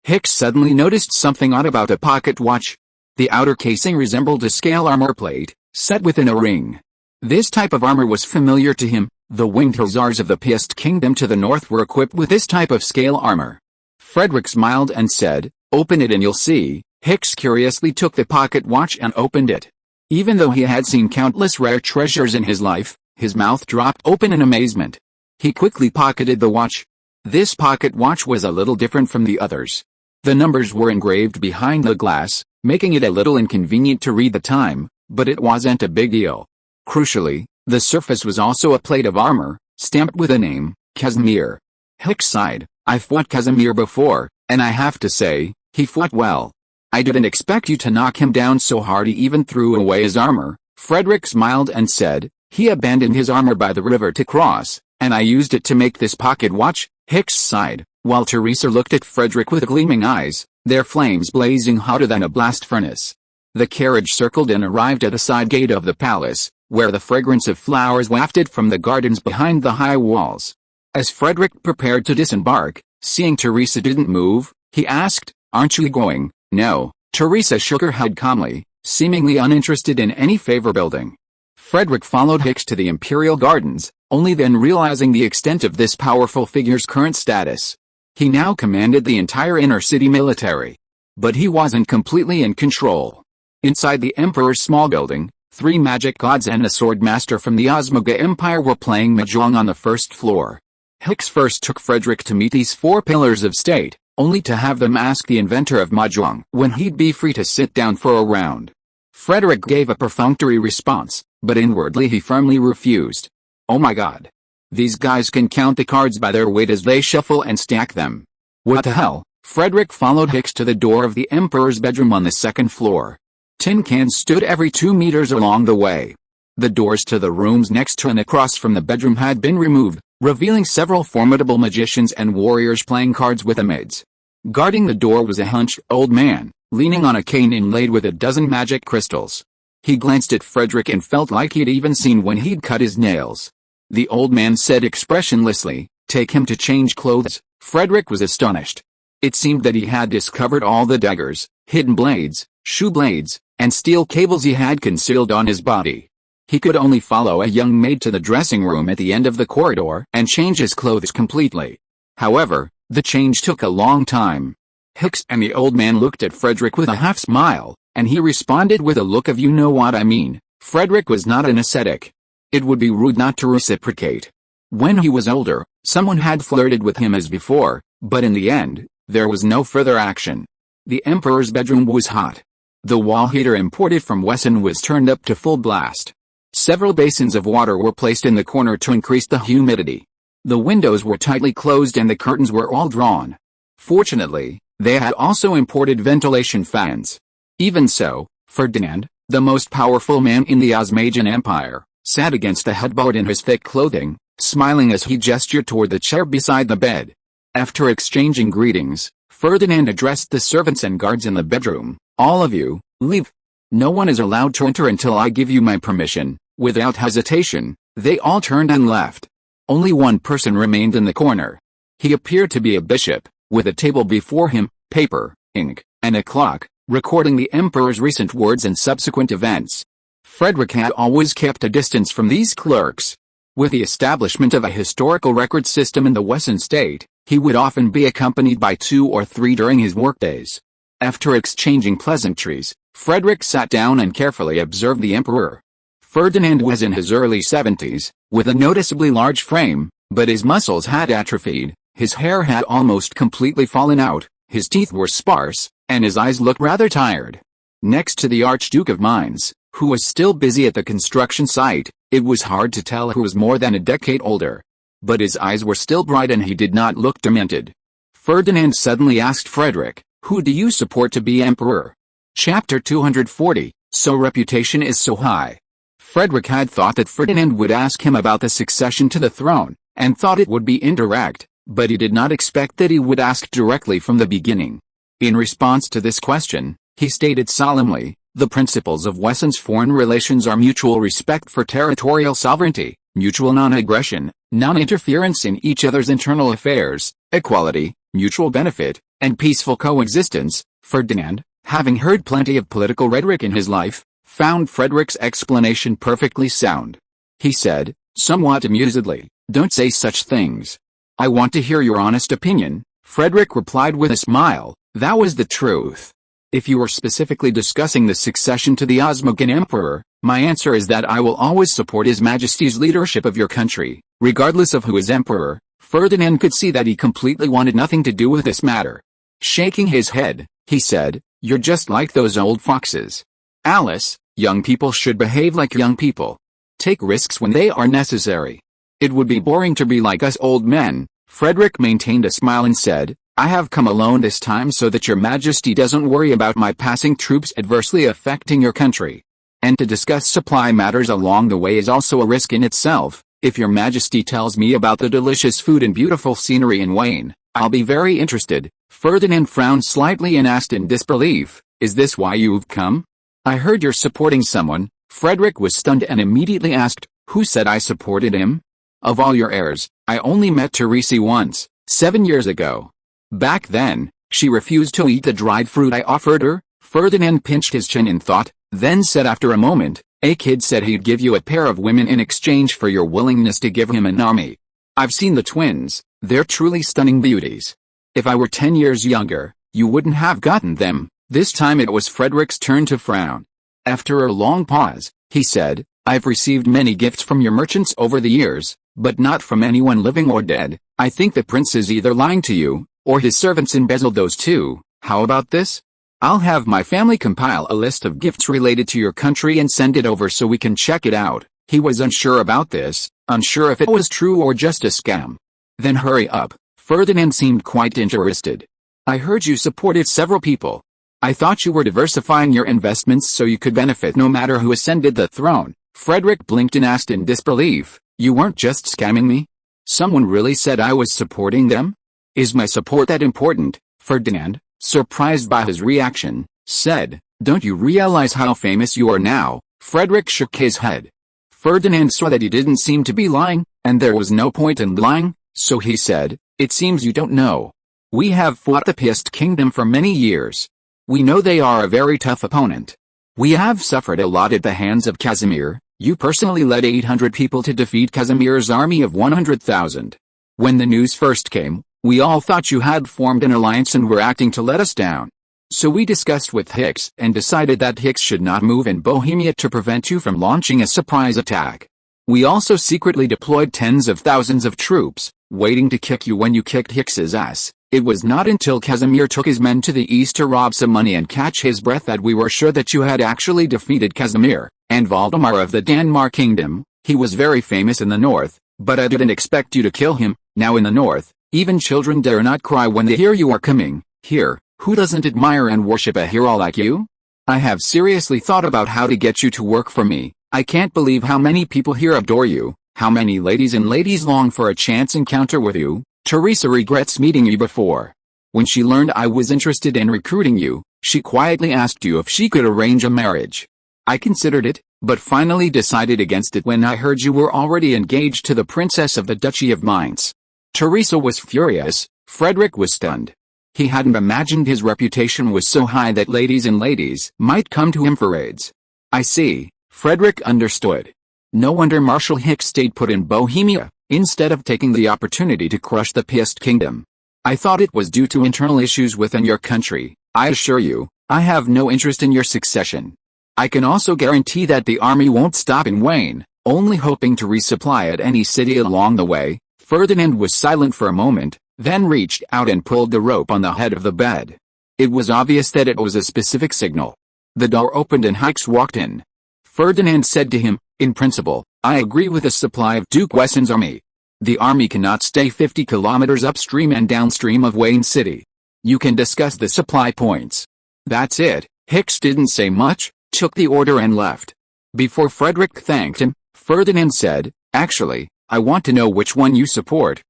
[SPEAKER 1] Hicks suddenly noticed something odd about the pocket watch. The outer casing resembled a scale armor plate, set within a ring. This type of armor was familiar to him. The winged hussars of the Piast Kingdom to the north were equipped with this type of scale armor. Frederick smiled and said, "Open it and you'll see." Hicks curiously took the pocket watch and opened it. Even though he had seen countless rare treasures in his life, his mouth dropped open in amazement. He quickly pocketed the watch. This pocket watch was a little different from the others. The numbers were engraved behind the glass, making it a little inconvenient to read the time, but it wasn't a big deal. Crucially, the surface was also a plate of armor, stamped with a name, Casimir. Hicks sighed. "I've fought Casimir before, and I have to say, he fought well. I didn't expect you to knock him down so hard he even threw away his armor." Frederick smiled and said, "He abandoned his armor by the river to cross, and I used it to make this pocket watch." Hicks sighed, while Teresa looked at Frederick with gleaming eyes, their flames blazing hotter than a blast furnace. The carriage circled and arrived at a side gate of the palace, where the fragrance of flowers wafted from the gardens behind the high walls. As Frederick prepared to disembark, seeing Teresa didn't move, he asked, "Aren't you going?" "No." Teresa shook her head calmly, seemingly uninterested in any favor building. Frederick followed Hicks to the Imperial Gardens, only then realizing the extent of this powerful figure's current status. He now commanded the entire inner city military. But he wasn't completely in control. Inside the Emperor's small building, 3 magic gods and a sword master from the Osmoga Empire were playing mahjong on the first floor. Hicks first took Frederick to meet these 4 pillars of state, only to have them ask the inventor of mahjong when he'd be free to sit down for a round. Frederick gave a perfunctory response, but inwardly he firmly refused. Oh my god. These guys can count the cards by their weight as they shuffle and stack them. What the hell? Frederick followed Hicks to the door of the Emperor's bedroom on the 2nd floor. Tin cans stood every 2 meters along the way. The doors to the rooms next to and across from the bedroom had been removed, revealing several formidable magicians and warriors playing cards with maids. Guarding the door was a hunched old man, leaning on a cane inlaid with a dozen magic crystals. He glanced at Frederick and felt like he'd even seen when he'd cut his nails. The old man said expressionlessly, "Take him to change clothes." Frederick was astonished. It seemed that he had discovered all the daggers, hidden blades, shoe blades, and steel cables he had concealed on his body. He could only follow a young maid to the dressing room at the end of the corridor and change his clothes completely. However, the change took a long time. Hicks and the old man looked at Frederick with a half smile, and he responded with a look of "you know what I mean." Frederick was not an ascetic. It would be rude not to reciprocate. When he was older, someone had flirted with him as before, but in the end, there was no further action. The Emperor's bedroom was hot. The wall heater imported from Wessenland was turned up to full blast. Several basins of water were placed in the corner to increase the humidity. The windows were tightly closed and the curtains were all drawn. Fortunately, they had also imported ventilation fans. Even so, Ferdinand, the most powerful man in the Osmagian Empire, sat against the headboard in his thick clothing, smiling as he gestured toward the chair beside the bed. After exchanging greetings, Ferdinand addressed the servants and guards in the bedroom. "All of you, leave. No one is allowed to enter until I give you my permission." Without hesitation, they all turned and left. Only one person remained in the corner. He appeared to be a bishop, with a table before him, paper, ink, and a clock, recording the Emperor's recent words and subsequent events. Frederick had always kept a distance from these clerks. With the establishment of a historical record system in the Wesson state, he would often be accompanied by 2 or 3 during his workdays. After exchanging pleasantries, Frederick sat down and carefully observed the Emperor. Ferdinand was in his early 70s, with a noticeably large frame, but his muscles had atrophied, his hair had almost completely fallen out, his teeth were sparse, and his eyes looked rather tired. Next to the Archduke of Mainz, who was still busy at the construction site, it was hard to tell who was more than a decade older. But his eyes were still bright and he did not look demented. Ferdinand suddenly asked Frederick, "Who do you support to be emperor?" Chapter 240, So Reputation is So High. Frederick had thought that Ferdinand would ask him about the succession to the throne, and thought it would be indirect, but he did not expect that he would ask directly from the beginning. In response to this question, he stated solemnly, "The principles of Wesson's foreign relations are mutual respect for territorial sovereignty, mutual non-aggression, non-interference in each other's internal affairs, equality, mutual benefit, and peaceful coexistence." Ferdinand, having heard plenty of political rhetoric in his life, found Frederick's explanation perfectly sound. He said, somewhat amusedly, "Don't say such things. I want to hear your honest opinion." Frederick replied with a smile, "That was the truth. If you were specifically discussing the succession to the Osmogan Emperor, my answer is that I will always support His Majesty's leadership of your country, regardless of who is emperor." Ferdinand could see that he completely wanted nothing to do with this matter. Shaking his head, he said, "You're just like those old foxes. Alice, young people should behave like young people. Take risks when they are necessary. It would be boring to be like us old men." Frederick maintained a smile and said, "I have come alone this time so that your Majesty doesn't worry about my passing troops adversely affecting your country. And to discuss supply matters along the way is also a risk in itself. If your Majesty tells me about the delicious food and beautiful scenery in Wayne, I'll be very interested." Ferdinand frowned slightly and asked in disbelief, "Is this why you've come? I heard you're supporting someone." Frederick was stunned and immediately asked, "Who said I supported him? Of all your heirs, I only met Therese once, 7 years ago. Back then, she refused to eat the dried fruit I offered her." Ferdinand pinched his chin in thought, then said after a moment, A kid said he'd give you a pair of women in exchange for your willingness to give him an army. I've seen the twins, they're truly stunning beauties. If I were 10 years younger, you wouldn't have gotten them. This time it was Frederick's turn to frown. After a long pause, he said, I've received many gifts from your merchants over the years, but not from anyone living or dead. I think the prince is either lying to you, or his servants embezzled those too. How about this? I'll have my family compile a list of gifts related to your country and send it over so we can check it out. He was unsure about this, unsure if it was true or just a scam. Then hurry up. Ferdinand seemed quite interested. I heard you supported several people. I thought you were diversifying your investments so you could benefit no matter who ascended the throne. Frederick blinked and asked in disbelief, you weren't just scamming me? Someone really said I was supporting them? Is my support that important? Ferdinand, surprised by his reaction, said, don't you realize how famous you are now? Frederick shook his head. Ferdinand saw that he didn't seem to be lying, and there was no point in lying, so he said, it seems you don't know. We have fought the Pest Kingdom for many years. We know they are a very tough opponent. We have suffered a lot at the hands of Casimir. You personally led 800 people to defeat Casimir's army of 100,000. When the news first came, we all thought you had formed an alliance and were acting to let us down. So we discussed with Hicks and decided that Hicks should not move in Bohemia to prevent you from launching a surprise attack. We also secretly deployed tens of thousands of troops, waiting to kick you when you kicked Hicks's ass. It was not until Casimir took his men to the east to rob some money and catch his breath that we were sure that you had actually defeated Casimir. And Valdemar of the Danmark Kingdom, he was very famous in the north, but I didn't expect you to kill him. Now in the north, even children dare not cry when they hear you are coming. Here, who doesn't admire and worship a hero like you? I have seriously thought about how to get you to work for me. I can't believe how many people here adore you, how many ladies and ladies long for a chance encounter with you. Teresa regrets meeting you before. When she learned I was interested in recruiting you, she quietly asked you if she could arrange a marriage. I considered it, but finally decided against it when I heard you were already engaged to the princess of the Duchy of Mainz. Teresa was furious. Frederick was stunned. He hadn't imagined his reputation was so high that ladies and ladies might come to him for raids. I see. Frederick understood. No wonder Marshal Hicks stayed put in Bohemia, instead of taking the opportunity to crush the Pest Kingdom. I thought it was due to internal issues within your country. I assure you, I have no interest in your succession. I can also guarantee that the army won't stop in Wayne, only hoping to resupply at any city along the way. Ferdinand was silent for a moment, then reached out and pulled the rope on the head of the bed. It was obvious that it was a specific signal. The door opened and Hicks walked in. Ferdinand said to him, in principle, I agree with the supply of Duke Wessen's army. The army cannot stay 50 kilometers upstream and downstream of Wayne City. You can discuss the supply points. That's it. Hicks didn't say much, took the order and left. Before Frederick thanked him, Ferdinand said, actually, I want to know which one you support.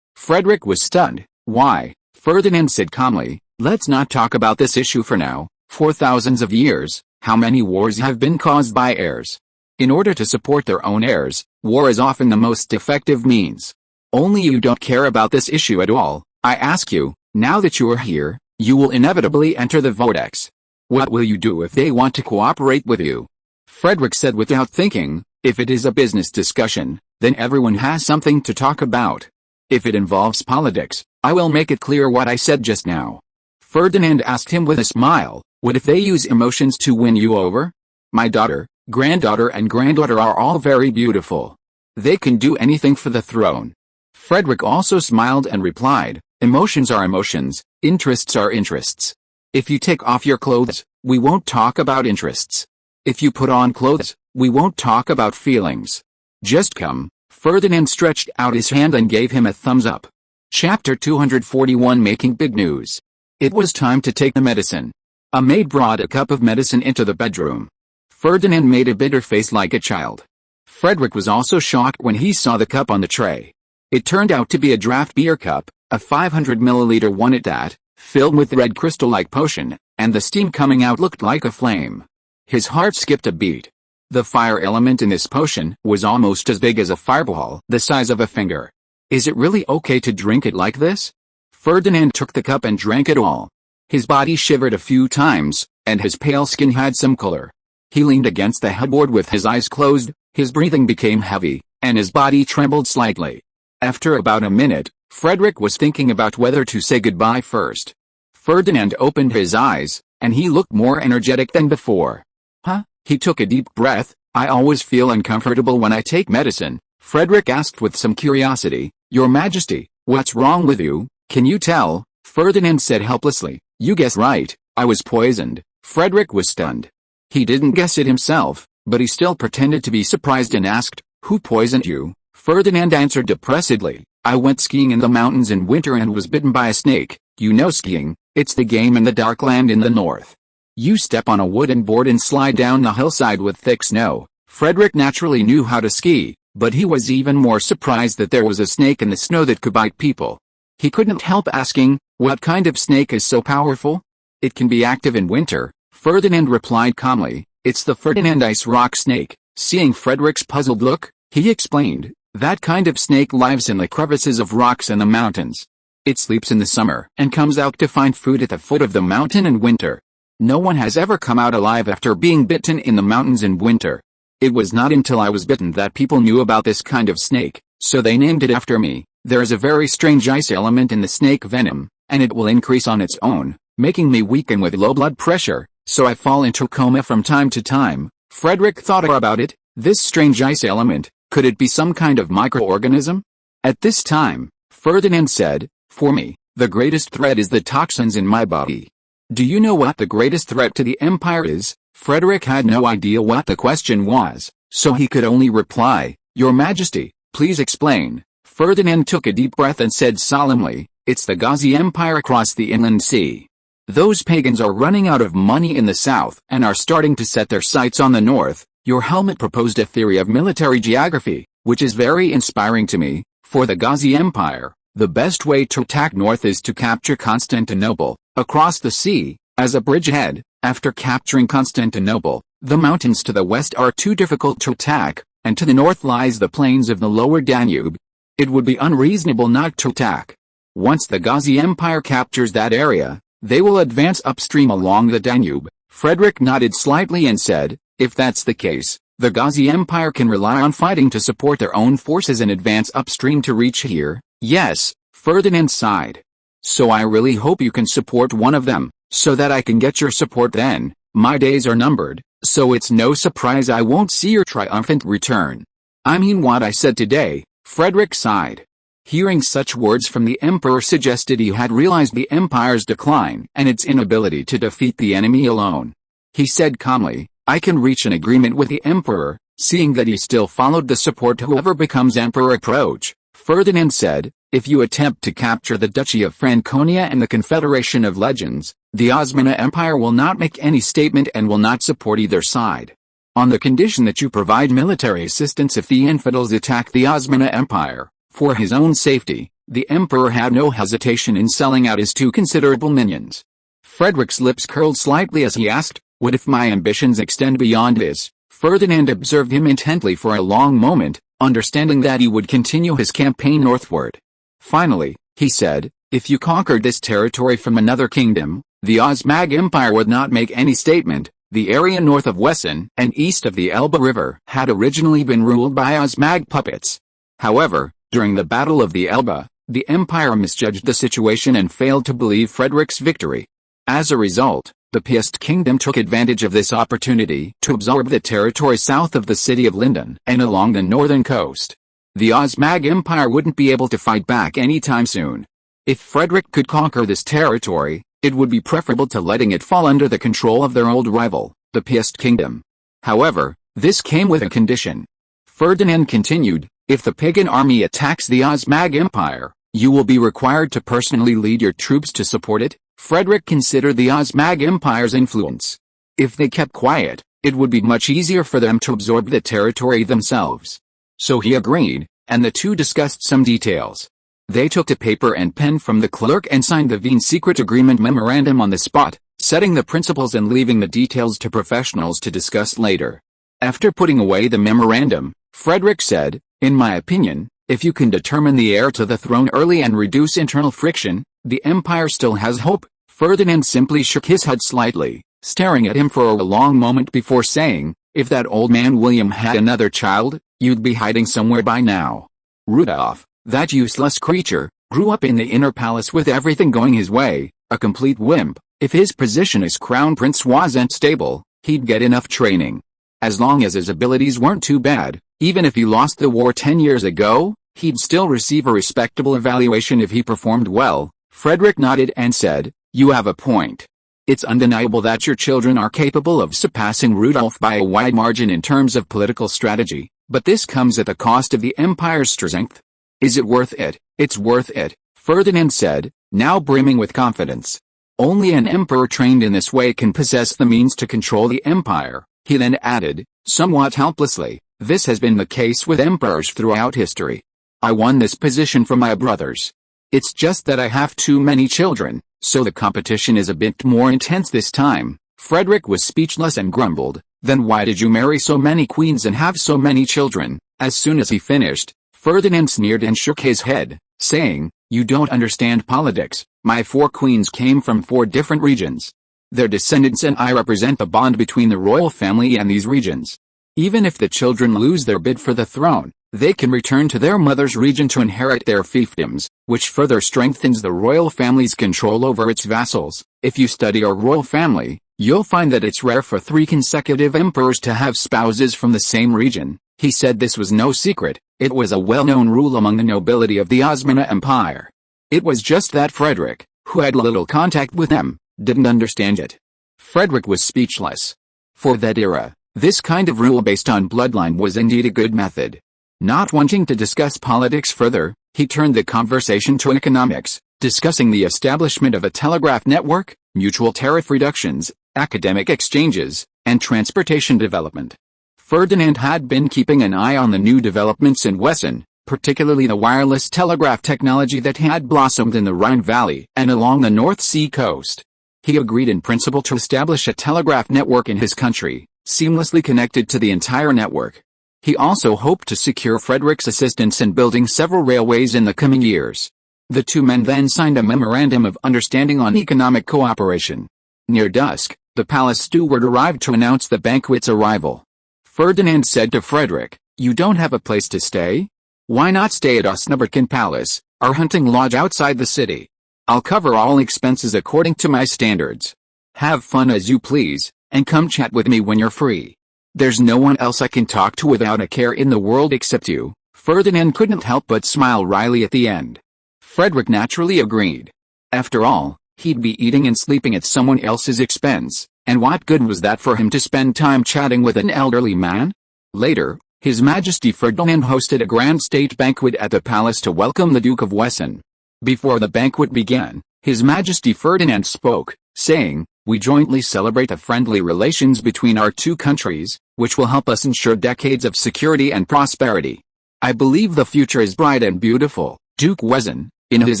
[SPEAKER 1] Frederick was stunned. Why? Ferdinand said calmly, let's not talk about this issue for now. For thousands of years, how many wars have been caused by heirs? In order to support their own heirs, war is often the most effective means. Only you don't care about this issue at all. I ask you, now that you are here, you will inevitably enter the vortex. What will you do if they want to cooperate with you? Frederick said without thinking, if it is a business discussion, then everyone has something to talk about. If it involves politics, I will make it clear what I said just now. Ferdinand asked him with a smile, what if they use emotions to win you over? My daughter, granddaughter and granddaughter are all very beautiful. They can do anything for the throne. Frederick also smiled and replied, emotions are emotions, interests are interests. If you take off your clothes, we won't talk about interests. If you put on clothes, we won't talk about feelings. Just come. Ferdinand stretched out his hand and gave him a thumbs up. Chapter 241 Making Big News. It was time to take the medicine. A maid brought a cup of medicine into the bedroom. Ferdinand made a bitter face like a child. Frederick was also shocked when he saw the cup on the tray. It turned out to be a draft beer cup, a 500 milliliter one at that, filled with red crystal-like potion, and the steam coming out looked like a flame. His heart skipped a beat. The fire element in this potion was almost as big as a fireball, the size of a finger. Is it really okay to drink it like this? Ferdinand took the cup and drank it all. His body shivered a few times, and his pale skin had some color. He leaned against the headboard with his eyes closed, his breathing became heavy, and his body trembled slightly. After about a minute, Frederick was thinking about whether to say goodbye first. Ferdinand opened his eyes, and he looked more energetic than before. Huh? He took a deep breath. I always feel uncomfortable when I take medicine, Frederick asked with some curiosity. Your Majesty, what's wrong with you? Can you tell? Ferdinand said helplessly. You guessed right, I was poisoned. Frederick was stunned. He didn't guess it himself, but he still pretended to be surprised and asked, Who poisoned you? Ferdinand answered depressedly, I went skiing in the mountains in winter and was bitten by a snake. You know skiing, it's the game in the dark land in the north. You step on a wooden board and slide down the hillside with thick snow. Frederick naturally knew how to ski, but he was even more surprised that there was a snake in the snow that could bite people. He couldn't help asking, what kind of snake is so powerful? It can be active in winter, Ferdinand replied calmly. It's the Ferdinand ice rock snake. Seeing Frederick's puzzled look, he explained, that kind of snake lives in the crevices of rocks in the mountains. It sleeps in the summer and comes out to find food at the foot of the mountain in winter. No one has ever come out alive after being bitten in the mountains in winter. It was not until I was bitten that people knew about this kind of snake, so they named it after me. There is a very strange ice element in the snake venom, and it will increase on its own, making me weaken with low blood pressure, so I fall into coma from time to time. Frederick thought about it. This strange ice element, could it be some kind of microorganism? At this time, Ferdinand said, for me, the greatest threat is the toxins in my body. Do you know what the greatest threat to the empire is? Frederick had no idea what the question was, so he could only reply, Your Majesty, please explain. Ferdinand took a deep breath and said solemnly, It's the Ghazi Empire across the inland sea. Those pagans are running out of money in the south and are starting to set their sights on the north. Your helmet proposed a theory of military geography, which is very inspiring to me. For the Ghazi Empire, the best way to attack north is to capture Constantinople, across the sea, as a bridgehead. After capturing Constantinople, the mountains to the west are too difficult to attack, and to the north lies the plains of the lower Danube. It would be unreasonable not to attack. Once the Ghazi Empire captures that area, they will advance upstream along the Danube. Frederick nodded slightly and said, if that's the case, the Ghazi Empire can rely on fighting to support their own forces and advance upstream to reach here. Yes, Ferdinand sighed. So I really hope you can support one of them, so that I can get your support then. My days are numbered, so it's no surprise I won't see your triumphant return. I mean what I said today, Frederick sighed. Hearing such words from the emperor suggested he had realized the empire's decline and its inability to defeat the enemy alone. He said calmly, I can reach an agreement with the emperor. Seeing that he still followed the support whoever becomes emperor approach, Ferdinand said, if you attempt to capture the Duchy of Franconia and the Confederation of Legends, the Osmanli Empire will not make any statement and will not support either side. On the condition that you provide military assistance if the infidels attack the Osmanli Empire. For his own safety, the emperor had no hesitation in selling out his two considerable minions. Frederick's lips curled slightly as he asked, what if my ambitions extend beyond this? Ferdinand observed him intently for a long moment, understanding that he would continue his campaign northward. Finally, he said, if you conquered this territory from another kingdom, the Osmanli Empire would not make any statement. The area north of Wesseland and east of the Elbe River had originally been ruled by Osmanli puppets. However, during the Battle of the Elbe, the empire misjudged the situation and failed to believe Frederick's victory. As a result, the Piast kingdom took advantage of this opportunity to absorb the territory south of the city of Linden and along the northern coast. The Osmanli Empire wouldn't be able to fight back anytime soon. If Frederick could conquer this territory, it would be preferable to letting it fall under the control of their old rival, the Piast kingdom. However, this came with a condition. Ferdinand continued, if the pagan army attacks the Osmanli Empire, you will be required to personally lead your troops to support it. Frederick considered the Osmanli Empire's influence. If they kept quiet, it would be much easier for them to absorb the territory themselves. So he agreed, and the two discussed some details. They took a paper and pen from the clerk and signed the Wien Secret Agreement memorandum on the spot, setting the principles and leaving the details to professionals to discuss later. After putting away the memorandum, Frederick said, in my opinion, if you can determine the heir to the throne early and reduce internal friction, the empire still has hope. Ferdinand simply shook his head slightly. staring at him for a long moment before saying, "If that old man William had another child, you'd be hiding somewhere by now." Rudolph, that useless creature, grew up in the inner palace with everything going his way, a complete wimp. If his position as crown prince wasn't stable, he'd get enough training. As long as his abilities weren't too bad, even if he lost the war 10 years ago, he'd still receive a respectable evaluation if he performed well. Frederick nodded and said, "You have a point. It's undeniable that your children are capable of surpassing Rudolph by a wide margin in terms of political strategy, but this comes at the cost of the empire's strength." "Is it worth it?" "It's worth it," Ferdinand said, now brimming with confidence. "Only an emperor trained in this way can possess the means to control the empire." He then added, somewhat helplessly, "This has been the case with emperors throughout history. I won this position from my brothers. It's just that I have too many children, so the competition is a bit more intense this time." Frederick was speechless and grumbled, "Then why did you marry so many queens and have so many children?" As soon as he finished, Ferdinand sneered and shook his head, saying, "You don't understand politics. My 4 queens came from 4 different regions. Their descendants and I represent the bond between the royal family and these regions. Even if the children lose their bid for the throne, they can return to their mother's region to inherit their fiefdoms, which further strengthens the royal family's control over its vassals. If you study our royal family, you'll find that it's rare for 3 consecutive emperors to have spouses from the same region." He said this was no secret, it was a well-known rule among the nobility of the Osmanli Empire. It was just that Frederick, who had little contact with them, didn't understand it. Frederick was speechless. For that era, this kind of rule based on bloodline was indeed a good method. Not wanting to discuss politics further, he turned the conversation to economics, discussing the establishment of a telegraph network, mutual tariff reductions, academic exchanges, and transportation development. Ferdinand had been keeping an eye on the new developments in Wesseland, particularly the wireless telegraph technology that had blossomed in the Rhine Valley and along the North Sea coast. He agreed in principle to establish a telegraph network in his country, seamlessly connected to the entire network. He also hoped to secure Frederick's assistance in building several railways in the coming years. The 2 men then signed a memorandum of understanding on economic cooperation. Near dusk, the palace steward arrived to announce the banquet's arrival. Ferdinand said to Frederick, "You don't have a place to stay? Why not stay at Osnabrücken Palace, our hunting lodge outside the city? I'll cover all expenses according to my standards. Have fun as you please, and come chat with me when you're free. There's no one else I can talk to without a care in the world except you." Ferdinand couldn't help but smile wryly at the end. Frederick naturally agreed. After all, he'd be eating and sleeping at someone else's expense, and what good was that for him to spend time chatting with an elderly man? Later, His Majesty Ferdinand hosted a grand state banquet at the palace to welcome the Duke of Wesseland. Before the banquet began, His Majesty Ferdinand spoke, saying, "We jointly celebrate the friendly relations between our 2 countries, which will help us ensure decades of security and prosperity. I believe the future is bright and beautiful." Duke Wesseland, in his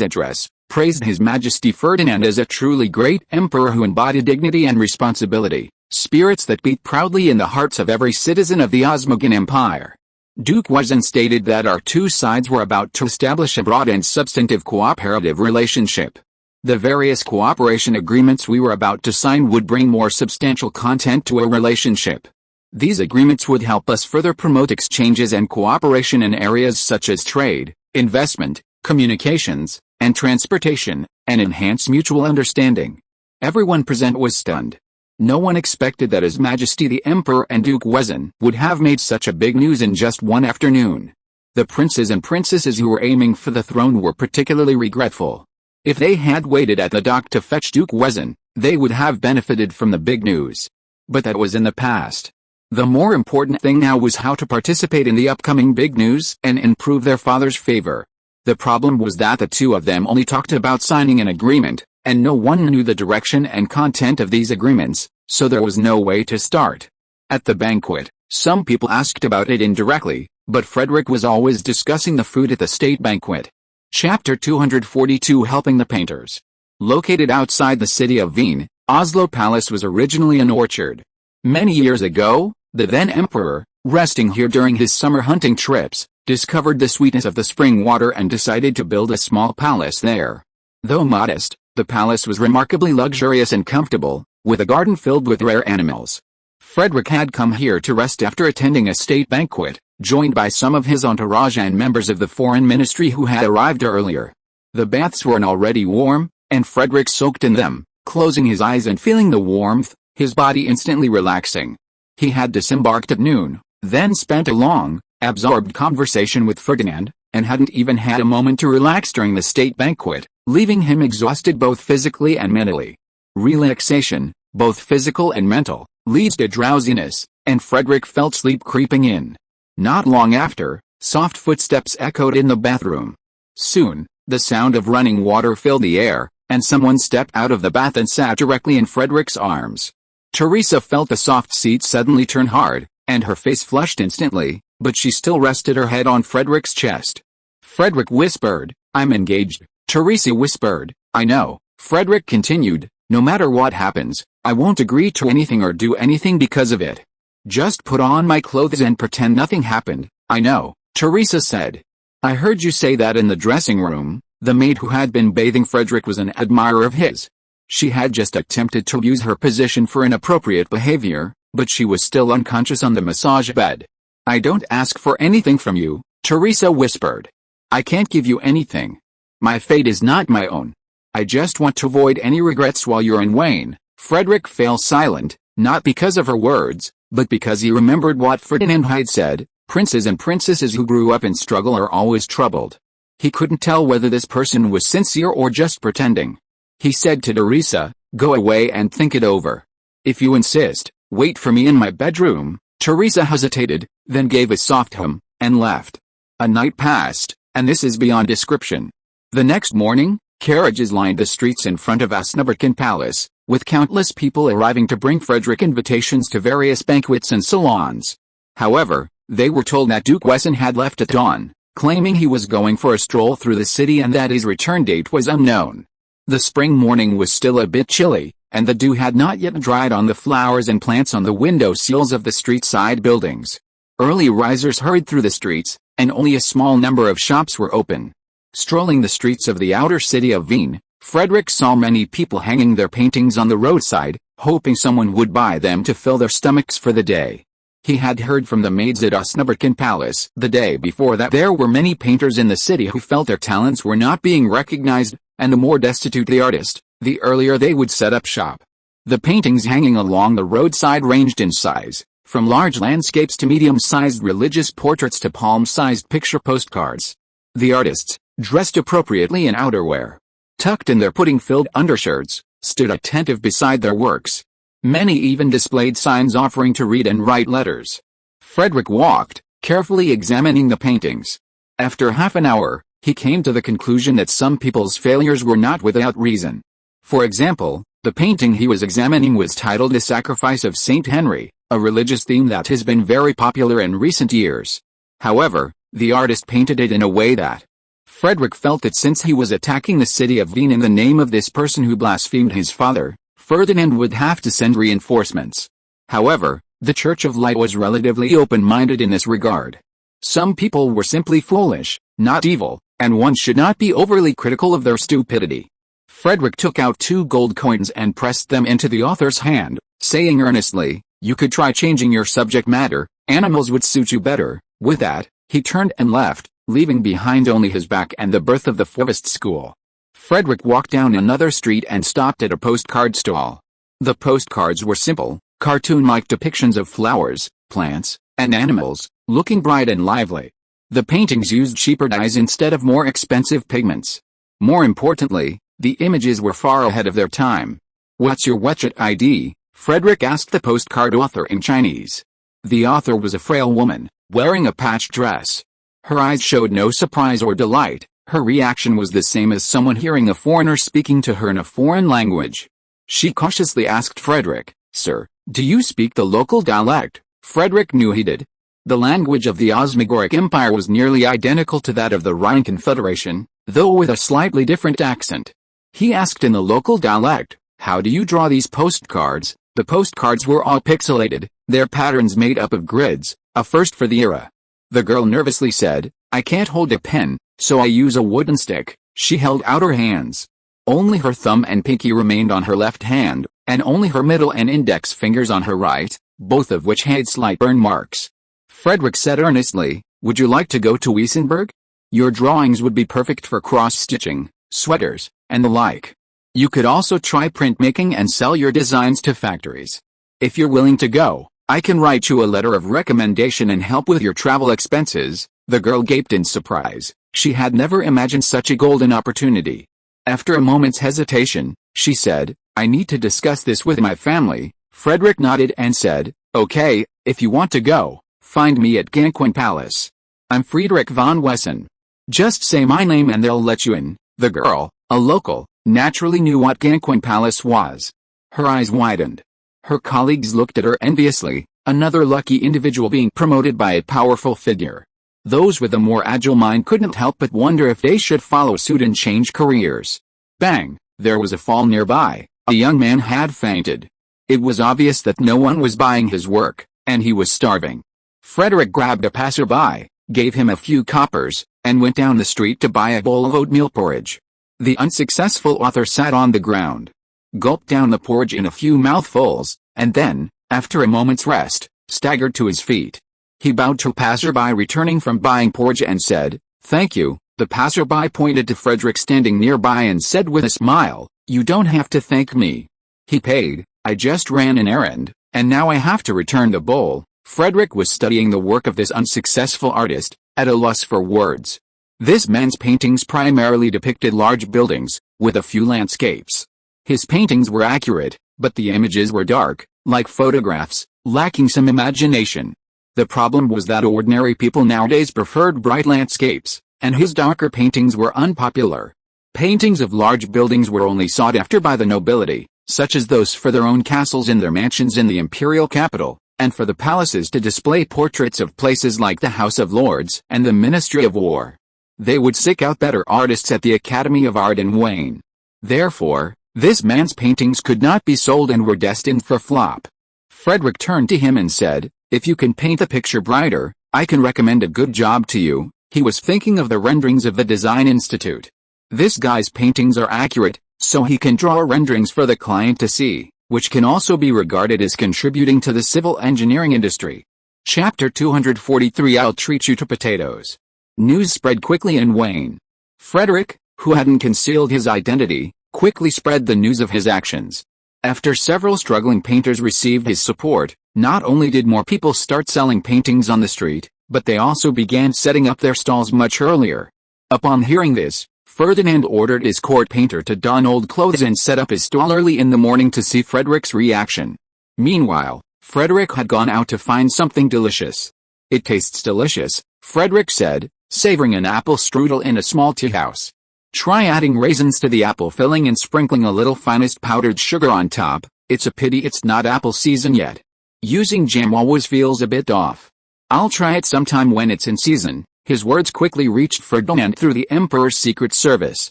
[SPEAKER 1] address, praised His Majesty Ferdinand as a truly great emperor who embodied dignity and responsibility, spirits that beat proudly in the hearts of every citizen of the Osmagan Empire. Duke Wesseland stated that our 2 sides were about to establish a broad and substantive cooperative relationship. The various cooperation agreements we were about to sign would bring more substantial content to our relationship. These agreements would help us further promote exchanges and cooperation in areas such as trade, investment, communications, and transportation, and enhance mutual understanding. Everyone present was stunned. No one expected that His Majesty the Emperor and Duke Wesseland would have made such a big news in just one afternoon. The princes and princesses who were aiming for the throne were particularly regretful. If they had waited at the dock to fetch Duke Wesseland, they would have benefited from the big news. But that was in the past. The more important thing now was how to participate in the upcoming big news and improve their father's favor. The problem was that the 2 of them only talked about signing an agreement, and no one knew the direction and content of these agreements, so there was no way to start. At the banquet, some people asked about it indirectly, but Frederick was always discussing the food at the state banquet. Chapter 242 Helping the Painters. Located outside the city of Wien, Oslo Palace was originally an orchard. Many years ago, the then emperor, resting here during his summer hunting trips, discovered the sweetness of the spring water and decided to build a small palace there. Though modest, the palace was remarkably luxurious and comfortable, with a garden filled with rare animals. Frederick had come here to rest after attending a state banquet, joined by some of his entourage and members of the foreign ministry who had arrived earlier. The baths were already warm, and Frederick soaked in them, closing his eyes and feeling the warmth, his body instantly relaxing. He had disembarked at noon, then spent a long, absorbed conversation with Ferdinand, and hadn't even had a moment to relax during the state banquet, leaving him exhausted both physically and mentally. Relaxation, both physical and mental, leads to drowsiness, and Frederick felt sleep creeping in. Not long after, soft footsteps echoed in the bathroom. Soon, the sound of running water filled the air, and someone stepped out of the bath and sat directly in Frederick's arms. Teresa felt the soft seat suddenly turn hard, and her face flushed instantly, but she still rested her head on Frederick's chest. Frederick whispered, "I'm engaged." Teresa whispered, "I know." Frederick continued, "No matter what happens, I won't agree to anything or do anything because of it. Just put on my clothes and pretend nothing happened." "I know," Teresa said. "I heard you say that in the dressing room." The maid who had been bathing Frederick was an admirer of his. She had just attempted to use her position for inappropriate behavior, but she was still unconscious on the massage bed. "I don't ask for anything from you," Teresa whispered. "I can't give you anything. My fate is not my own. I just want to avoid any regrets while you're in Wayne." Frederick fell silent, not because of her words, but because he remembered what Ferdinand had said, "Princes and princesses who grew up in struggle are always troubled." He couldn't tell whether this person was sincere or just pretending. He said to Teresa, "Go away and think it over. If you insist, wait for me in my bedroom." Teresa hesitated, then gave a soft hum, and left. A night passed, and this is beyond description. The next morning, carriages lined the streets in front of SYNOPSIS Palace, with countless people arriving to bring Frederick invitations to various banquets and salons. However, they were told that Duke Wesson had left at dawn, claiming he was going for a stroll through the city and that his return date was unknown. The spring morning was still a bit chilly, and the dew had not yet dried on the flowers and plants on the window sills of the street-side buildings. Early risers hurried through the streets, and only a small number of shops were open. Strolling the streets of the outer city of Wien, Frederick saw many people hanging their paintings on the roadside, hoping someone would buy them to fill their stomachs for the day. He had heard from the maids at SYNOPSIS Palace the day before that there were many painters in the city who felt their talents were not being recognized, and the more destitute the artist, the earlier they would set up shop. The paintings hanging along the roadside ranged in size, from large landscapes to medium-sized religious portraits to palm-sized picture postcards. The artists, dressed appropriately in outerwear, tucked in their pudding-filled undershirts, stood attentive beside their works. Many even displayed signs offering to read and write letters. Frederick walked, carefully examining the paintings. After half an hour, he came to the conclusion that some people's failures were not without reason. For example, the painting he was examining was titled The Sacrifice of Saint Henry, a religious theme that has been very popular in recent years. However, the artist painted it in a way that Frederick felt that since he was attacking the city of Wien in the name of this person who blasphemed his father, Ferdinand would have to send reinforcements. However, the Church of Light was relatively open-minded in this regard. Some people were simply foolish, not evil, and one should not be overly critical of their stupidity. Frederick took out 2 gold coins and pressed them into the author's hand, saying earnestly, "You could try changing your subject matter, animals would suit you better." With that, he turned and left, leaving behind only his back and the birth of the forest school. Frederick walked down another street and stopped at a postcard stall. The postcards were simple, cartoon-like depictions of flowers, plants, and animals, looking bright and lively. The paintings used cheaper dyes instead of more expensive pigments. More importantly, the images were far ahead of their time. "What's your WeChat ID?" Frederick asked the postcard author in Chinese. The author was a frail woman, wearing a patched dress. Her eyes showed no surprise or delight. Her reaction was the same as someone hearing a foreigner speaking to her in a foreign language. She cautiously asked Frederick, "Sir, do you speak the local dialect?" Frederick knew he did. The language of the Osmigoric Empire was nearly identical to that of the Rhine Confederation, though with a slightly different accent. He asked in the local dialect, "How do you draw these postcards?" The postcards were all pixelated, their patterns made up of grids, a first for the era. The girl nervously said, "I can't hold a pen, so I use a wooden stick." She held out her hands. Only her thumb and pinky remained on her left hand, and only her middle and index fingers on her right, both of which had slight burn marks. Frederick said earnestly, "Would you like to go to Wessenland? Your drawings would be perfect for cross-stitching, sweaters, and the like. You could also try printmaking and sell your designs to factories. If you're willing to go, I can write you a letter of recommendation and help with your travel expenses." The girl gaped in surprise. She had never imagined such a golden opportunity. After a moment's hesitation, she said, "I need to discuss this with my family." Frederick nodded and said, "Okay, if you want to go, find me at Ganquin Palace. I'm Friedrich von Wessen. Just say my name and they'll let you in." The girl, a local, naturally knew what Ganquin Palace was. Her eyes widened. Her colleagues looked at her enviously, another lucky individual being promoted by a powerful figure. Those with a more agile mind couldn't help but wonder if they should follow suit and change careers. Bang! There was a fall nearby. A young man had fainted. It was obvious that no one was buying his work, and he was starving. Frederick grabbed a passerby, gave him a few coppers, and went down the street to buy a bowl of oatmeal porridge. The unsuccessful author sat on the ground, gulped down the porridge in a few mouthfuls, and then, after a moment's rest, staggered to his feet. He bowed to a passerby returning from buying porridge and said, "Thank you." The passerby pointed to Frederick standing nearby and said with a smile, "You don't have to thank me. He paid, I just ran an errand, and now I have to return the bowl." Frederick was studying the work of this unsuccessful artist, at a loss for words. This man's paintings primarily depicted large buildings, with a few landscapes. His paintings were accurate, but the images were dark, like photographs, lacking some imagination. The problem was that ordinary people nowadays preferred bright landscapes, and his darker paintings were unpopular. Paintings of large buildings were only sought after by the nobility, such as those for their own castles in their mansions in the imperial capital, and for the palaces to display portraits of places like the House of Lords and the Ministry of War. They would seek out better artists at the Academy of Art in Wayne. Therefore, this man's paintings could not be sold and were destined for flop. Frederick turned to him and said, "If you can paint the picture brighter, I can recommend a good job to you." He was thinking of the renderings of the Design Institute. This guy's paintings are accurate, so he can draw renderings for the client to see, which can also be regarded as contributing to the civil engineering industry. Chapter 243 I'll treat you to potatoes. News spread quickly in Wayne. Frederick, who hadn't concealed his identity, quickly spread the news of his actions. After several struggling painters received his support, not only did more people start selling paintings on the street, but they also began setting up their stalls much earlier. Upon hearing this, Ferdinand ordered his court painter to don old clothes and set up his stall early in the morning to see Frederick's reaction. Meanwhile, Frederick had gone out to find something delicious. "It tastes delicious," Frederick said, savoring an apple strudel in a small tea house. "Try adding raisins to the apple filling and sprinkling a little finest powdered sugar on top. It's a pity it's not apple season yet. Using jam always feels a bit off. I'll try it sometime when it's in season." His words quickly reached Ferdinand through the Emperor's Secret Service.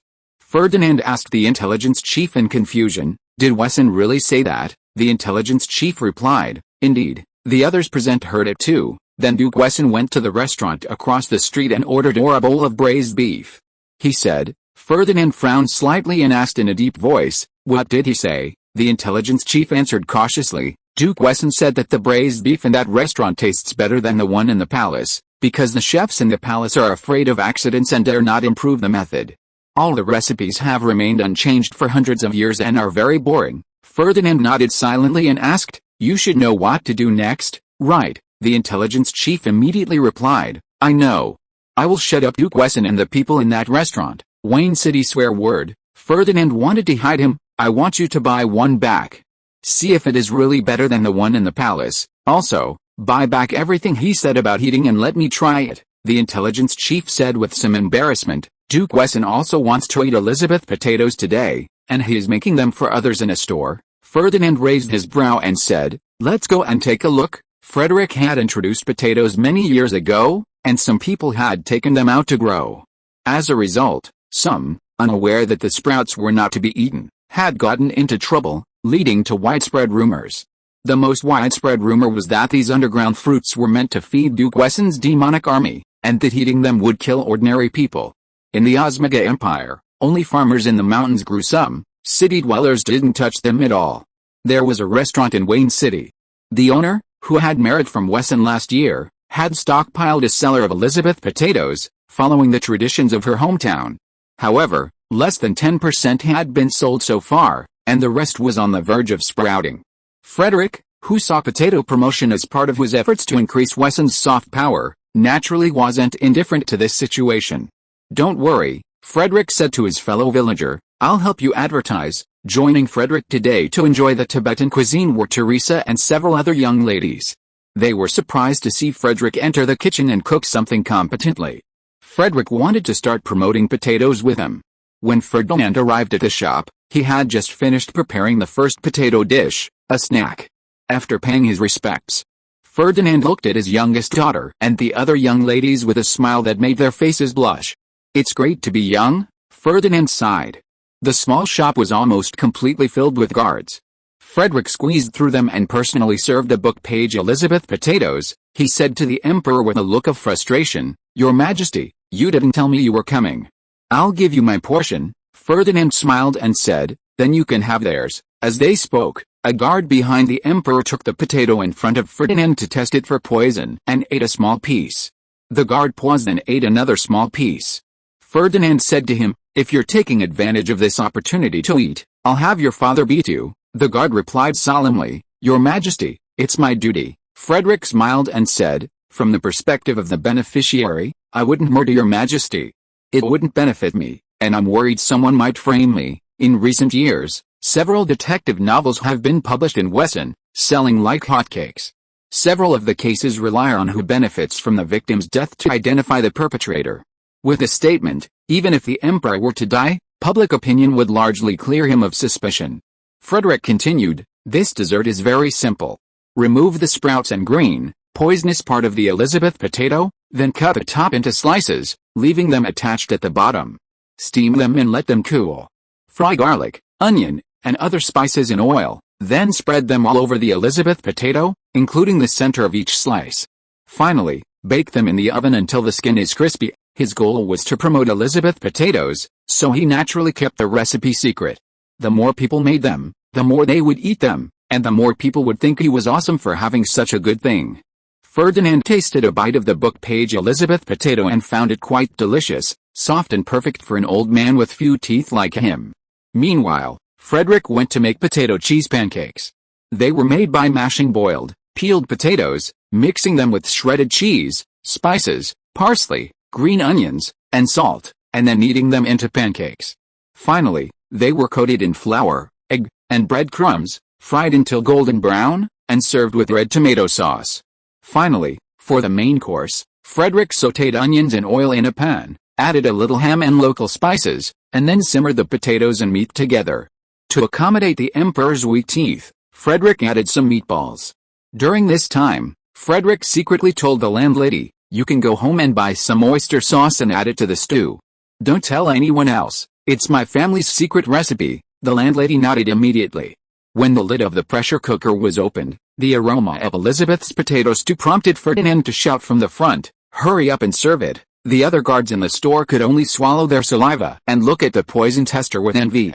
[SPEAKER 1] Ferdinand asked the intelligence chief in confusion, "Did Wessen really say that?" The intelligence chief replied, "Indeed." The others present heard it too. Then Duke Wessen went to the restaurant across the street and ordered a bowl of braised beef. He said. Ferdinand frowned slightly and asked in a deep voice, "What did he say?" The intelligence chief answered cautiously, "Duke Wessen said that the braised beef in that restaurant tastes better than the one in the palace, because the chefs in the palace are afraid of accidents and dare not improve the method. All the recipes have remained unchanged for hundreds of years and are very boring." Ferdinand nodded silently and asked, "You should know what to do next, right?" The intelligence chief immediately replied, "I know. I will shut up Duke Wessen and the people in that restaurant." Wayne City swear word. Ferdinand wanted to hide him. "I want you to buy one back. See if it is really better than the one in the palace. Also, buy back everything he said about eating and let me try it." The intelligence chief said with some embarrassment, "Duke Wessen also wants to eat Elizabeth potatoes today, and he is making them for others in a store." Ferdinand raised his brow and said, "Let's go and take a look." Frederick had introduced potatoes many years ago, and some people had taken them out to grow. As a result, some, unaware that the sprouts were not to be eaten, had gotten into trouble, leading to widespread rumors. The most widespread rumor was that these underground fruits were meant to feed Duke Wessen's demonic army, and that eating them would kill ordinary people. In the Osmega Empire, only farmers in the mountains grew some, city dwellers didn't touch them at all. There was a restaurant in Wayne City. The owner, who had married from Wesson last year, had stockpiled a cellar of Elizabeth potatoes, following the traditions of her hometown. However, less than 10% had been sold so far, and the rest was on the verge of sprouting. Frederick, who saw potato promotion as part of his efforts to increase Wesson's soft power, naturally wasn't indifferent to this situation. "Don't worry," Frederick said to his fellow villager, "I'll help you advertise." Joining Frederick today to enjoy the Tibetan cuisine were Teresa and several other young ladies. They were surprised to see Frederick enter the kitchen and cook something competently. Frederick wanted to start promoting potatoes with him. When Ferdinand arrived at the shop, he had just finished preparing the first potato dish, a snack. After paying his respects, Ferdinand looked at his youngest daughter and the other young ladies with a smile that made their faces blush. "It's great to be young," Ferdinand sighed. The small shop was almost completely filled with guards. Frederick squeezed through them and personally served a book-page Elizabeth potatoes. He said to the emperor with a look of frustration, "Your Majesty, you didn't tell me you were coming." "I'll give you my portion," Ferdinand smiled and said, "then you can have theirs." As they spoke, a guard behind the emperor took the potato in front of Ferdinand to test it for poison and ate a small piece. The guard paused and ate another small piece. Ferdinand said to him, "If you're taking advantage of this opportunity to eat, I'll have your father beat you." The guard replied solemnly, "Your Majesty, it's my duty." Frederick smiled and said, "From the perspective of the beneficiary, I wouldn't murder your Majesty. It wouldn't benefit me, and I'm worried someone might frame me." In recent years, several detective novels have been published in Wesson, selling like hotcakes. Several of the cases rely on who benefits from the victim's death to identify the perpetrator. With a statement, even if the emperor were to die, public opinion would largely clear him of suspicion. Frederick continued, "This dessert is very simple. Remove the sprouts and green, poisonous part of the Elizabeth potato, then cut the top into slices, leaving them attached at the bottom. Steam them and let them cool. Fry garlic, onion, and other spices in oil, then spread them all over the Elizabeth potato, including the center of each slice. Finally, bake them in the oven until the skin is crispy." His goal was to promote Elizabeth potatoes, so he naturally kept the recipe secret. The more people made them, the more they would eat them, and the more people would think he was awesome for having such a good thing. Ferdinand tasted a bite of the book-page Elizabeth potato and found it quite delicious, soft and perfect for an old man with few teeth like him. Meanwhile, Frederick went to make potato cheese pancakes. They were made by mashing boiled, peeled potatoes, mixing them with shredded cheese, spices, parsley, green onions, and salt, and then kneading them into pancakes. Finally, they were coated in flour, egg, and breadcrumbs, fried until golden brown, and served with red tomato sauce. Finally, for the main course, Frederick sautéed onions in oil in a pan, added a little ham and local spices, and then simmered the potatoes and meat together. To accommodate the emperor's weak teeth, Frederick added some meatballs. During this time, Frederick secretly told the landlady, "You can go home and buy some oyster sauce and add it to the stew. Don't tell anyone else, it's my family's secret recipe." The landlady nodded immediately. When the lid of the pressure cooker was opened, the aroma of Elizabeth's potato stew prompted Ferdinand to shout from the front, "Hurry up and serve it." The other guards in the store could only swallow their saliva and look at the poison tester with envy.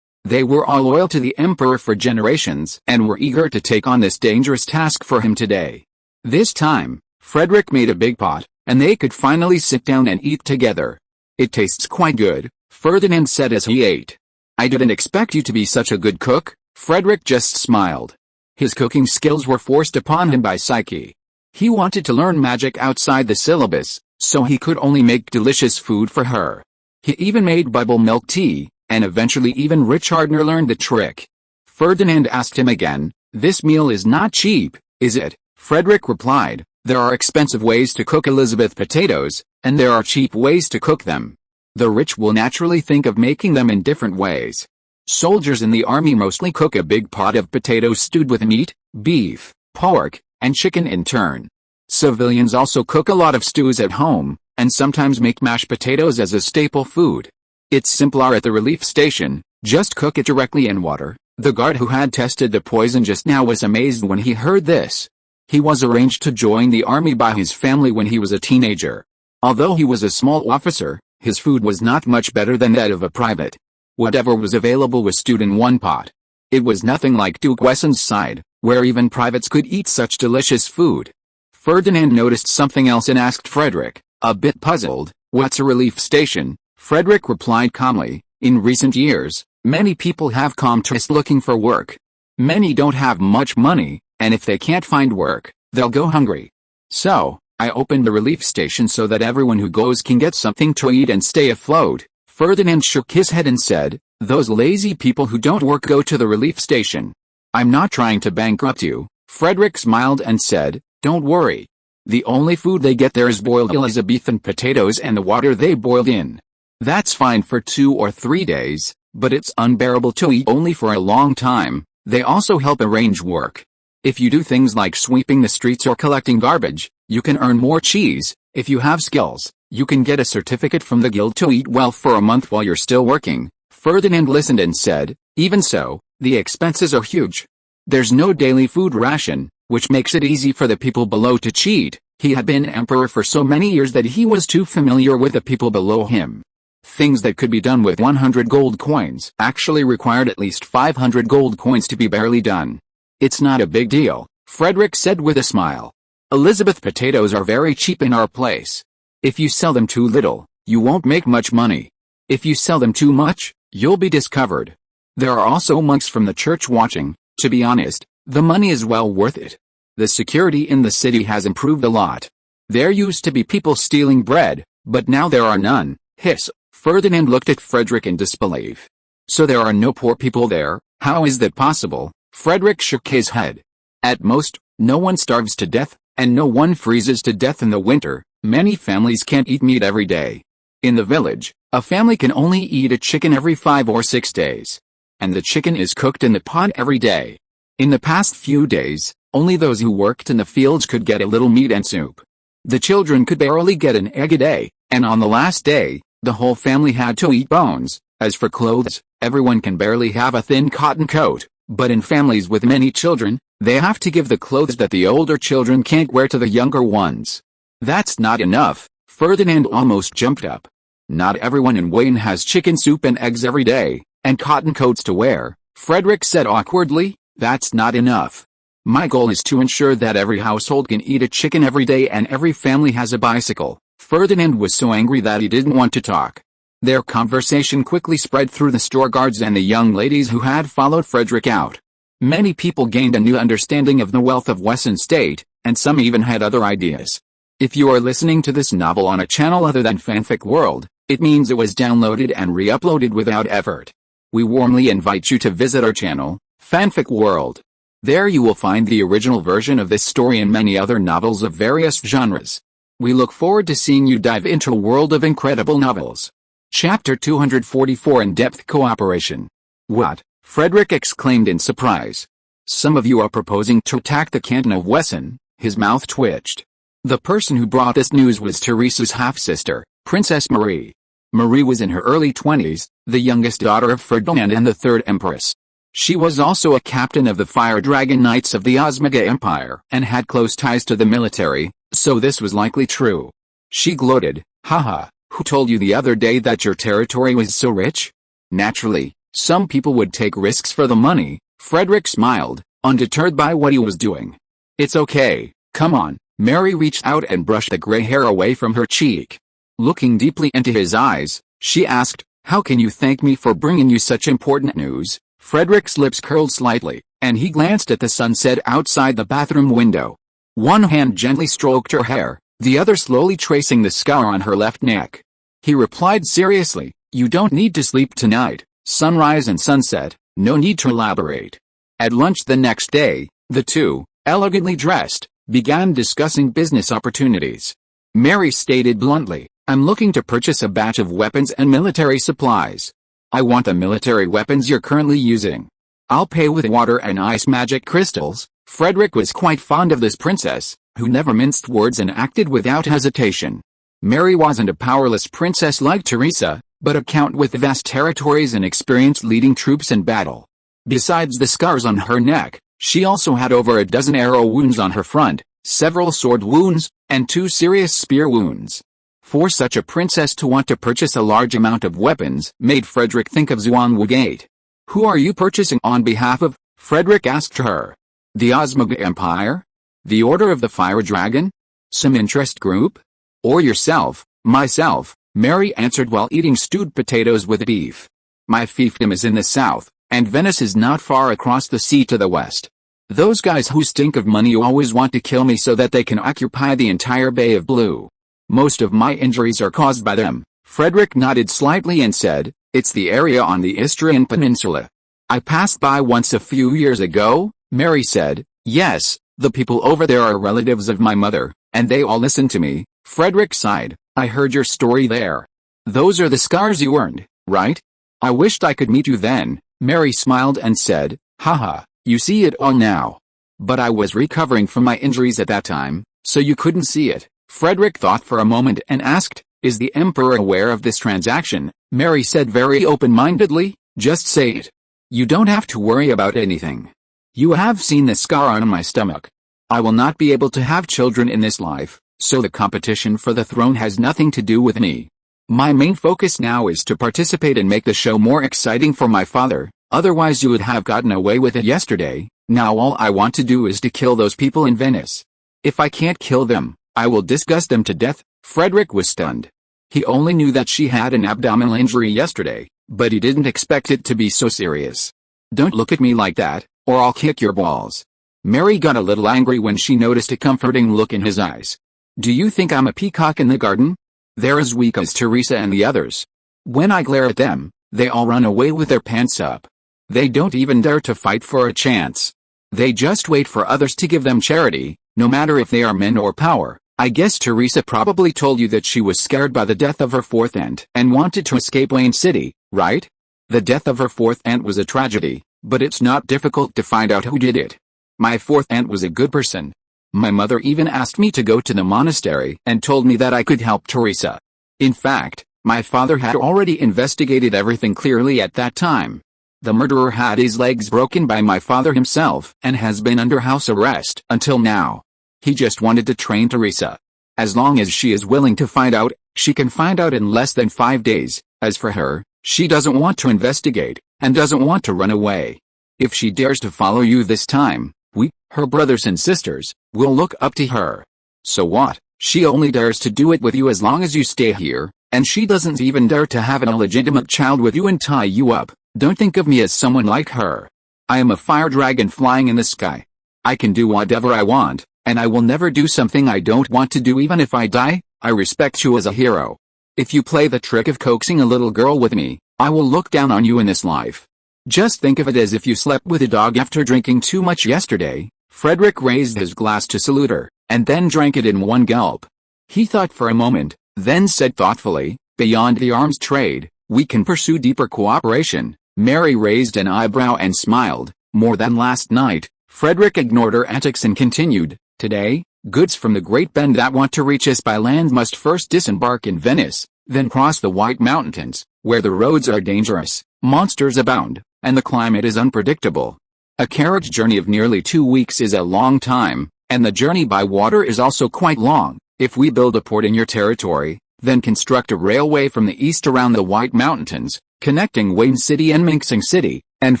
[SPEAKER 1] They were all loyal to the emperor for generations and were eager to take on this dangerous task for him today. This time, Frederick made a big pot, and they could finally sit down and eat together. "It tastes quite good," Ferdinand said as he ate. "I didn't expect you to be such a good cook." Frederick just smiled. His cooking skills were forced upon him by Psyche. He wanted to learn magic outside the syllabus, so he could only make delicious food for her. He even made bubble milk tea, and eventually even Richardner learned the trick. Ferdinand asked him again, "This meal is not cheap, is it?" Frederick replied, "There are expensive ways to cook Elizabeth potatoes, and there are cheap ways to cook them. The rich will naturally think of making them in different ways. Soldiers in the army mostly cook a big pot of potatoes stewed with meat, beef, pork, and chicken in turn. Civilians also cook a lot of stews at home, and sometimes make mashed potatoes as a staple food. It's simpler at the relief station, just cook it directly in water." The guard who had tested the poison just now was amazed when he heard this. He was arranged to join the army by his family when he was a teenager. Although he was a small officer, his food was not much better than that of a private. Whatever was available was stewed in one pot. It was nothing like Duke Wessen's side, where even privates could eat such delicious food. Ferdinand noticed something else and asked Frederick, a bit puzzled, "What's a relief station?" Frederick replied calmly, "In recent years, many people have come to us looking for work. Many don't have much money, and if they can't find work, they'll go hungry. So, I opened a relief station so that everyone who goes can get something to eat and stay afloat." Ferdinand shook his head and said, "Those lazy people who don't work go to the relief station. I'm not trying to bankrupt you." Frederick smiled and said, "Don't worry. The only food they get there is boiled as a beef and potatoes and the water they boiled in. That's fine for 2 or 3 days, but it's unbearable to eat only for a long time." They also help arrange work. If you do things like sweeping the streets or collecting garbage, you can earn more cheese. If you have skills, you can get a certificate from the guild to eat well for a month while you're still working. Ferdinand listened and said, "Even so, the expenses are huge. There's no daily food ration, which makes it easy for the people below to cheat." He had been emperor for so many years that he was too familiar with the people below him. Things that could be done with 100 gold coins actually required at least 500 gold coins to be barely done. "It's not a big deal," Frederick said with a smile. "Elizabeth, potatoes are very cheap in our place. If you sell them too little, you won't make much money. If you sell them too much, you'll be discovered. There are also monks from the church watching. To be honest, the money is well worth it. The security in the city has improved a lot. There used to be people stealing bread, but now there are none." Hiss. Ferdinand looked at Frederick in disbelief. "So there are no poor people there? How is that possible?" Frederick shook his head. "At most, no one starves to death, and no one freezes to death in the winter. Many families can't eat meat every day. In the village, a family can only eat a chicken every 5 or 6 days. And the chicken is cooked in the pot every day. In the past few days, only those who worked in the fields could get a little meat and soup. The children could barely get an egg a day, and on the last day, the whole family had to eat bones. As for clothes, everyone can barely have a thin cotton coat, but in families with many children, they have to give the clothes that the older children can't wear to the younger ones. That's not enough." Ferdinand almost jumped up. "Not everyone in Wayne has chicken soup and eggs every day, and cotton coats to wear," Frederick said awkwardly. "That's not enough. My goal is to ensure that every household can eat a chicken every day and every family has a bicycle." Ferdinand was so angry that he didn't want to talk. Their conversation quickly spread through the store guards and the young ladies who had followed Frederick out. Many people gained a new understanding of the wealth of Wesson State, and some even had other ideas. If you are listening to this novel on a channel other than Fanfic World, it means it was downloaded and re-uploaded without effort. We warmly invite you to visit our channel, Fanfic World. There you will find the original version of this story and many other novels of various genres. We look forward to seeing you dive into a world of incredible novels. Chapter 244, In-Depth Cooperation. "What?" Frederick exclaimed in surprise. "Some of you are proposing to attack the canton of Wesson?" His mouth twitched. The person who brought this news was Teresa's half-sister, Princess Marie. Marie was in her early 20s, the youngest daughter of Ferdinand and the third empress. She was also a captain of the Fire Dragon Knights of the Osmega Empire and had close ties to the military, so this was likely true. She gloated, "Haha, who told you the other day that your territory was so rich?" Naturally, some people would take risks for the money. Frederick smiled, undeterred by what he was doing. "It's okay, come on." Mary reached out and brushed the gray hair away from her cheek. Looking deeply into his eyes, she asked, "How can you thank me for bringing you such important news?" Frederick's lips curled slightly, and he glanced at the sunset outside the bathroom window. One hand gently stroked her hair, the other slowly tracing the scar on her left neck. He replied seriously, "You don't need to sleep tonight. Sunrise and sunset, no need to elaborate." At lunch the next day, the two, elegantly dressed, began discussing business opportunities. Mary stated bluntly, "I'm looking to purchase a batch of weapons and military supplies. I want the military weapons you're currently using. I'll pay with water and ice magic crystals." Frederick was quite fond of this princess, who never minced words and acted without hesitation. Mary wasn't a powerless princess like Teresa, but a count with vast territories and experience leading troops in battle. Besides the scars on her neck, she also had over a dozen arrow wounds on her front, several sword wounds, and 2 serious spear wounds. For such a princess to want to purchase a large amount of weapons made Frederick think of Xuan Wugate. Who are you purchasing on behalf of? Frederick asked her. The Osmoga Empire? The Order of the Fire Dragon? Some interest group? Or yourself? Myself, Mary answered while eating stewed potatoes with beef. My fiefdom is in the south, and Venice is not far across the sea to the west. Those guys who stink of money always want to kill me so that they can occupy the entire Bay of Blue. Most of my injuries are caused by them. Frederick nodded slightly and said, it's the area on the Istrian Peninsula. I passed by once a few years ago, Mary said. Yes, the people over there are relatives of my mother, and they all listen to me. Frederick sighed. I heard your story there. Those are the scars you earned, right? I wished I could meet you then. Mary smiled and said, haha, you see it all now. But I was recovering from my injuries at that time, so you couldn't see it. Frederick thought for a moment and asked, is the Emperor aware of this transaction? Mary said very open-mindedly, just say it. You don't have to worry about anything. You have seen the scar on my stomach. I will not be able to have children in this life, so the competition for the throne has nothing to do with me. My main focus now is to participate and make the show more exciting for my father, otherwise you would have gotten away with it yesterday. Now all I want to do is to kill those people in Venice. If I can't kill them, I will disgust them to death. Frederick was stunned. He only knew that she had an abdominal injury yesterday, but he didn't expect it to be so serious. Don't look at me like that, or I'll kick your balls. Mary got a little angry when she noticed a comforting look in his eyes. Do you think I'm a peacock in the garden? They're as weak as Teresa and the others. When I glare at them, they all run away with their pants up. They don't even dare to fight for a chance. They just wait for others to give them charity, no matter if they are men or power. I guess Teresa probably told you that she was scared by the death of her fourth aunt and wanted to escape Wayne City, right? The death of her fourth aunt was a tragedy, but it's not difficult to find out who did it. My fourth aunt was a good person. My mother even asked me to go to the monastery and told me that I could help Teresa. In fact, my father had already investigated everything clearly at that time. The murderer had his legs broken by my father himself and has been under house arrest until now. He just wanted to train Teresa. As long as she is willing to find out, she can find out in less than 5 days. As for her, she doesn't want to investigate, and doesn't want to run away. If she dares to follow you this time, we, her brothers and sisters, will look up to her. So what? She only dares to do it with you as long as you stay here, and she doesn't even dare to have an illegitimate child with you and tie you up. Don't think of me as someone like her. I am a fire dragon flying in the sky. I can do whatever I want, and I will never do something I don't want to do even if I die. I respect you as a hero. If you play the trick of coaxing a little girl with me, I will look down on you in this life. Just think of it as if you slept with a dog after drinking too much yesterday. Frederick raised his glass to salute her, and then drank it in one gulp. He thought for a moment, then said thoughtfully, beyond the arms trade, we can pursue deeper cooperation. Mary raised an eyebrow and smiled. More than last night. Frederick ignored her antics and continued, today, goods from the Great Bend that want to reach us by land must first disembark in Venice, then cross the White Mountains, where the roads are dangerous, monsters abound, and the climate is unpredictable. A carriage journey of nearly 2 weeks is a long time, and the journey by water is also quite long. If we build a port in your territory, then construct a railway from the east around the White Mountains, connecting Wayne City and Mincing City, and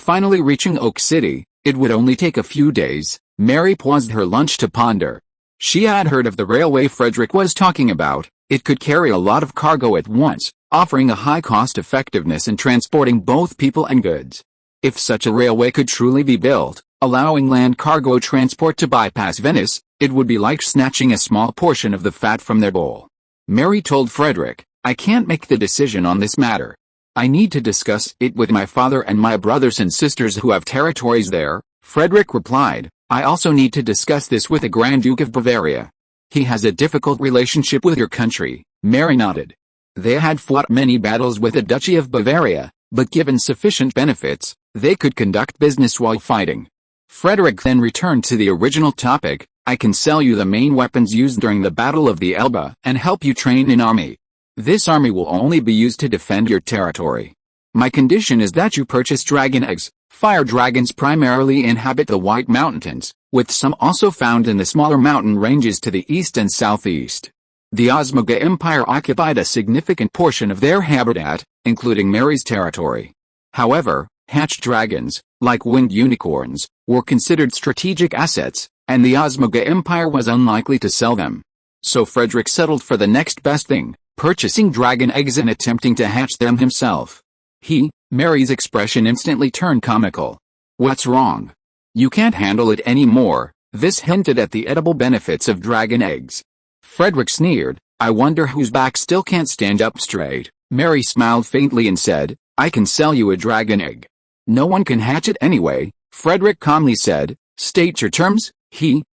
[SPEAKER 1] finally reaching Oak City, it would only take a few days. Mary paused her lunch to ponder. She had heard of the railway Frederick was talking about. It could carry a lot of cargo at once, offering a high cost effectiveness in transporting both people and goods. If such a railway could truly be built, allowing land cargo transport to bypass Venice, it would be like snatching a small portion of the fat from their bowl. Mary told Frederick, I can't make the decision on this matter. I need to discuss it with my father and my brothers and sisters who have territories there. Frederick replied, I also need to discuss this with the Grand Duke of Bavaria. He has a difficult relationship with your country. Mary nodded. They had fought many battles with the Duchy of Bavaria, but given sufficient benefits, they could conduct business while fighting. Frederick then returned to the original topic, I can sell you the main weapons used during the Battle of the Elbe and help you train an army. This army will only be used to defend your territory. My condition is that you purchase dragon eggs. Fire dragons primarily inhabit the White Mountains, with some also found in the smaller mountain ranges to the east and southeast. The Osmoga Empire occupied a significant portion of their habitat, including Mary's territory. However, Hatched dragons, like winged unicorns, were considered strategic assets, and the Osmega Empire was unlikely to sell them. So Frederick settled for the next best thing, purchasing dragon eggs and attempting to hatch them himself. Mary's expression instantly turned comical. "What's wrong? You can't handle it anymore." This hinted at the edible benefits of dragon eggs. Frederick sneered. "I wonder whose back still can't stand up straight." Mary smiled faintly and said, "I can sell you a dragon egg." "No one can hatch it anyway," Frederick calmly said. "State your terms."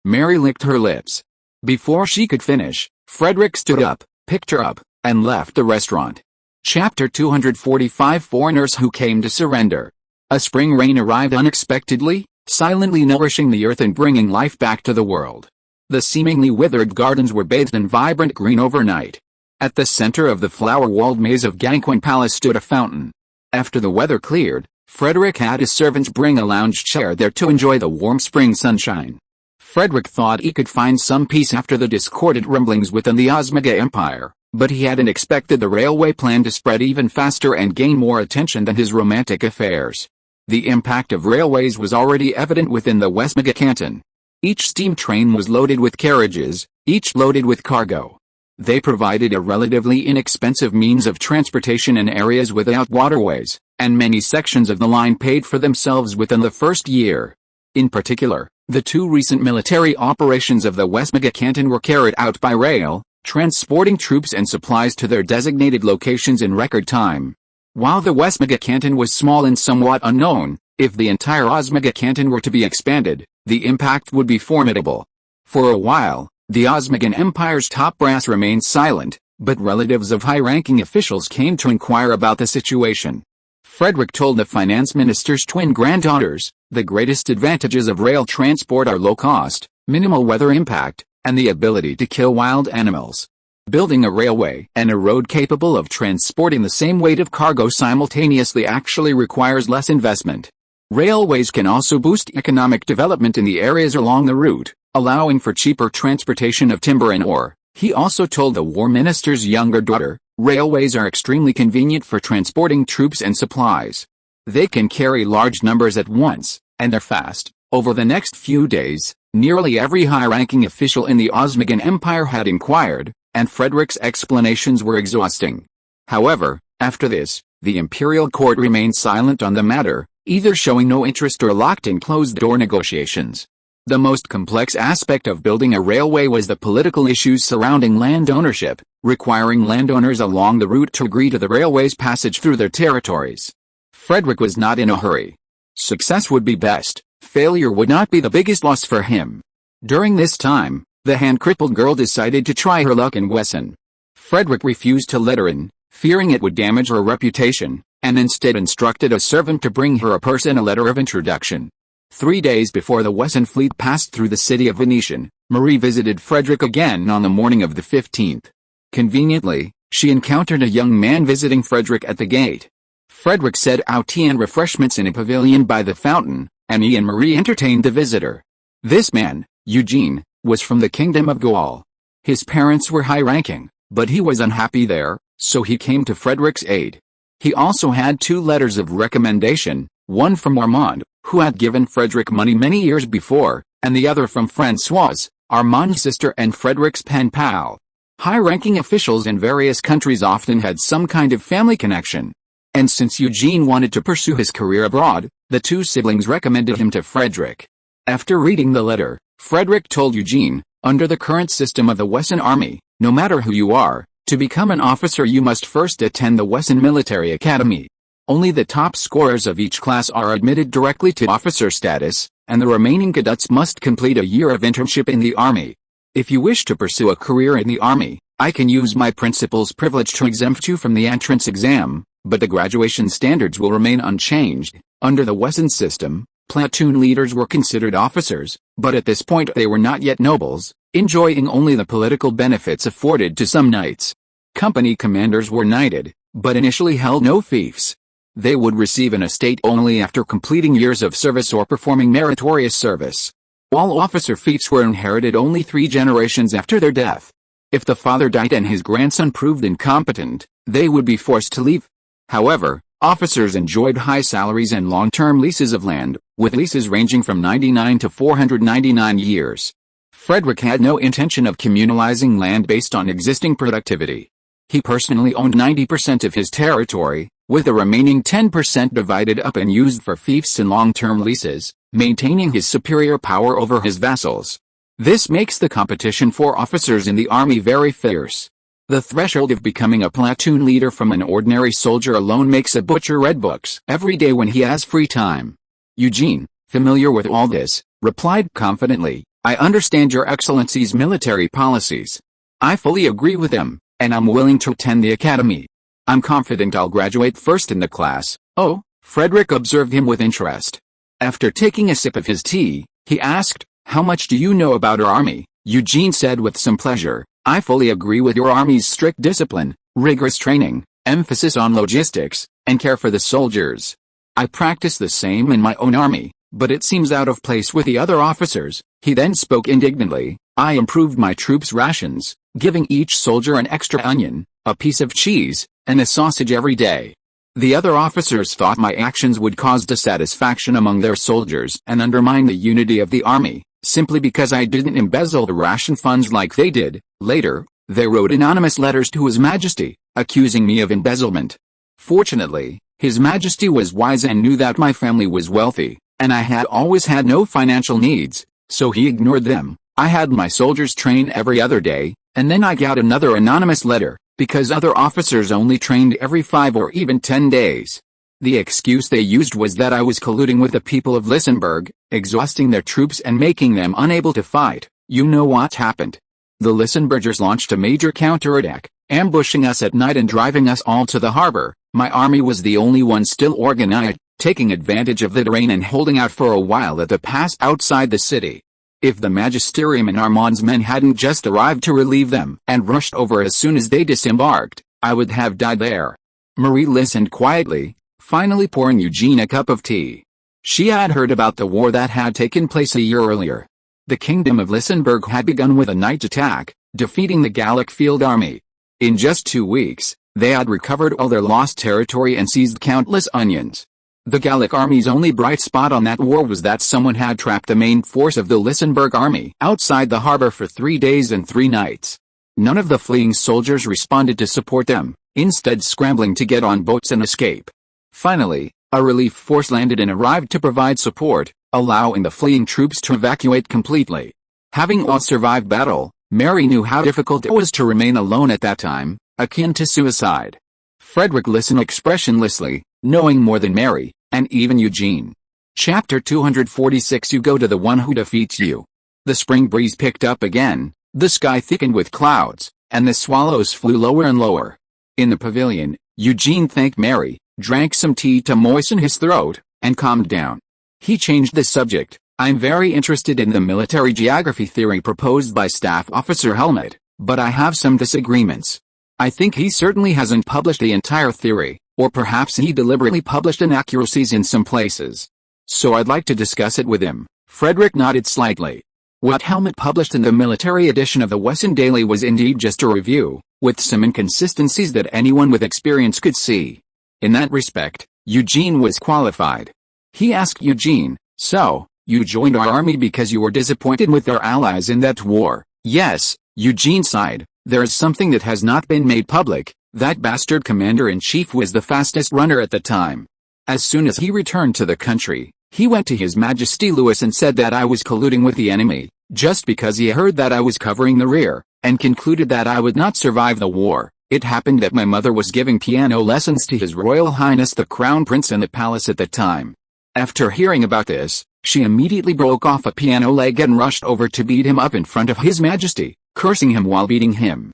[SPEAKER 1] Mary licked her lips. Before she could finish, Frederick stood up, picked her up, and left the restaurant. Chapter 245 Foreigners Who Came to Surrender. A spring rain arrived unexpectedly, silently nourishing the earth and bringing life back to the world. The seemingly withered gardens were bathed in vibrant green overnight. At the center of the flower-walled maze of Gangquin Palace stood a fountain. After the weather cleared, Frederick had his servants bring a lounge chair there to enjoy the warm spring sunshine. Frederick thought he could find some peace after the discordant rumblings within the Osmega Empire, but he hadn't expected the railway plan to spread even faster and gain more attention than his romantic affairs. The impact of railways was already evident within the Wessenland canton. Each steam train was loaded with carriages, each loaded with cargo. They provided a relatively inexpensive means of transportation in areas without waterways, and many sections of the line paid for themselves within the first year. In particular, the two recent military operations of the Wessenland canton were carried out by rail, transporting troops and supplies to their designated locations in record time. While the Wessenland canton was small and somewhat unknown, if the entire Osmega canton were to be expanded, the impact would be formidable. For a while, the Osmegan Empire's top brass remained silent, but relatives of high-ranking officials came to inquire about the situation. Frederick told the finance minister's twin granddaughters, "The greatest advantages of rail transport are low cost, minimal weather impact, and the ability to kill wild animals. Building a railway and a road capable of transporting the same weight of cargo simultaneously actually requires less investment. Railways can also boost economic development in the areas along the route, allowing for cheaper transportation of timber and ore." He also told the war minister's younger daughter, "Railways are extremely convenient for transporting troops and supplies. They can carry large numbers at once, and they're fast." Over the next few days, nearly every high-ranking official in the Osmegan Empire had inquired, and Frederick's explanations were exhausting. However, after this, the imperial court remained silent on the matter, either showing no interest or locked in closed-door negotiations. The most complex aspect of building a railway was the political issues surrounding land ownership, requiring landowners along the route to agree to the railway's passage through their territories. Frederick was not in a hurry. Success would be best, failure would not be the biggest loss for him. During this time, the hand-crippled girl decided to try her luck in Wesson. Frederick refused to let her in, fearing it would damage her reputation, and instead instructed a servant to bring her a purse and a letter of introduction. 3 days before the Wesson fleet passed through the city of Venetian, Marie visited Frederick again on the morning of the 15th. Conveniently, she encountered a young man visiting Frederick at the gate. Frederick set out tea and refreshments in a pavilion by the fountain, and he and Marie entertained the visitor. This man, Eugene, was from the Kingdom of Gaul. His parents were high-ranking, but he was unhappy there, so he came to Frederick's aid. He also had 2 letters of recommendation, one from Armand, who had given Frederick money many years before, and the other from Françoise, Armand's sister and Frederick's pen pal. High-ranking officials in various countries often had some kind of family connection. And since Eugene wanted to pursue his career abroad, the 2 siblings recommended him to Frederick. After reading the letter, Frederick told Eugene, "Under the current system of the Wesson Army, no matter who you are, to become an officer you must first attend the Wesson Military Academy. Only the top scorers of each class are admitted directly to officer status, and the remaining cadets must complete a year of internship in the Army. If you wish to pursue a career in the Army, I can use my principal's privilege to exempt you from the entrance exam, but the graduation standards will remain unchanged." Under the Wesson system, platoon leaders were considered officers, but at this point they were not yet nobles, enjoying only the political benefits afforded to some knights. Company commanders were knighted, but initially held no fiefs. They would receive an estate only after completing years of service or performing meritorious service. All officer fiefs were inherited only 3 generations after their death. If the father died and his grandson proved incompetent, they would be forced to leave. However, Officers enjoyed high salaries and long-term leases of land, with leases ranging from 99 to 499 years. Frederick had no intention of communalizing land based on existing productivity. He personally owned 90% of his territory, with the remaining 10% divided up and used for fiefs and long-term leases, maintaining his superior power over his vassals. This makes the competition for officers in the army very fierce. The threshold of becoming a platoon leader from an ordinary soldier alone makes a butcher read books every day when he has free time. Eugene, familiar with all this, replied confidently, "I understand your excellency's military policies. I fully agree with them, and I'm willing to attend the academy. I'm confident I'll graduate first in the class." "Oh," Frederick observed him with interest. After taking a sip of his tea, he asked, "How much do you know about our army?" Eugene said with some pleasure, "I fully agree with your army's strict discipline, rigorous training, emphasis on logistics, and care for the soldiers. I practice the same in my own army, but it seems out of place with the other officers." He then spoke indignantly, "I improved my troops' rations, giving each soldier an extra onion, a piece of cheese, and a sausage every day. The other officers thought my actions would cause dissatisfaction among their soldiers and undermine the unity of the army, simply because I didn't embezzle the ration funds like they did." Later, they wrote anonymous letters to His Majesty, accusing me of embezzlement. Fortunately, His Majesty was wise and knew that my family was wealthy, and I had always had no financial needs, so he ignored them. I had my soldiers train every other day, and then I got another anonymous letter, because other officers only trained every 5 or even 10 days. The excuse they used was that I was colluding with the people of Lisenberg, exhausting their troops and making them unable to fight. You know what happened? The Lisenbergers launched a major counterattack, ambushing us at night and driving us all to the harbor. My army was the only one still organized, taking advantage of the rain and holding out for a while at the pass outside the city. If the magisterium and Armand's men hadn't just arrived to relieve them and rushed over as soon as they disembarked, I would have died there." Marie listened quietly, finally pouring Eugene a cup of tea. She had heard about the war that had taken place a year earlier. The kingdom of Lisenberg had begun with a night attack, defeating the Gallic field army. In just 2 weeks, they had recovered all their lost territory and seized countless onions. The Gallic army's only bright spot on that war was that someone had trapped the main force of the Lisenberg army outside the harbor for 3 days and 3 nights. None of the fleeing soldiers responded to support them, instead scrambling to get on boats and escape. Finally, a relief force landed and arrived to provide support, allowing the fleeing troops to evacuate completely. Having all survived battle, Mary knew how difficult it was to remain alone at that time, akin to suicide. Frederick listened expressionlessly, knowing more than Mary, and even Eugene. Chapter 246. You go to the one who defeats you. The spring breeze picked up again, the sky thickened with clouds, and the swallows flew lower and lower. In the pavilion, Eugene thanked Mary, drank some tea to moisten his throat, and calmed down. He changed the subject. "I'm very interested in the military geography theory proposed by Staff Officer Helmut, but I have some disagreements. I think he certainly hasn't published the entire theory, or perhaps he deliberately published inaccuracies in some places. So I'd like to discuss it with him." Frederick nodded slightly. What Helmut published in the military edition of the Wesson Daily was indeed just a review, with some inconsistencies that anyone with experience could see. In that respect, Eugene was qualified. He asked Eugene, "So, you joined our army because you were disappointed with our allies in that war?" "Yes," Eugene sighed. "There is something that has not been made public. That bastard commander-in-chief was the fastest runner at the time. As soon as he returned to the country, he went to His Majesty Louis and said that I was colluding with the enemy, just because he heard that I was covering the rear, and concluded that I would not survive the war. It happened that my mother was giving piano lessons to His Royal Highness the Crown Prince in the palace at the time. After hearing about this, she immediately broke off a piano leg and rushed over to beat him up in front of His Majesty, cursing him while beating him.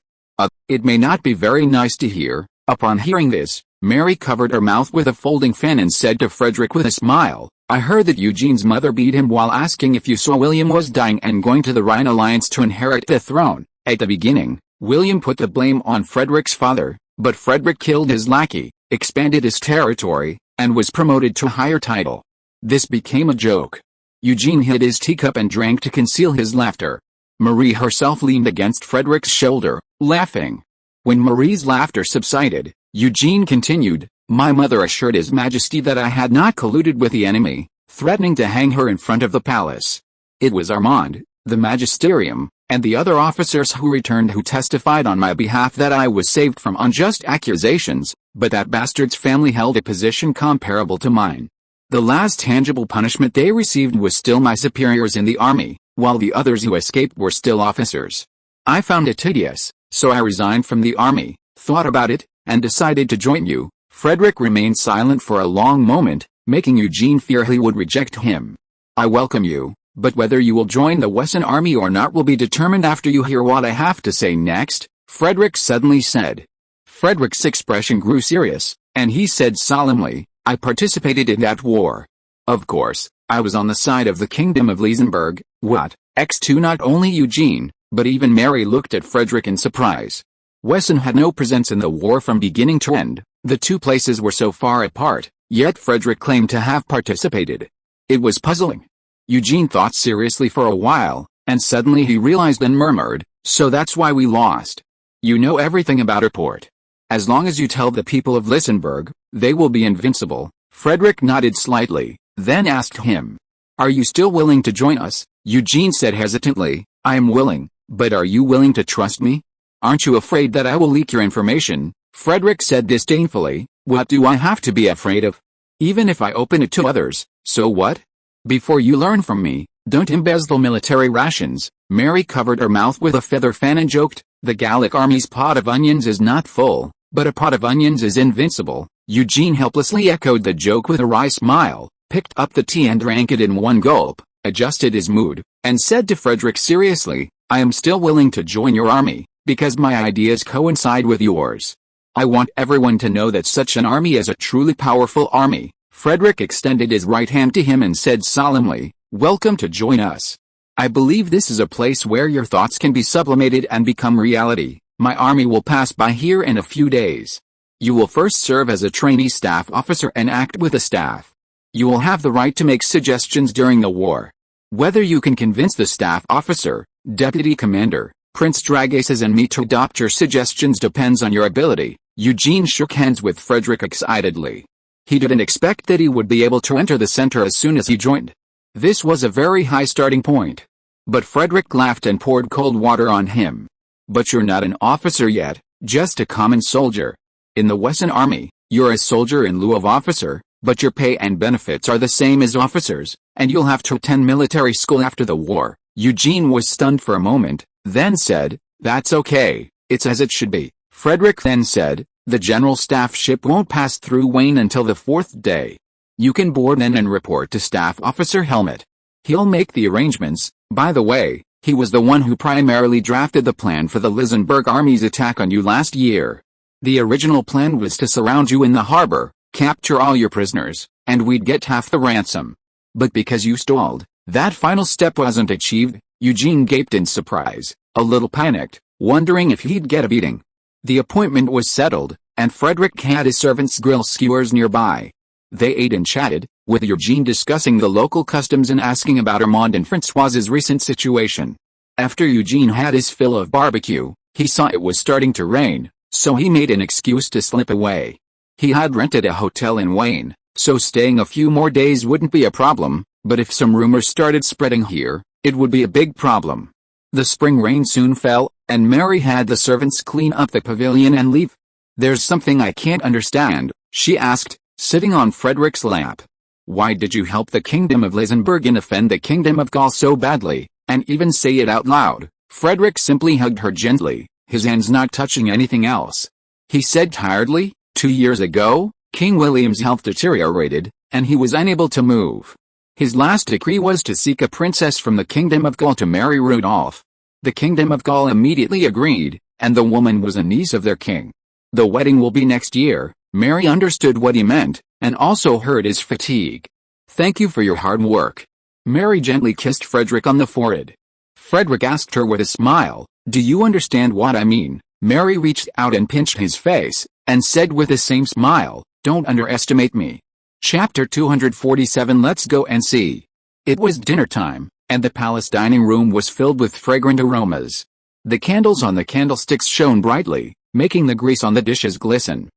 [SPEAKER 1] It may not be very nice to hear." Upon hearing this, Mary covered her mouth with a folding fan and said to Frederick with a smile, "I heard that Eugene's mother beat him while asking if you saw William was dying and going to the Rhine Alliance to inherit the throne." At the beginning, William put the blame on Frederick's father, but Frederick killed his lackey, expanded his territory, and was promoted to a higher title. This became a joke. Eugene hid his teacup and drank to conceal his laughter. Marie herself leaned against Frederick's shoulder, laughing. When Marie's laughter subsided, Eugene continued, My mother assured His Majesty that I had not colluded with the enemy, threatening to hang her in front of the palace. It was Armand, the magisterium, and the other officers who returned who testified on my behalf that I was saved from unjust accusations, but that bastard's family held a position comparable to mine. The last tangible punishment they received was still my superiors in the army, while the others who escaped were still officers. I found it tedious, so I resigned from the army, thought about it, and decided to join you. Frederick remained silent for a long moment, making Eugene fear he would reject him. I welcome you, but whether you will join the Wesson army or not will be determined after you hear what I have to say next, Frederick suddenly said. Frederick's expression grew serious, and he said solemnly, I participated in that war. Of course, I was on the side of the Kingdom of Luxembourg. What? X2 Not only Eugene, but even Mary looked at Frederick in surprise. Wesson had no presence in the war from beginning to end, the two places were so far apart, yet Frederick claimed to have participated. It was puzzling. Eugene thought seriously for a while, and suddenly he realized and murmured, so that's why we lost. You know everything about our port. As long as you tell the people of Luxembourg, they will be invincible. Frederick nodded slightly, then asked him. Are you still willing to join us? Eugene said hesitantly, I am willing, but are you willing to trust me? Aren't you afraid that I will leak your information? Frederick said disdainfully, what do I have to be afraid of? Even if I open it to others, so what? Before you learn from me, don't embezzle military rations. Mary covered her mouth with a feather fan and joked, the Gallic army's pot of onions is not full, but a pot of onions is invincible. Eugene helplessly echoed the joke with a wry smile, picked up the tea and drank it in one gulp, adjusted his mood, and said to Frederick seriously, I am still willing to join your army, because my ideas coincide with yours. I want everyone to know that such an army is a truly powerful army. Frederick extended his right hand to him and said solemnly, welcome to join us. I believe this is a place where your thoughts can be sublimated and become reality. My army will pass by here in a few days. You will first serve as a trainee staff officer and act with the staff. You will have the right to make suggestions during the war. Whether you can convince the staff officer, deputy commander, Prince Dragaces and me to adopt your suggestions depends on your ability. Eugene shook hands with Frederick excitedly. He didn't expect that he would be able to enter the center as soon as he joined. This was a very high starting point. But Frederick laughed and poured cold water on him. But you're not an officer yet, just a common soldier. In the Wesson army, you're a soldier in lieu of officer, but your pay and benefits are the same as officers, and you'll have to attend military school after the war. Eugene was stunned for a moment, then said, that's okay, it's as it should be. Frederick then said, the general staff ship won't pass through Wayne until the 4th day. You can board in and report to Staff Officer Helmet. He'll make the arrangements. By the way, he was the one who primarily drafted the plan for the Luxembourg army's attack on you last year. The original plan was to surround you in the harbor, capture all your prisoners, and we'd get half the ransom. But because you stalled, that final step wasn't achieved. Eugene gaped in surprise, a little panicked, wondering if he'd get a beating. The appointment was settled, and Frederick had his servants grill skewers nearby. They ate and chatted, with Eugene discussing the local customs and asking about Armand and Francoise's recent situation. After Eugene had his fill of barbecue, he saw it was starting to rain, so he made an excuse to slip away. He had rented a hotel in Wayne, so staying a few more days wouldn't be a problem, but if some rumors started spreading here, it would be a big problem. The spring rain soon fell, and Mary had the servants clean up the pavilion and leave. There's something I can't understand, she asked, sitting on Frederick's lap. Why did you help the Kingdom of Luxembourg and offend the Kingdom of Gaul so badly, and even say it out loud? Frederick simply hugged her gently, his hands not touching anything else. He said tiredly, 2 years ago, King William's health deteriorated, and he was unable to move. His last decree was to seek a princess from the Kingdom of Gaul to marry Rudolph. The Kingdom of Gaul immediately agreed, and the woman was a niece of their king. The wedding will be next year. Mary understood what he meant, and also heard his fatigue. Thank you for your hard work. Mary gently kissed Frederick on the forehead. Frederick asked her with a smile, do you understand what I mean? Mary reached out and pinched his face, and said with the same smile, don't underestimate me. Chapter 247 Let's go and see. It was dinner time, and the palace dining room was filled with fragrant aromas. The candles on the candlesticks shone brightly, making the grease on the dishes glisten.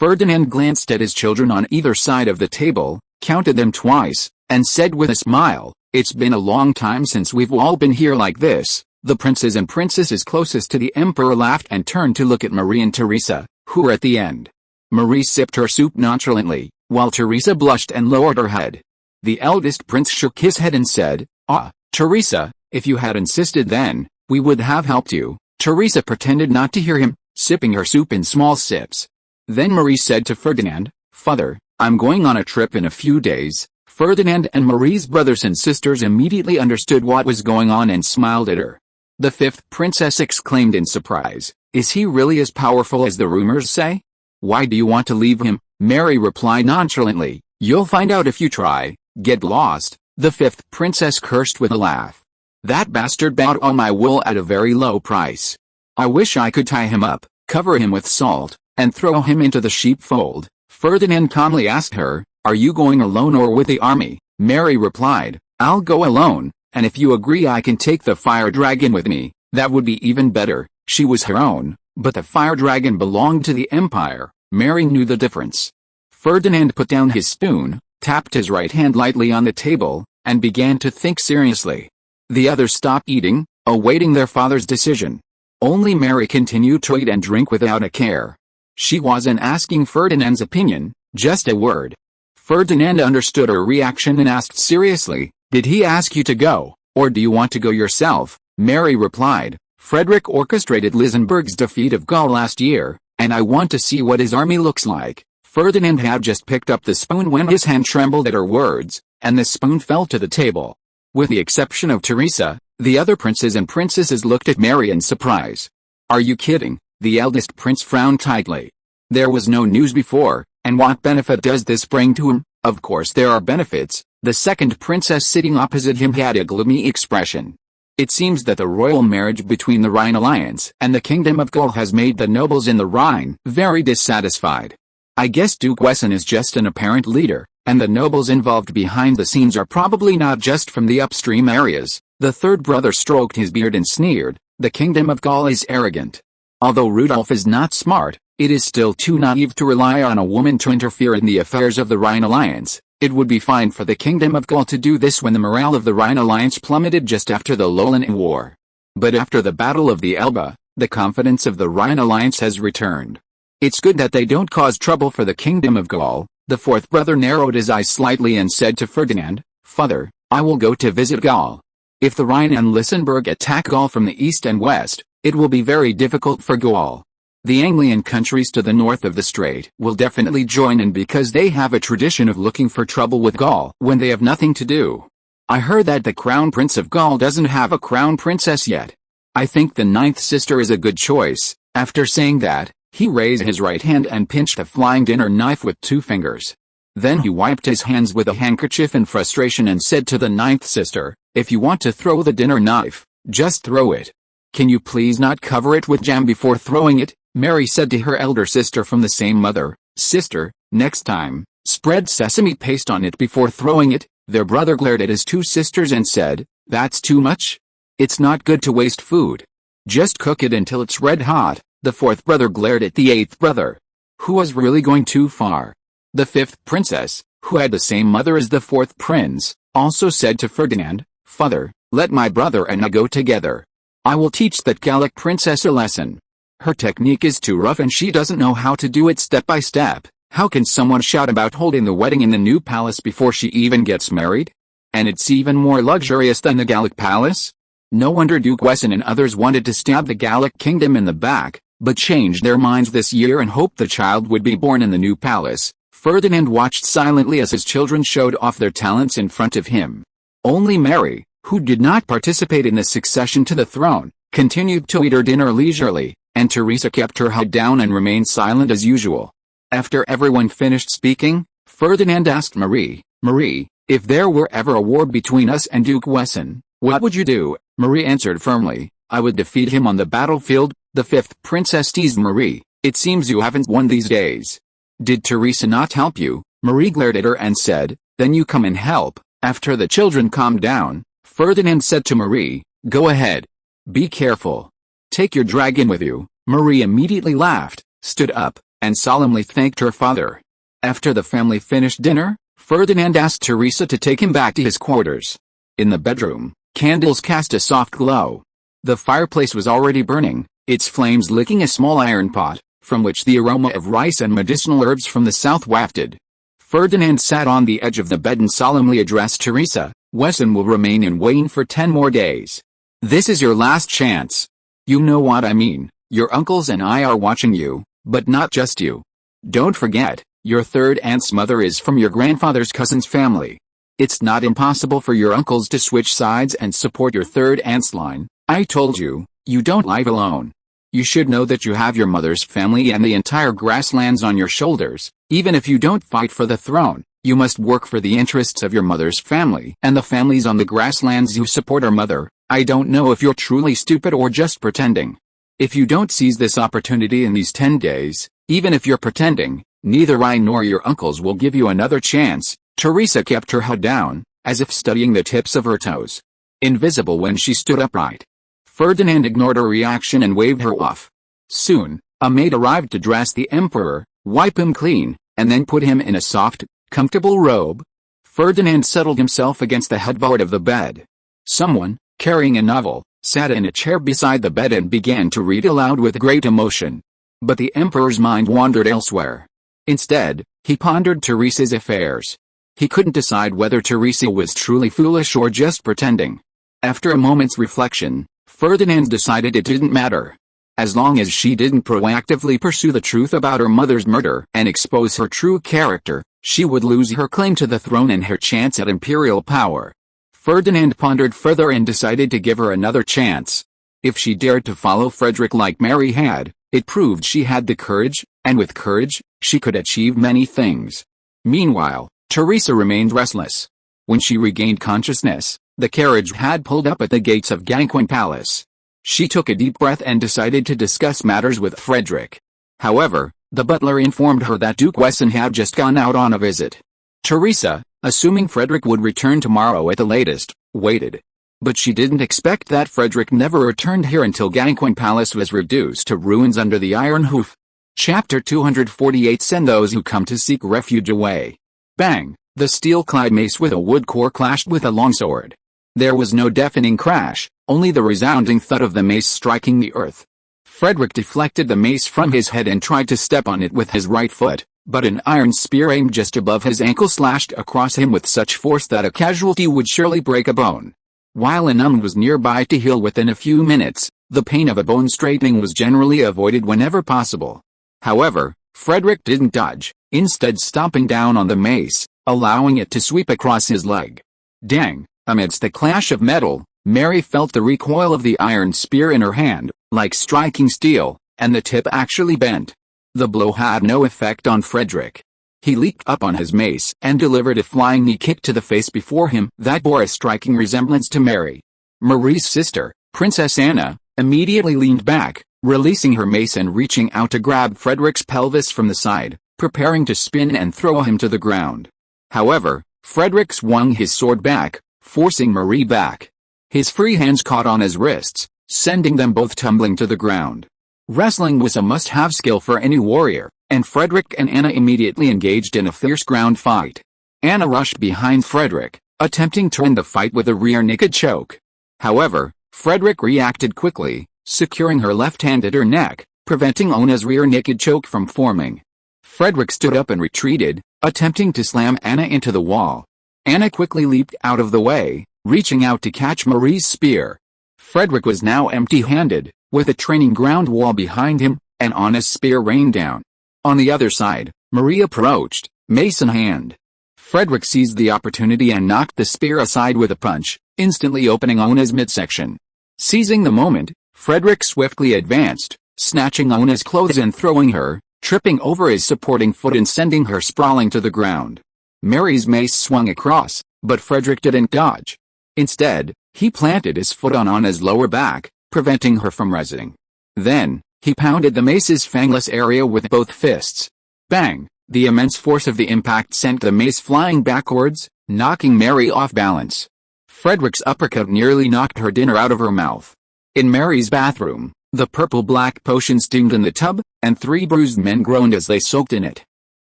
[SPEAKER 1] Ferdinand glanced at his children on either side of the table, counted them twice, and said with a smile, "It's been a long time since we've all been here like this." The princes and princesses closest to the emperor laughed and turned to look at Marie and Teresa, who were at the end. Marie sipped her soup nonchalantly, while Teresa blushed and lowered her head. The eldest prince shook his head and said, "Ah, Teresa, if you had insisted then, we would have helped you." Teresa pretended not to hear him, sipping her soup in small sips. Then Marie said to Ferdinand, "Father, I'm going on a trip in a few days." Ferdinand and Marie's brothers and sisters immediately understood what was going on and smiled at her. The fifth princess exclaimed in surprise, "Is he really as powerful as the rumors say? Why do you want to leave him?" Mary replied nonchalantly, "You'll find out if you try. Get lost." The fifth princess cursed with a laugh. "That bastard bought all my wool at a very low price. I wish I could tie him up, cover him with salt, and throw him into the sheepfold." Ferdinand calmly asked her, "Are you going alone or with the army?" Mary replied, "I'll go alone, and if you agree I can take the fire dragon with me, that would be even better." She was her own, but the fire dragon belonged to the empire. Mary knew the difference. Ferdinand put down his spoon, tapped his right hand lightly on the table, and began to think seriously. The others stopped eating, awaiting their father's decision. Only Mary continued to eat and drink without a care. She wasn't asking Ferdinand's opinion, just a word. Ferdinand understood her reaction and asked seriously, "Did he ask you to go, or do you want to go yourself?" Mary replied, "Frederick orchestrated Lisenberg's defeat of Gaul last year, and I want to see what his army looks like." Ferdinand had just picked up the spoon when his hand trembled at her words, and the spoon fell to the table. With the exception of Teresa, the other princes and princesses looked at Mary in surprise. "Are you kidding?" The eldest prince frowned tightly. There was no news before, and what benefit does this bring to him? Of course there are benefits. The second princess sitting opposite him had a gloomy expression. "It seems that the royal marriage between the Rhine Alliance and the Kingdom of Gaul has made the nobles in the Rhine very dissatisfied. I guess Duke Wesson is just an apparent leader, and the nobles involved behind the scenes are probably not just from the upstream areas." The third brother stroked his beard and sneered, "The Kingdom of Gaul is arrogant. Although Rudolph is not smart, it is still too naive to rely on a woman to interfere in the affairs of the Rhine Alliance. It would be fine for the Kingdom of Gaul to do this when the morale of the Rhine Alliance plummeted just after the Lowland War. But after the Battle of the Elbe, the confidence of the Rhine Alliance has returned. It's good that they don't cause trouble for the Kingdom of Gaul." The fourth brother narrowed his eyes slightly and said to Ferdinand, "Father, I will go to visit Gaul. If the Rhine and Lisenberg attack Gaul from the east and west, it will be very difficult for Gaul. The Anglian countries to the north of the strait will definitely join in because they have a tradition of looking for trouble with Gaul when they have nothing to do. I heard that the Crown Prince of Gaul doesn't have a crown princess yet. I think the ninth sister is a good choice." After saying that, he raised his right hand and pinched a flying dinner knife with 2 fingers. Then he wiped his hands with a handkerchief in frustration and said to the ninth sister, "If you want to throw the dinner knife, just throw it. Can you please not cover it with jam before throwing it?" Mary said to her elder sister from the same mother, "Sister, next time, spread sesame paste on it before throwing it." Their brother glared at his 2 sisters and said, "That's too much. It's not good to waste food. Just cook it until it's red hot." The fourth brother glared at the eighth brother, who was really going too far. The fifth princess, who had the same mother as the fourth prince, also said to Ferdinand, "Father, let my brother and I go together. I will teach that Gallic princess a lesson. Her technique is too rough and she doesn't know how to do it step by step. How can someone shout about holding the wedding in the new palace before she even gets married? And it's even more luxurious than the Gallic palace?" No wonder Duke Wesson and others wanted to stab the Gallic kingdom in the back, but changed their minds this year and hoped the child would be born in the new palace. Ferdinand watched silently as his children showed off their talents in front of him. Only Mary, who did not participate in the succession to the throne, continued to eat her dinner leisurely, and Teresa kept her head down and remained silent as usual. After everyone finished speaking, Ferdinand asked Marie, "Marie, if there were ever a war between us and Duke Wesson, what would you do?" Marie answered firmly, "I would defeat him on the battlefield." The fifth princess teased Marie, "It seems you haven't won these days. Did Teresa not help you?" Marie glared at her and said, "Then you come and help." After the children calmed down, Ferdinand said to Marie, "Go ahead. Be careful. Take your dragon with you." Marie immediately laughed, stood up, and solemnly thanked her father. After the family finished dinner, Ferdinand asked Teresa to take him back to his quarters. In the bedroom, candles cast a soft glow. The fireplace was already burning, its flames licking a small iron pot, from which the aroma of rice and medicinal herbs from the south wafted. Ferdinand sat on the edge of the bed and solemnly addressed Teresa. Wesson will remain in Wayne for 10 more days. This is your last chance. You know what I mean. Your uncles and I are watching you, but not just you. Don't forget, your third aunt's mother is from your grandfather's cousin's family. It's not impossible for your uncles to switch sides and support your third aunt's line. I told you, you don't live alone. You should know that you have your mother's family and the entire grasslands on your shoulders. Even if you don't fight for the throne, you must work for the interests of your mother's family and the families on the grasslands who support our mother. I don't know if you're truly stupid or just pretending. If you don't seize this opportunity in these 10 days, even if you're pretending, neither I nor your uncles will give you another chance. Teresa kept her head down, as if studying the tips of her toes. Invisible when she stood upright. Ferdinand ignored her reaction and waved her off. Soon, a maid arrived to dress the emperor, wipe him clean, and then put him in a soft, comfortable robe. Ferdinand settled himself against the headboard of the bed. Someone, carrying a novel, sat in a chair beside the bed and began to read aloud with great emotion. But the emperor's mind wandered elsewhere. Instead, he pondered Teresa's affairs. He couldn't decide whether Teresa was truly foolish or just pretending. After a moment's reflection, Ferdinand decided it didn't matter. As long as she didn't proactively pursue the truth about her mother's murder and expose her true character, she would lose her claim to the throne and her chance at imperial power. Ferdinand pondered further and decided to give her another chance. If she dared to follow Frederick like Mary had, it proved she had the courage, and with courage, she could achieve many things. Meanwhile, Teresa remained restless. When she regained consciousness, the carriage had pulled up at the gates of Gangquin Palace. She took a deep breath and decided to discuss matters with Frederick. However, the butler informed her that Duke Wesson had just gone out on a visit. Teresa, assuming Frederick would return tomorrow at the latest, waited. But she didn't expect that Frederick never returned here until Gangquin Palace was reduced to ruins under the Iron Hoof. Chapter 248. Send those who come to seek refuge away. Bang! The steel-clad mace with a wood core clashed with a longsword. There was no deafening crash, only the resounding thud of the mace striking the earth. Frederick deflected the mace from his head and tried to step on it with his right foot, but an iron spear aimed just above his ankle slashed across him with such force that a casualty would surely break a bone. While an was nearby to heal within a few minutes, the pain of a bone straightening was generally avoided whenever possible. However, Frederick didn't dodge, instead stomping down on the mace, allowing it to sweep across his leg. Dang! Amidst the clash of metal, Mary felt the recoil of the iron spear in her hand, like striking steel, and the tip actually bent. The blow had no effect on Frederick. He leaped up on his mace and delivered a flying knee kick to the face before him that bore a striking resemblance to Mary. Marie's sister, Princess Anna, immediately leaned back, releasing her mace and reaching out to grab Frederick's pelvis from the side, preparing to spin and throw him to the ground. However, Frederick swung his sword back, forcing Marie back. His free hands caught on his wrists, sending them both tumbling to the ground. Wrestling was a must-have skill for any warrior, and Frederick and Anna immediately engaged in a fierce ground fight. Anna rushed behind Frederick, attempting to end the fight with a rear naked choke. However, Frederick reacted quickly, securing her left hand at her neck, preventing Anna's rear naked choke from forming. Frederick stood up and retreated, attempting to slam Anna into the wall. Anna quickly leaped out of the way, reaching out to catch Marie's spear. Frederick was now empty-handed, with a training ground wall behind him, and Anna's spear rained down. On the other side, Marie approached, mace in hand. Frederick seized the opportunity and knocked the spear aside with a punch, instantly opening Anna's midsection. Seizing the moment, Frederick swiftly advanced, snatching Anna's clothes and throwing her, tripping over his supporting foot and sending her sprawling to the ground. Mary's mace swung across, but Frederick didn't dodge. Instead, he planted his foot on Anna's lower back, preventing her from resting. Then, he pounded the mace's fangless area with both fists. Bang! The immense force of the impact sent the mace flying backwards, knocking Mary off balance. Frederick's uppercut nearly knocked her dinner out of her mouth. In Mary's bathroom, The purple-black potion steamed in the tub, and 3 bruised men groaned as they soaked in it.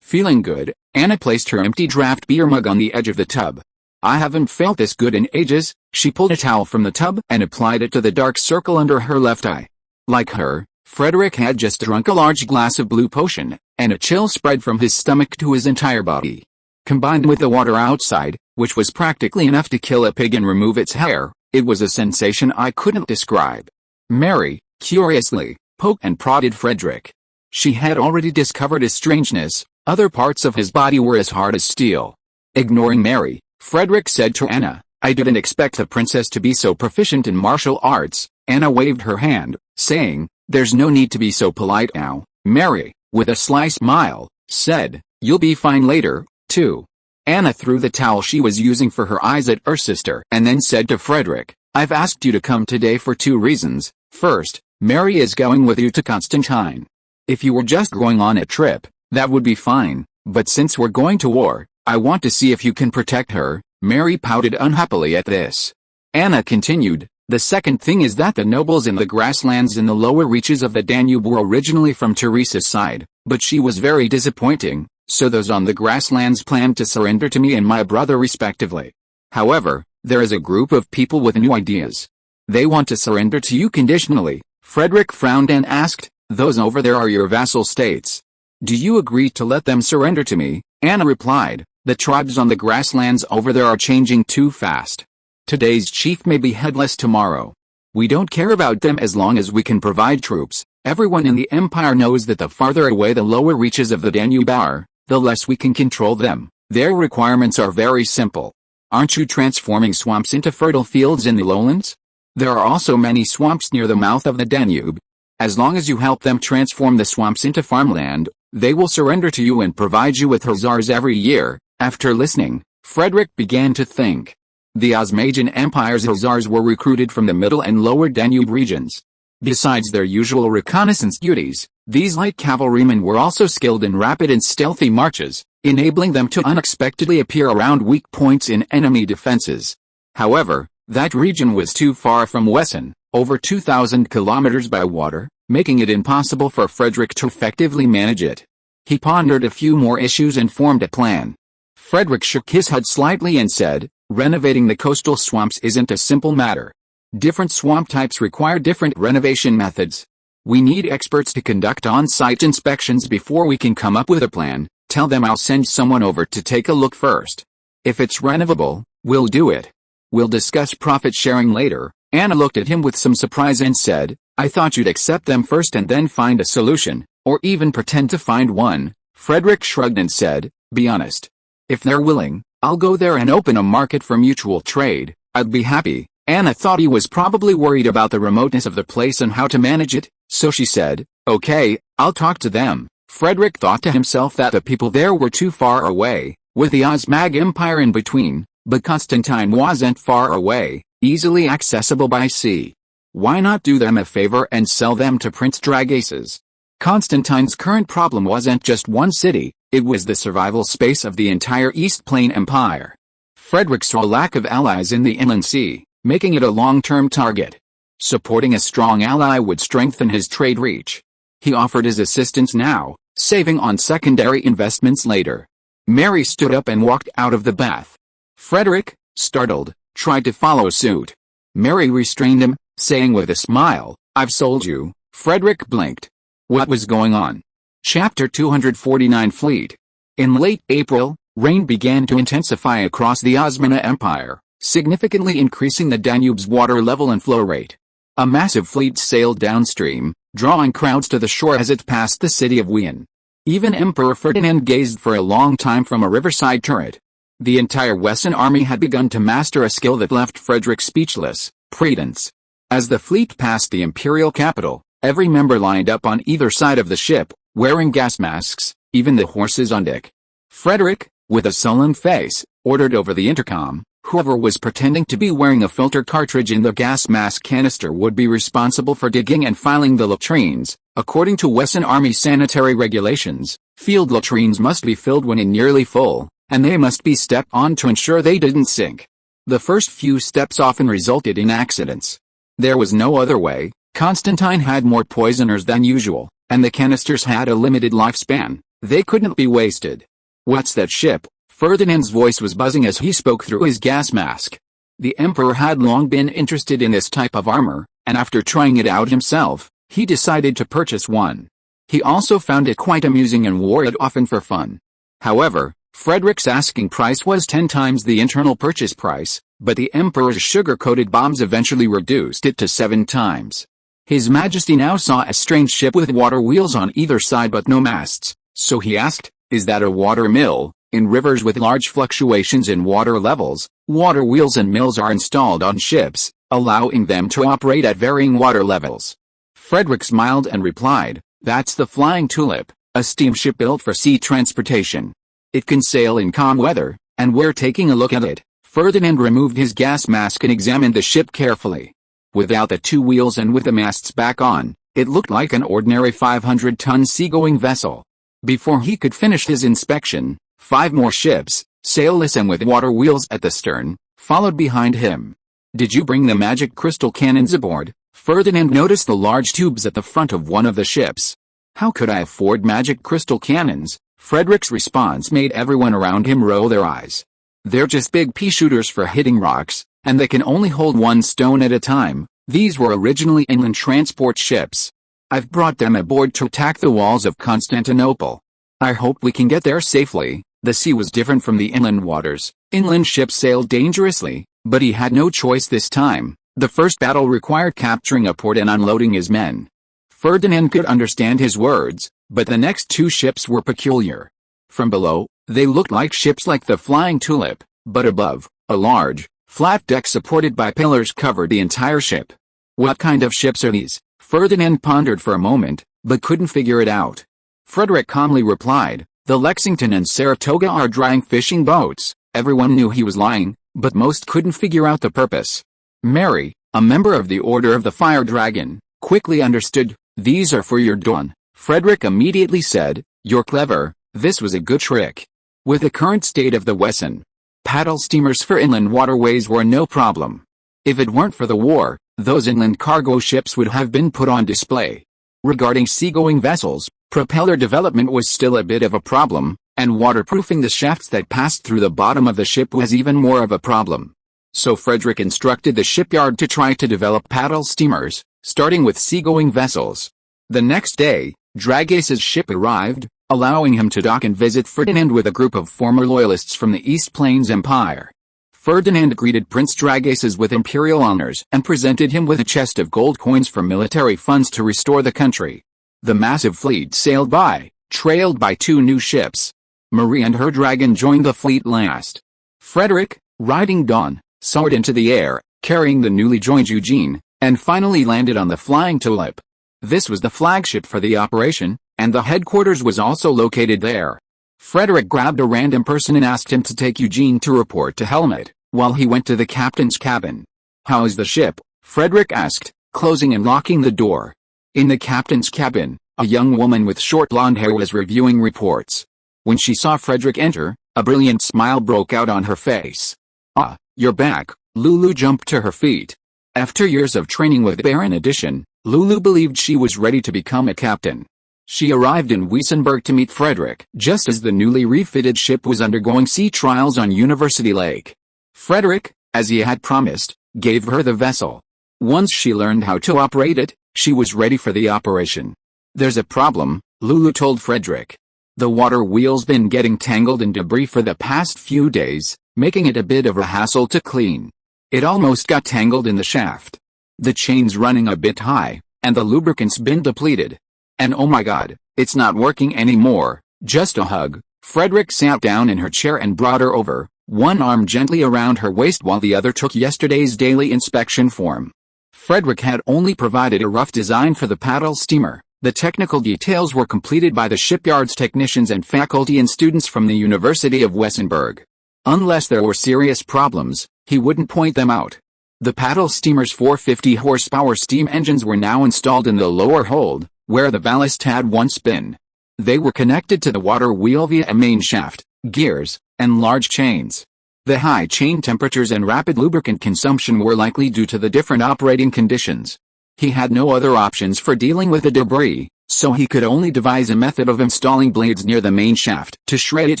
[SPEAKER 1] Feeling good, Anna placed her empty draft beer mug on the edge of the tub. I haven't felt this good in ages. She pulled a towel from the tub and applied it to the dark circle under her left eye. Like her, Frederick had just drunk a large glass of blue potion, and a chill spread from his stomach to his entire body. Combined with the water outside, which was practically enough to kill a pig and remove its hair, it was a sensation I couldn't describe. Mary, curiously, poked and prodded Frederick. She had already discovered his strangeness. Other parts of his body were as hard as steel. Ignoring Mary, Frederick said to Anna, "I didn't expect a princess to be so proficient in martial arts." Anna waved her hand, saying, "There's no need to be so polite now." Mary, with a sly smile, said, "You'll be fine later, too." Anna threw the towel she was using for her eyes at her sister and then said to Frederick, "I've asked you to come today for 2 reasons. First, Mary is going with you to Constantine. If you were just going on a trip, that would be fine, but since we're going to war, I want to see if you can protect her." Mary pouted unhappily at this. Anna continued, "The second thing is that the nobles in the grasslands in the lower reaches of the Danube were originally from Teresa's side, but she was very disappointing, so those on the grasslands planned to surrender to me and my brother respectively. However, there is a group of people with new ideas. They want to surrender to you conditionally." Frederick frowned and asked, "Those over there are your vassal states. Do you agree to let them surrender to me?" Anna replied, "The tribes on the grasslands over there are changing too fast. Today's chief may be headless tomorrow. We don't care about them as long as we can provide troops. Everyone in the empire knows that the farther away the lower reaches of the Danube are, the less we can control them. Their requirements are very simple. Aren't you transforming swamps into fertile fields in the lowlands? There are also many swamps near the mouth of the Danube. As long as you help them transform the swamps into farmland, they will surrender to you and provide you with hussars every year." After listening, Frederick began to think. The Osmagian Empire's hussars were recruited from the middle and lower Danube regions. Besides their usual reconnaissance duties, these light cavalrymen were also skilled in rapid and stealthy marches, enabling them to unexpectedly appear around weak points in enemy defenses. However, that region was too far from Wesson, over 2,000 kilometers by water, making it impossible for Frederick to effectively manage it. He pondered a few more issues and formed a plan. Frederick shook his head slightly and said, "Renovating the coastal swamps isn't a simple matter. Different swamp types require different renovation methods. We need experts to conduct on-site inspections before we can come up with a plan. Tell them I'll send someone over to take a look first. If it's renovable, we'll do it. We'll discuss profit sharing later." Anna looked at him with some surprise and said, "I thought you'd accept them first and then find a solution, or even pretend to find one." Frederick shrugged and said, "Be honest. If they're willing, I'll go there and open a market for mutual trade. I'd be happy." Anna thought he was probably worried about the remoteness of the place and how to manage it, so she said, "Okay, I'll talk to them." Frederick thought to himself that the people there were too far away, with the Osmag Empire in between, but Constantine wasn't far away, easily accessible by sea. Why not do them a favor and sell them to Prince Dragaces? Constantine's current problem wasn't just one city, it was the survival space of the entire East Plain Empire. Frederick saw a lack of allies in the Inland Sea, making it a long-term target. Supporting a strong ally would strengthen his trade reach. He offered his assistance now, saving on secondary investments later. Mary stood up and walked out of the bath. Frederick, startled, tried to follow suit. Mary restrained him, saying with a smile, "I've sold you." Frederick blinked. What was going on? Chapter 249 Fleet. In late April, rain began to intensify across the Osmana Empire, significantly increasing the Danube's water level and flow rate. A massive fleet sailed downstream, drawing crowds to the shore as it passed the city of Wien. Even Emperor Ferdinand gazed for a long time from a riverside turret. The entire Wesson army had begun to master a skill that left Frederick speechless: predance. As the fleet passed the imperial capital, every member lined up on either side of the ship, wearing gas masks, even the horses on deck. Frederick, with a sullen face, ordered over the intercom, whoever was pretending to be wearing a filter cartridge in the gas mask canister would be responsible for digging and filing the latrines. According to Wesson Army sanitary regulations, field latrines must be filled when nearly full, and they must be stepped on to ensure they didn't sink. The first few steps often resulted in accidents. There was no other way. Constantine had more poisoners than usual, and the canisters had a limited lifespan. They couldn't be wasted. "What's that ship?" Ferdinand's voice was buzzing as he spoke through his gas mask. The emperor had long been interested in this type of armor, and after trying it out himself, he decided to purchase one. He also found it quite amusing and wore it often for fun. However, Frederick's asking price was 10 times the internal purchase price, but the emperor's sugar-coated bombs eventually reduced it to 7 times. His Majesty now saw a strange ship with water wheels on either side but no masts, so he asked, "Is that a water mill?" In rivers with large fluctuations in water levels, water wheels and mills are installed on ships, allowing them to operate at varying water levels. Frederick smiled and replied, "That's the Flying Tulip, a steamship built for sea transportation. It can sail in calm weather, and we're taking a look at it." Ferdinand removed his gas mask and examined the ship carefully. Without the 2 wheels and with the masts back on, it looked like an ordinary 500-ton seagoing vessel. Before he could finish his inspection, 5 more ships, sailless and with water wheels at the stern, followed behind him. "Did you bring the magic crystal cannons aboard?" Ferdinand noticed the large tubes at the front of one of the ships. "How could I afford magic crystal cannons?" Frederick's response made everyone around him roll their eyes. "They're just big pea shooters for hitting rocks, and they can only hold 1 stone at a time. These were originally inland transport ships. I've brought them aboard to attack the walls of Constantinople. I hope we can get there safely." The sea was different from the inland waters. Inland ships sailed dangerously, but he had no choice this time. The first battle required capturing a port and unloading his men. Ferdinand could understand his words, but the next 2 ships were peculiar. From below, they looked like ships like the Flying Tulip, but above, a large, flat deck supported by pillars covered the entire ship. "What kind of ships are these?" Ferdinand pondered for a moment, but couldn't figure it out. Frederick calmly replied, "The Lexington and Saratoga are drying fishing boats." Everyone knew he was lying, but most couldn't figure out the purpose. Mary, a member of the Order of the Fire Dragon, quickly understood. "These are for your dawn." Frederick immediately said, "You're clever. This was a good trick." With the current state of the Wesson, paddle steamers for inland waterways were no problem. If it weren't for the war, those inland cargo ships would have been put on display. Regarding seagoing vessels, propeller development was still a bit of a problem, and waterproofing the shafts that passed through the bottom of the ship was even more of a problem. So Frederick instructed the shipyard to try to develop paddle steamers, starting with seagoing vessels. The next day, Dragace's ship arrived, allowing him to dock and visit Ferdinand with a group of former loyalists from the East Plains Empire. Ferdinand greeted Prince Dragaces with imperial honors and presented him with a chest of gold coins for military funds to restore the country. The massive fleet sailed by, trailed by 2 new ships. Marie and her dragon joined the fleet last. Frederick, riding Dawn, soared into the air, carrying the newly joined Eugene, and finally landed on the Flying Tulip. This was the flagship for the operation, and the headquarters was also located there. Frederick grabbed a random person and asked him to take Eugene to report to Helmut, while he went to the captain's cabin. "How is the ship?" Frederick asked, closing and locking the door. In the captain's cabin, a young woman with short blonde hair was reviewing reports. When she saw Frederick enter, a brilliant smile broke out on her face. "Ah, you're back." Lulu jumped to her feet. After years of training with Baron Edition, Lulu believed she was ready to become a captain. She arrived in Wessenberg to meet Frederick just as the newly refitted ship was undergoing sea trials on University Lake. Frederick, as he had promised, gave her the vessel. Once she learned how to operate it, she was ready for the operation. "There's a problem," Lulu told Frederick. "The water wheel's been getting tangled in debris for the past few days, making it a bit of a hassle to clean. It almost got tangled in the shaft. The chain's running a bit high, and the lubricant's been depleted. And oh my god, it's not working anymore. Just a hug." Frederick sat down in her chair and brought her over, one arm gently around her waist while the other took yesterday's daily inspection form. Frederick had only provided a rough design for the paddle steamer. The technical details were completed by the shipyard's technicians and faculty and students from the University of Wessenberg. Unless there were serious problems, he wouldn't point them out. The paddle steamer's 450 horsepower steam engines were now installed in the lower hold, where the ballast had once been. They were connected to the water wheel via a main shaft, gears, and large chains. The high chain temperatures and rapid lubricant consumption were likely due to the different operating conditions. He had no other options for dealing with the debris, so he could only devise a method of installing blades near the main shaft to shred it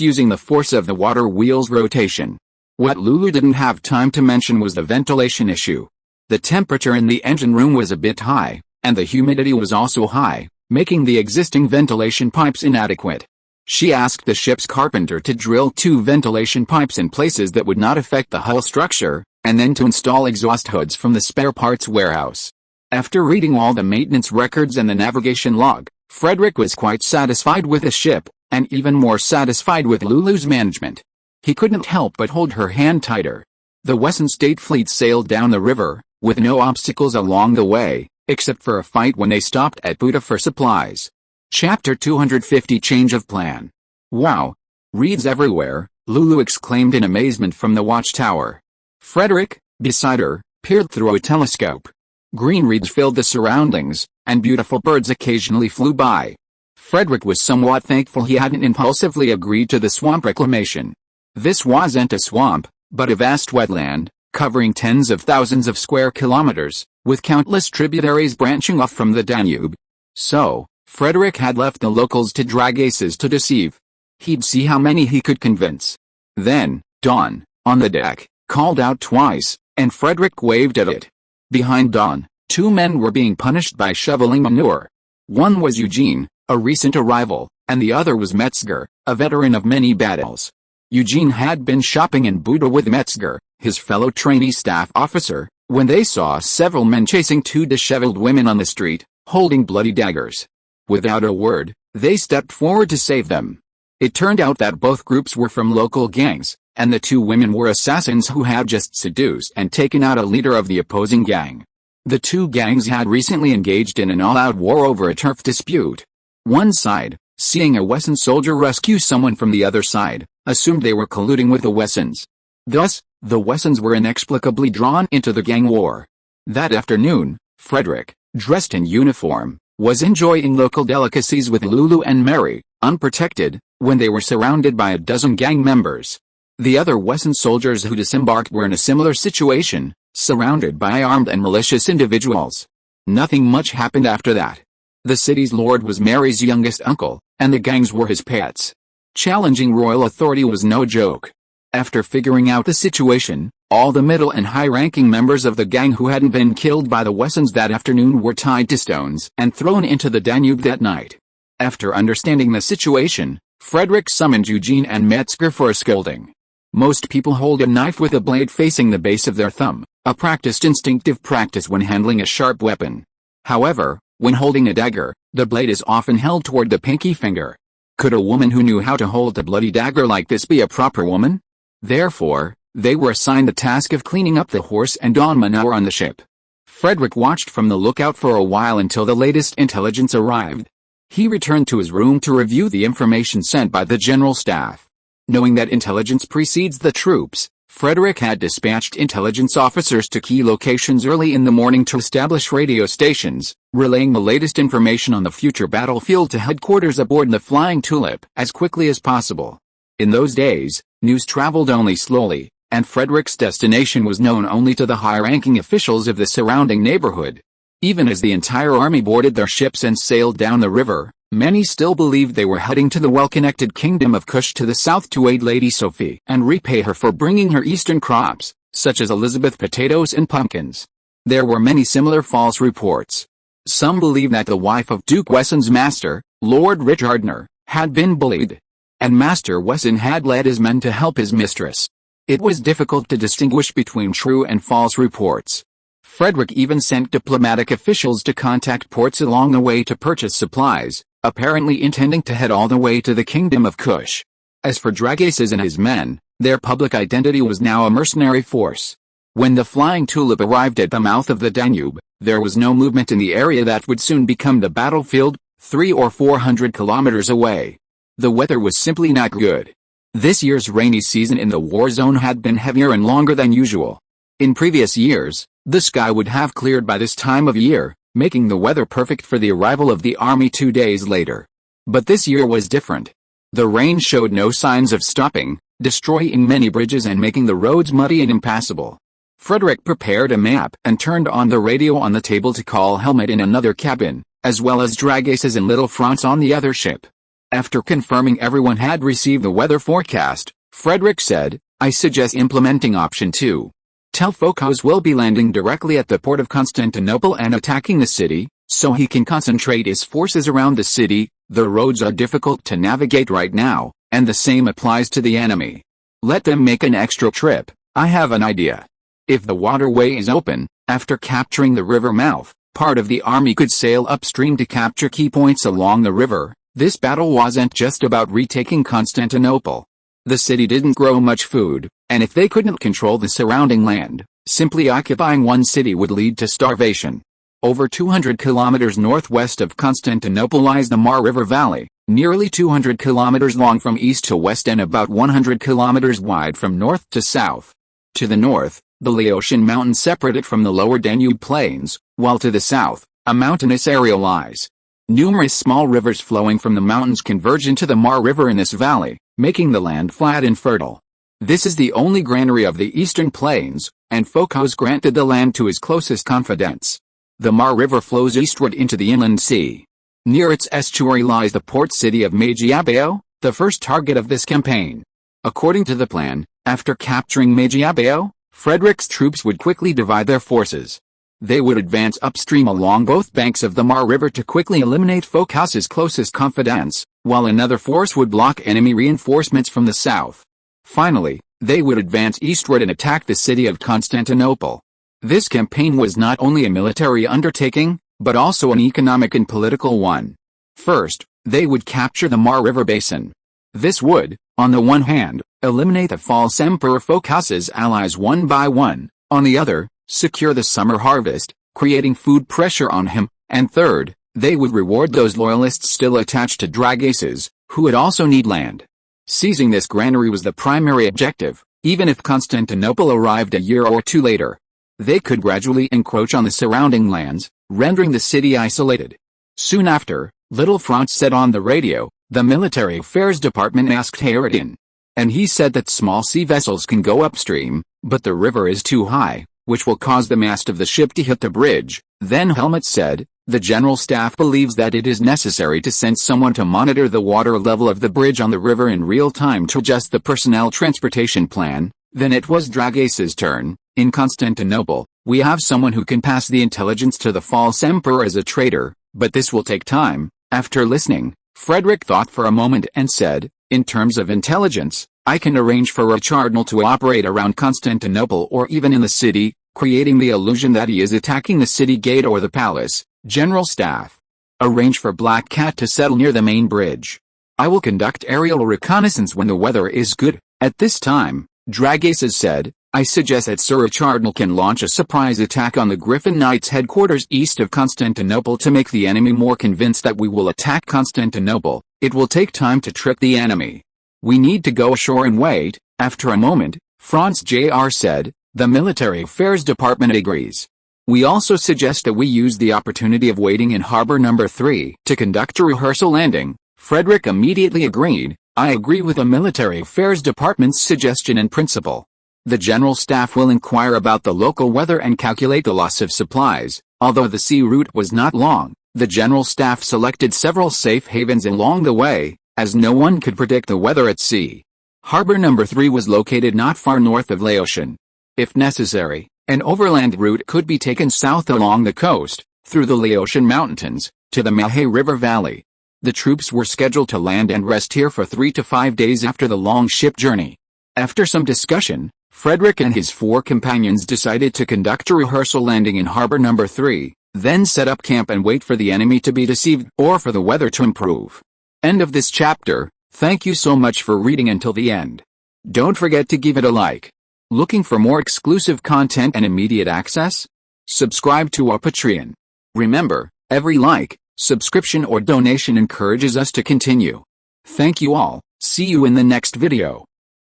[SPEAKER 1] using the force of the water wheel's rotation. What Lulu didn't have time to mention was the ventilation issue. The temperature in the engine room was a bit high, and the humidity was also high, making the existing ventilation pipes inadequate. She asked the ship's carpenter to drill 2 ventilation pipes in places that would not affect the hull structure, and then to install exhaust hoods from the spare parts warehouse. After reading all the maintenance records and the navigation log, Frederick was quite satisfied with the ship, and even more satisfied with Lulu's management. He couldn't help but hold her hand tighter. The Wesson State Fleet sailed down the river, with no obstacles along the way, except for a fight when they stopped at Buda for supplies. Chapter 250 Change of Plan. Wow! Reeds everywhere, Lulu exclaimed in amazement from the watchtower. Frederick, beside her, peered through a telescope. Green reeds filled the surroundings, and beautiful birds occasionally flew by. Frederick was somewhat thankful he hadn't impulsively agreed to the swamp reclamation. This wasn't a swamp, but a vast wetland, covering tens of thousands of square kilometers, with countless tributaries branching off from the Danube. So, Frederick had left the locals to drag aces to deceive. He'd see how many he could convince. Then, Dawn, on the deck, called out twice, and Frederick waved at it. Behind Dawn, 2 men were being punished by shoveling manure. One was Eugene, a recent arrival, and the other was Metzger, a veteran of many battles. Eugene had been shopping in Buda with Metzger, his fellow trainee staff officer, when they saw several men chasing 2 disheveled women on the street, holding bloody daggers. Without a word, they stepped forward to save them. It turned out that both groups were from local gangs, and the 2 women were assassins who had just seduced and taken out a leader of the opposing gang. The 2 gangs had recently engaged in an all-out war over a turf dispute. One side, seeing a Wesson soldier rescue someone from the other side, assumed they were colluding with the Wessons. Thus, the Wessons were inexplicably drawn into the gang war. That afternoon, Frederick, dressed in uniform, was enjoying local delicacies with Lulu and Mary, unprotected, when they were surrounded by a dozen gang members. The other Wesson soldiers who disembarked were in a similar situation, surrounded by armed and malicious individuals. Nothing much happened after that. The city's lord was Mary's youngest uncle, and the gangs were his pets. Challenging royal authority was no joke. After figuring out the situation, all the middle and high-ranking members of the gang who hadn't been killed by the Wessons that afternoon were tied to stones and thrown into the Danube that night. After understanding the situation, Frederick summoned Eugene and Metzger for a scolding. Most people hold a knife with a blade facing the base of their thumb, a practiced instinctive practice when handling a sharp weapon. However, when holding a dagger, the blade is often held toward the pinky finger. Could a woman who knew how to hold a bloody dagger like this be a proper woman? Therefore, they were assigned the task of cleaning up the horse and dawn manure on the ship. Frederick watched from the lookout for a while until the latest intelligence arrived. He returned to his room to review the information sent by the general staff. Knowing that intelligence precedes the troops, Frederick had dispatched intelligence officers to key locations early in the morning to establish radio stations, relaying the latest information on the future battlefield to headquarters aboard the Flying Tulip as quickly as possible. In those days, news traveled only slowly, and Frederick's destination was known only to the high-ranking officials of the surrounding neighborhood. Even as the entire army boarded their ships and sailed down the river, many still believed they were heading to the well-connected kingdom of Kush to the south to aid Lady Sophie and repay her for bringing her eastern crops, such as Elizabeth potatoes and pumpkins. There were many similar false reports. Some believed that the wife of Duke Wesson's master, Lord Richardner, had been bullied, and Master Wesson had led his men to help his mistress. It was difficult to distinguish between true and false reports. Frederick even sent diplomatic officials to contact ports along the way to purchase supplies, apparently intending to head all the way to the kingdom of Kush. As for Dragaces and his men, their public identity was now a mercenary force. When the Flying Tulip arrived at the mouth of the Danube, there was no movement in the area that would soon become the battlefield, 300 or 400 kilometers away. The weather was simply not good. This year's rainy season in the war zone had been heavier and longer than usual. In previous years, the sky would have cleared by this time of year, making the weather perfect for the arrival of the army 2 days later. But this year was different. The rain showed no signs of stopping, destroying many bridges and making the roads muddy and impassable. Frederick prepared a map and turned on the radio on the table to call Helmut in another cabin, as well as Dragaces and Little Franz on the other ship. After confirming everyone had received the weather forecast, Frederick said, "I suggest implementing option 2. Tell Focus will be landing directly at the port of Constantinople and attacking the city, so he can concentrate his forces around the city. The roads are difficult to navigate right now, and the same applies to the enemy. Let them make an extra trip. I have an idea. If the waterway is open, after capturing the river mouth, part of the army could sail upstream to capture key points along the river. This battle wasn't just about retaking Constantinople. The city didn't grow much food, and if they couldn't control the surrounding land, simply occupying one city would lead to starvation." Over 200 kilometers northwest of Constantinople lies the Mar River Valley, nearly 200 kilometers long from east to west and about 100 kilometers wide from north to south. To the north, the Laotian Mountains separate it from the lower Danube plains, while to the south, a mountainous area lies. Numerous small rivers flowing from the mountains converge into the Mar River in this valley, making the land flat and fertile. This is the only granary of the eastern plains, and Focus granted the land to his closest confidants. The Mar River flows eastward into the inland sea. Near its estuary lies the port city of Magiabeo, the first target of this campaign. According to the plan, after capturing Magiabeo, Frederick's troops would quickly divide their forces. They would advance upstream along both banks of the Mar River to quickly eliminate Focus's closest confidants, while another force would block enemy reinforcements from the south. Finally, they would advance eastward and attack the city of Constantinople. This campaign was not only a military undertaking, but also an economic and political one. First, they would capture the Mar River basin. This would, on the one hand, eliminate the false Emperor Focus's allies one by one, on the other, secure the summer harvest, creating food pressure on him, and third, they would reward those loyalists still attached to Dragaces, who would also need land. Seizing this granary was the primary objective, even if Constantinople arrived a year or two later. They could gradually encroach on the surrounding lands, rendering the city isolated. Soon after, Little Franz said on the radio, the military affairs department asked heir in. And he said that small sea vessels can go upstream, but the river is too high, which will cause the mast of the ship to hit the bridge. Then Helmut said, the general staff believes that it is necessary to send someone to monitor the water level of the bridge on the river in real time to adjust the personnel transportation plan. Then it was Dragace's turn. In Constantinople, we have someone who can pass the intelligence to the false emperor as a traitor, but this will take time. After listening, Frederick thought for a moment and said, in terms of intelligence, I can arrange for a cardinal to operate around Constantinople or even in the city, creating the illusion that he is attacking the city gate or the palace. General Staff. Arrange for Black Cat to settle near the main bridge. I will conduct aerial reconnaissance when the weather is good. At this time, Dragaces said, I suggest that Sir Cardinal can launch a surprise attack on the Griffin Knights headquarters east of Constantinople to make the enemy more convinced that we will attack Constantinople. It will take time to trick the enemy. We need to go ashore and wait. After a moment, Franz Jr. said, the military affairs department agrees. We also suggest that we use the opportunity of waiting in harbor number 3 to conduct a rehearsal landing. Frederick immediately agreed. I agree with the military affairs department's suggestion in principle. The general staff will inquire about the local weather and calculate the loss of supplies. Although the sea route was not long, the general staff selected several safe havens along the way, as no one could predict the weather at sea. Harbor number 3 was located not far north of Laotian. If necessary, an overland route could be taken south along the coast, through the Laotian Mountains, to the Malhay River Valley. The troops were scheduled to land and rest here for 3 to 5 days after the long ship journey. After some discussion, Frederick and his 4 companions decided to conduct a rehearsal landing in harbor number 3, then set up camp and wait for the enemy to be deceived or for the weather to improve. End of this chapter. Thank you so much for reading until the end. Don't forget to give it a like. Looking for more exclusive content and immediate access? Subscribe to our Patreon. Remember, every like, subscription or donation encourages us to continue. Thank you all. See you in the next video.